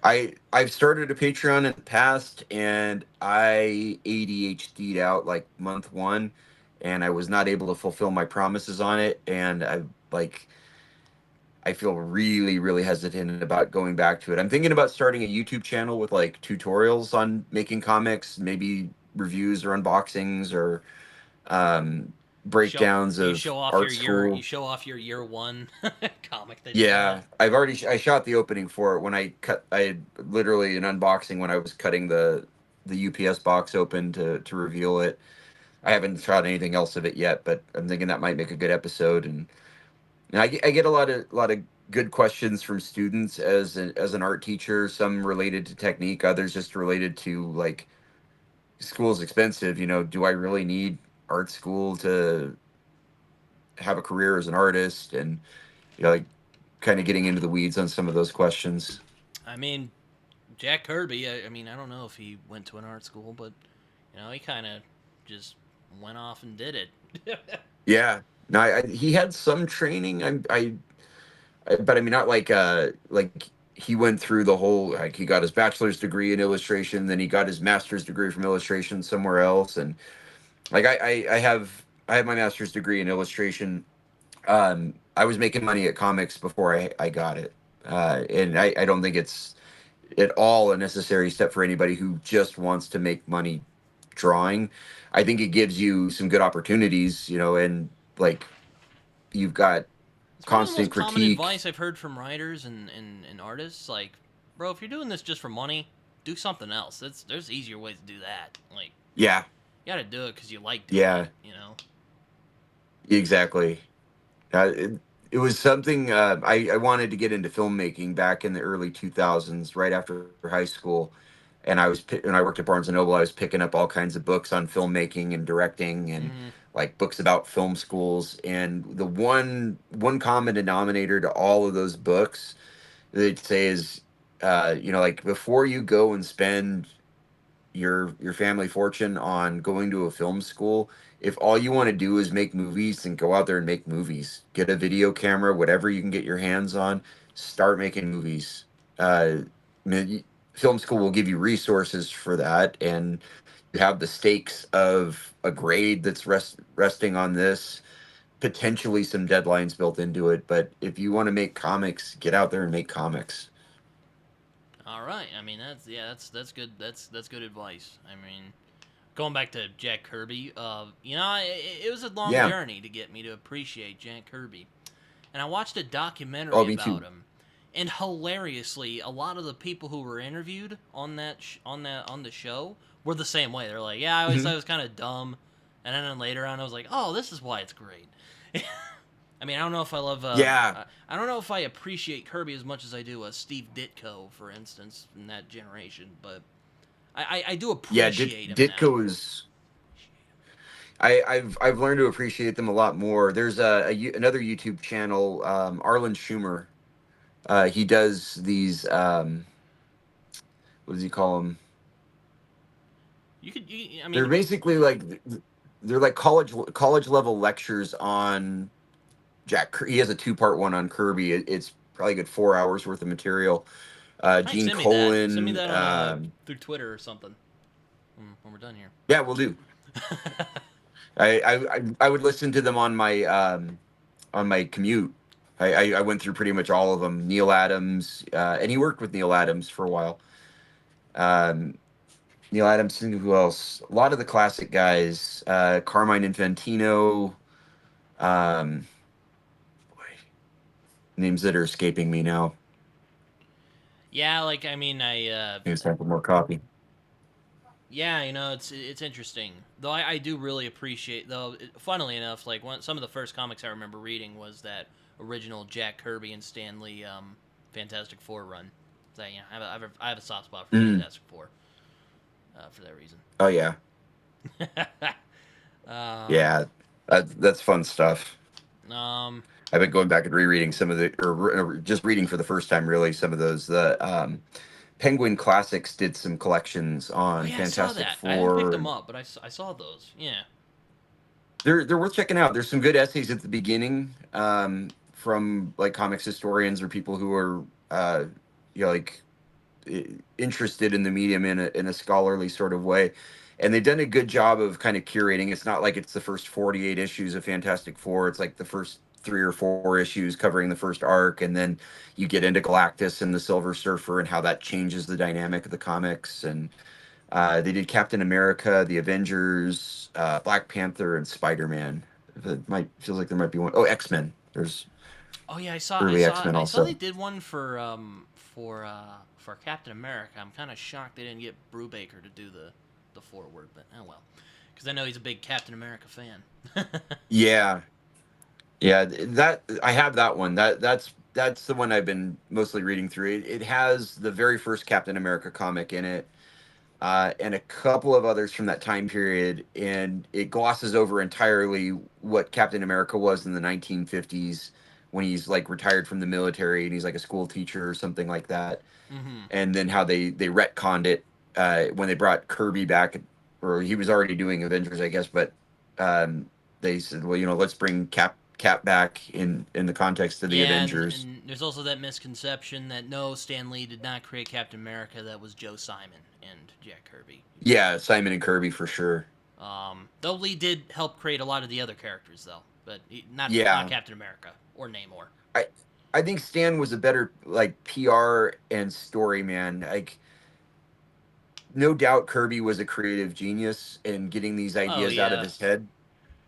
I've started a Patreon in the past, and I ADHD'd out like month one, and I was not able to fulfill my promises on it, and like I feel really really hesitant about going back to it. I'm thinking about starting a YouTube channel with like tutorials on making comics, maybe reviews or unboxings or breakdowns You of show off art school. your year one comic that you got. Yeah, I shot the opening for it when I had literally an unboxing when I was cutting the UPS box open to reveal it. I haven't shot anything else of it yet, but I'm thinking that might make a good episode. And I get a lot of good questions from students as an art teacher. Some related to technique, others just related to like school's expensive. You know, do I really need art school to have a career as an artist? And you know, like kind of getting into the weeds on some of those questions. I mean, Jack Kirby. I mean, I don't know if he went to an art school, but he kind of just went off and did it. Yeah, no, he had some training. But I mean, not like he went through the whole like he got his bachelor's degree in illustration, then he got his master's degree from illustration somewhere else, and like I have my master's degree in illustration. I was making money at comics before I got it, and I don't think it's at all a necessary step for anybody who just wants to make money drawing. I think it gives you some good opportunities, you know, and like you've got It's probably the most constant common critique. advice I've heard from writers and artists. Like, bro, if you're doing this just for money, do something else. There's easier ways to do that. Like, Yeah, you gotta do it because you like doing it. yeah, exactly. It was something I wanted to get into filmmaking back in the early 2000s, right after high school. And when I worked at Barnes and Noble, I was picking up all kinds of books on filmmaking and directing and Mm-hmm. like books about film schools. And the one common denominator to all of those books they'd say is, you know, like before you go and spend your family fortune on going to a film school, if all you want to do is make movies, then go out there and make movies. Get a video camera, whatever you can get your hands on, start making movies. I mean, film school will give you resources for that, and you have the stakes of a grade that's resting on this, potentially some deadlines built into it. But if you want to make comics, get out there and make comics. All right. I mean, that's good. That's good advice. I mean, going back to Jack Kirby, it was a long Yeah. journey to get me to appreciate Jack Kirby, and I watched a documentary Oh, me about too. him, and hilariously, a lot of the people who were interviewed on on the show were the same way. They're like, "Yeah, I always thought Hmm. it was kind of dumb," and then later on, I was like, "Oh, this is why it's great." I mean, I don't know if I love. Yeah. I don't know if I appreciate Kirby as much as I do Steve Ditko, for instance, in that generation. But I do Yeah. appreciate him now. Ditko is. I've learned to appreciate them a lot more. There's another YouTube channel, Arlen Schumer. He does these. What does he call them? I They're mean, basically like they're like college level lectures on He has a two-part one on Kirby. It's probably a good 4 hours worth of material. hey, Gene send me Colan. that on through Twitter or something when we're done here. Yeah, we'll do. I would listen to them on my commute. I went through pretty much all of them. Neil Adams, and he worked with Neil Adams for a while. Um, Neil Adams, and who else? A lot of the classic guys. Carmine Infantino. Um, names that are escaping me now. Yeah, like I mean, Maybe it's time for more coffee. yeah, it's interesting. Though I do really appreciate though. Funnily enough, like some of the first comics I remember reading was that original Jack Kirby and Stanley Fantastic Four run. So I have a soft spot for Mm. Fantastic Four for that reason. Oh yeah, um, yeah. That's fun stuff. um, I've been going back and rereading some of or just reading for the first time, really, some of those. The Penguin Classics did some collections oh on yeah, I saw Fantastic that. I haven't picked Four. them up, but I saw those. Yeah. They're worth checking out. There's some good essays at the beginning from like comics historians or people who are you know like interested in the medium in a scholarly sort of way. And they've done a good job of kind of curating. It's not like it's the first 48 issues of Fantastic Four. It's like the first 3 or 4 issues covering the first arc, and then you get into Galactus and the Silver Surfer and how that changes the dynamic of the comics. And they did Captain America, the Avengers, Black Panther, and Spider Man. It might feels like there might be one. Oh, X-Men. There's Oh yeah, I saw I early saw X-Men I saw they also. did one for Captain America. I'm kind of shocked they didn't get Brubaker to do the forward, but oh well, because I know he's a big Captain America fan. Yeah, yeah. That I have that one. That's the one I've been mostly reading through. It has the very first Captain America comic in it, and a couple of others from that time period, and it glosses over entirely what Captain America was in the 1950s when he's like retired from the military and he's like a school teacher or something like that, Mm-hmm. and then how they retconned it when they brought Kirby back, or he was already doing Avengers, I guess, but um, they said, well, let's bring Cap back in the context of the Yeah, Avengers. and there's also that misconception that no, Stan Lee did not create Captain America. That was Joe Simon and Jack Kirby who did Yeah, that. Simon and Kirby for sure. Though Lee did help create a lot of the other characters, though, but not Yeah, Captain America or Namor. I I think Stan was a better like PR and story man. Like no doubt Kirby was a creative genius in getting these Oh ideas out of yeah, his head,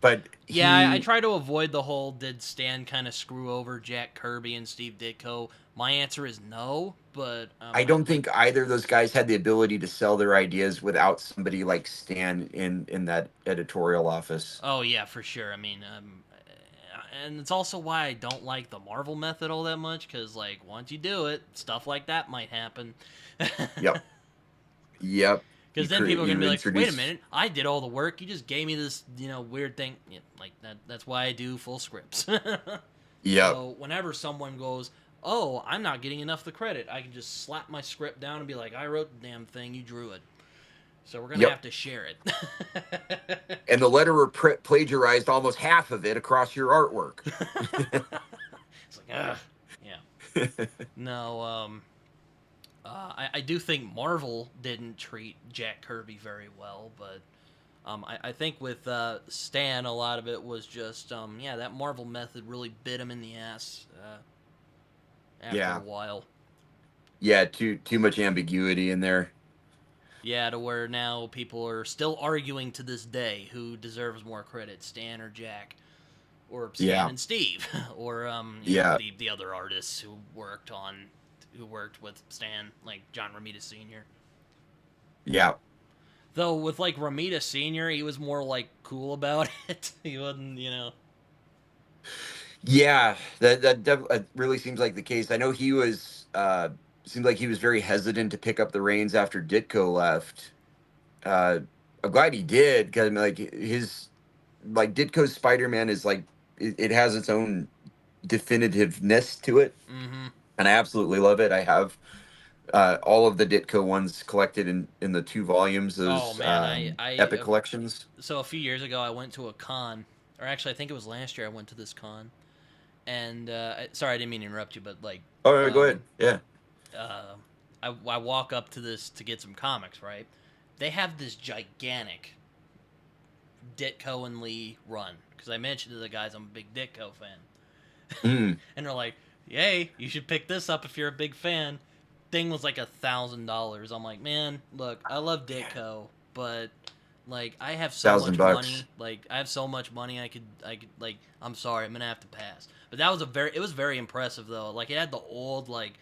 but yeah. I he try to avoid the whole did Stan kind of screw over Jack Kirby and Steve Ditko. My answer is no, but I don't think either of those guys had the ability to sell their ideas without somebody like Stan in that editorial office. oh yeah, for sure. I mean, and it's also why I don't like the Marvel method all that much because like once you do it, stuff like that might happen. Yep. Yep. Because then people are gonna You be like, "Wait a introduce. minute, I did all the work. You just gave me this, weird thing." Yeah, like that. That's why I do full scripts. Yep. So whenever someone goes, "Oh, I'm not getting enough of the credit," I can just slap my script down and be like, "I wrote the damn thing. You drew it. So we're gonna Yep. have to share it." And the letterer plagiarized almost half of it across your artwork. It's like, ugh, yeah. No, I do think Marvel didn't treat Jack Kirby very well, but I think with Stan, a lot of it was just, yeah, that Marvel method really bit him in the ass after a Yeah. while. Yeah, too much ambiguity in there. Yeah, to where now people are still arguing to this day who deserves more credit, Stan or Jack, or Stan Yeah. and Steve, or Yeah. the other artists who worked with Stan, like John Romita Sr. Yeah. Though with like Romita Sr., he was more like cool about it. He wasn't, Yeah, really seems like the case. I know he was seemed like he was very hesitant to pick up the reins after Ditko left. Uh I'm glad he did because like his like Ditko's Spider-Man is like it has its own definitiveness to it, Mm-hmm. and I absolutely love it. I have all of the Ditko ones collected in the two volumes, Oh those man, epic collections. so a few years ago I went to a con, or actually I think it was last year I went to this con, and sorry I didn't mean to interrupt you, but like, Oh, yeah, go um, ahead. Yeah. uh, I walk up to this to get some comics, right? They have this gigantic Ditko and Lee run because I mentioned to the guys I'm a big Ditko fan, Mm. and they're like, "Yay, you should pick this up if you're a big fan." Thing was like $1,000. I'm like, man, look, I love Ditko, but like I have so Thousand much bucks. money. Like I have so much money, I could like. I'm sorry, I'm gonna have to pass. But that was it was very impressive though. Like it had the old like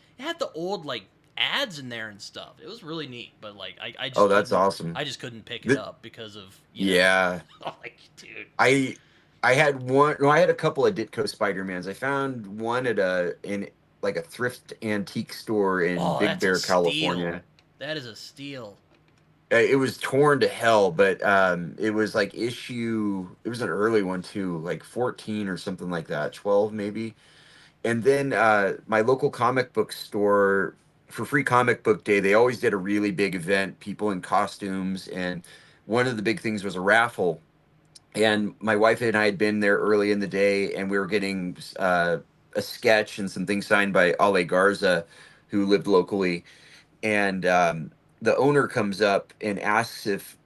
ads in there and stuff. It was really neat. But like Oh, that's awesome. I just couldn't pick it The, up because of yeah. I'm like, dude. I I had one. No, I had a couple of Ditko Spider-Mans. I found one at a in like a thrift antique store in Oh, Big that's a Bear, steal. California. That is a steal. It was torn to hell, but it was like issue. It was an early one too, like 14 or something like that, 12 maybe. And then my local comic book store for Free Comic Book Day, they always did a really big event, people in costumes, and one of the big things was a raffle. And my wife and I had been there early in the day, and we were getting a sketch and some things signed by Ale Garza, who lived locally. And the owner comes up and asks if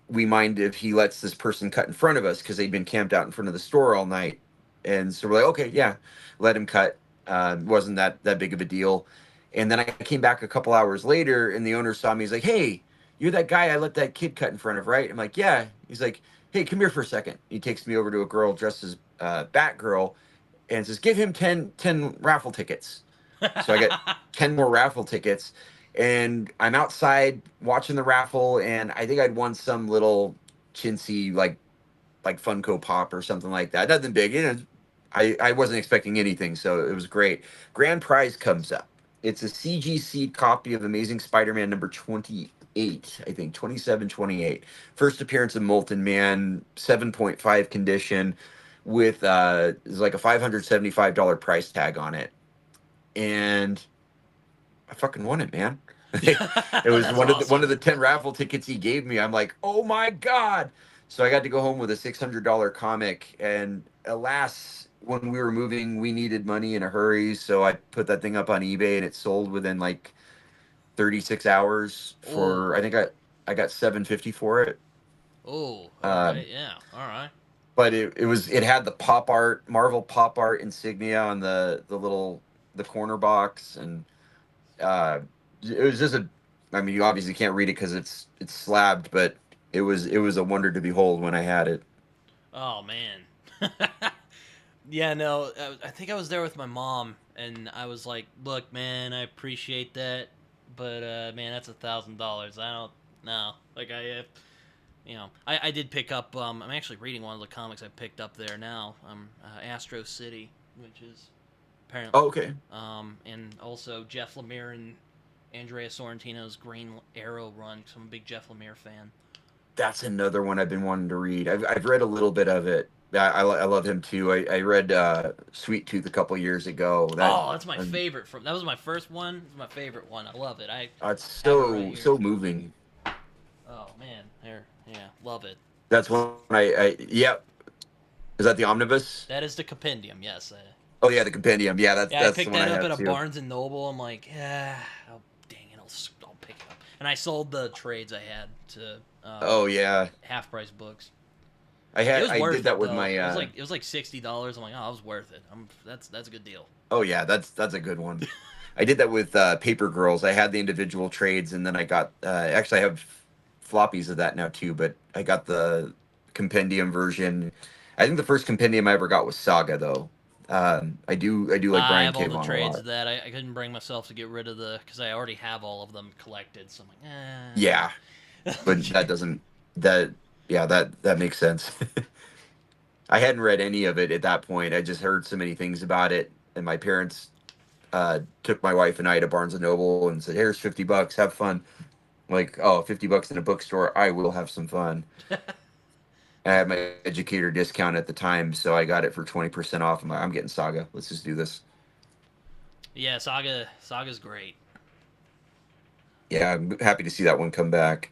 we mind if he lets this person cut in front of us because they'd been camped out in front of the store all night. And so we're like, okay, yeah, let him cut. Wasn't that big of a deal. And then I came back a couple hours later, and the owner saw me. He's like, "Hey, you're that guy I let that kid cut in front of, right?" I'm like, "Yeah." He's like, hey, come here for a second. He takes me over to a girl dressed as Batgirl and says, give him ten raffle tickets. So I get 10 more raffle tickets. And I'm outside watching the raffle, and I think I'd won some little chintzy like Funko Pop or something like that. Nothing big. I wasn't expecting anything, so it was great. Grand prize comes up. It's a CGC copy of Amazing Spider-Man number 28, I think, 27, 28. First appearance of Molten Man, 7.5 condition with it's like a $575 price tag on it. And I fucking won it, man. It was That's one of awesome. the 10 raffle tickets he gave me. I'm like, oh my god! So I got to go home with a $600 comic, and alas, when we were moving, we needed money in a hurry. So I put that thing up on eBay, and it sold within like 36 hours Oh, for I got 750 for it. oh, all Um, right, yeah, all right. but it had the pop art Marvel pop art insignia on the corner box, and uh, it was just a. I mean, you obviously can't read it because it's slabbed, but it was a wonder to behold when I had it. Oh man. Yeah, no, I think I was there with my mom, and I was like, "Look, man, I appreciate that, but man, that's $1,000. I don't know. Like I did pick up. I'm actually reading one of the comics I picked up there now. Astro City, which is apparently, Oh, okay, and also Jeff Lemire and Andrea Sorrentino's Green Arrow run. Cause I'm a big Jeff Lemire fan. that's another one I've been wanting to read. I've read a little bit of it. I love him too. I read Sweet Tooth a couple years ago. Oh, that's my favorite. From that was my first one. It was my favorite one. I love it. I it's have it right here. so moving. Oh man, here, yeah, love it. That's when I yeah. Is that the omnibus? That is the compendium. Yes. Oh yeah, the compendium. Yeah, that's Yeah, I that's the picked one I that up have at a too. Barnes and Noble. I'm like, yeah, oh dang it, I'll pick it up. And I sold the trades I had to Oh yeah, half price books. It I was did worth that it with though. my It was like $60. I'm like, oh, it was worth it. That's a good deal. oh yeah, that's a good one. I did that with Paper Girls. I had the individual trades, and then I got actually I have floppies of that now too. But I got the compendium version. I think the first compendium I ever got was Saga though. I do like I Brian have all K. the Vaughan a trades lot. of that. I couldn't bring myself to get rid of the because I already have all of them collected. So I'm Yeah, but like, that doesn't that yeah that makes sense. I hadn't read any of it at that point. I just heard so many things about it, and my parents took my wife and I to Barnes and Noble and said, "Here's $50. Have fun." Like, oh, $50 in a bookstore, I will have some fun. I had my educator discount at the time, so I got it for 20% off. I'm getting Saga. Let's just do this. yeah, Saga's great. Yeah, I'm happy to see that one come back.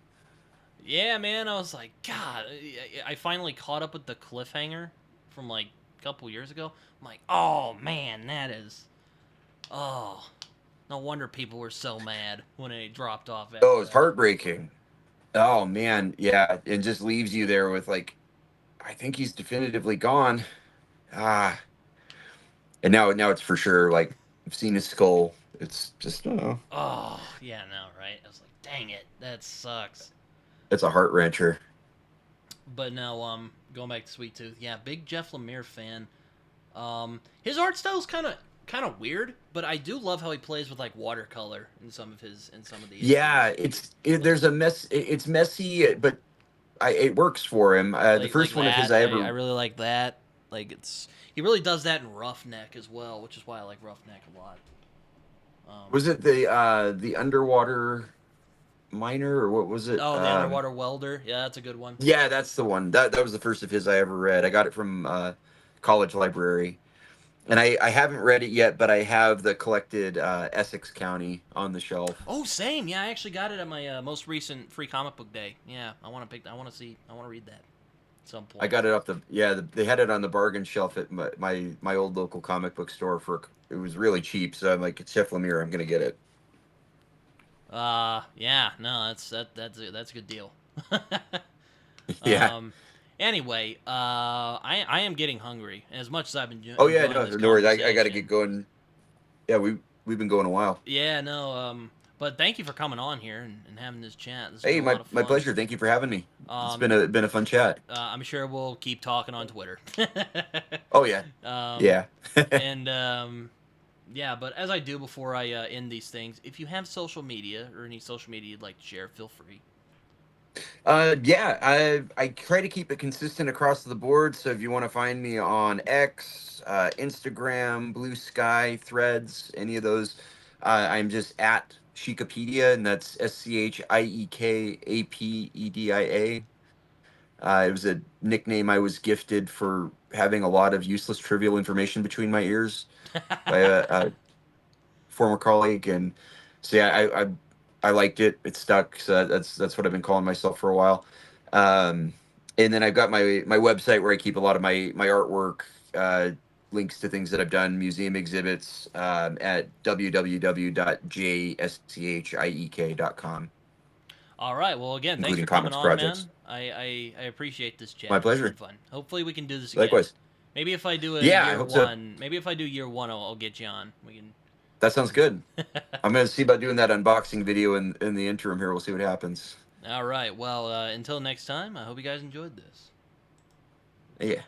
Yeah, man, I was like, God, I finally caught up with the cliffhanger from like a couple years ago. I'm like, oh man, that is, oh, no wonder people were so mad when it dropped off Oh, after it's that. heartbreaking. Oh man, yeah, it just leaves you there with like, I think he's definitively gone. Ah, and now it's for sure. Like, I've seen his skull. It's just, oh, Oh, yeah, no, right? I was like, dang it, that sucks. it's a heart wrencher. But now, going back to Sweet Tooth, yeah, big Jeff Lemire fan. His art style's kind of weird, but I do love how he plays with like watercolor in some of the Yeah, issues. Like there's a mess. It's messy, but it works for him. The like first one of his that. I I ever really like that. Like he really does that in Roughneck as well, which is why I like Roughneck a lot. Um, was it the underwater miner or what was it? oh, the Underwater Welder. Yeah, that's a good one. Yeah, that's the one. That was the first of his I ever read. I got it from college library, and I haven't read it yet, but I have the collected Essex County on the shelf. Oh, same. Yeah, I actually got it at my most recent free comic book day. Yeah, I want to pick. I want to see. I want to read that at some I point. got it off they had it on the bargain shelf at my old local comic book store for it was really cheap. So I'm like, it's Jeff Lemire. I'm gonna get it. Yeah, no, that's a good deal. Yeah. um, anyway, I am getting hungry. As much as I've been Oh yeah, enjoying no, this no worries. I got to get conversation, going. Yeah, we've been going a while. yeah, no, But thank you for coming on here and having this chat. This has been Hey, a lot of my fun. pleasure. Thank you for having me. It's Um, been a fun chat. I'm sure we'll keep talking on Twitter. Oh yeah, um, yeah. and yeah, but as I do before I end these things, if you have social media or any social media you'd like to share, feel free. Yeah, I try to keep it consistent across the board. So if you want to find me on X, Instagram, Blue Sky, Threads, any of those, I'm just at Schiekapedia, and that's SCHIEKAPEDIA. It was a nickname I was gifted for having a lot of useless, trivial information between my ears by a former colleague, and so yeah, I liked it. It stuck. So that's what I've been calling myself for a while. Um, and then I've got my website where I keep a lot of my artwork, uh, links to things that I've done, museum exhibits, at www.jschhiek.com, All right. Well, again, thanks including for coming comics on, projects. man. I appreciate this My chat. It's been pleasure. fun. Hopefully, we can do this again. Likewise. Maybe if I do a Yeah, I year hope so. one, maybe if I do year one, I'll get you on. We can. That sounds good. I'm gonna see about doing that unboxing video in the interim here. We'll see what happens. All right. Well, until next time, I hope you guys enjoyed this. Yeah.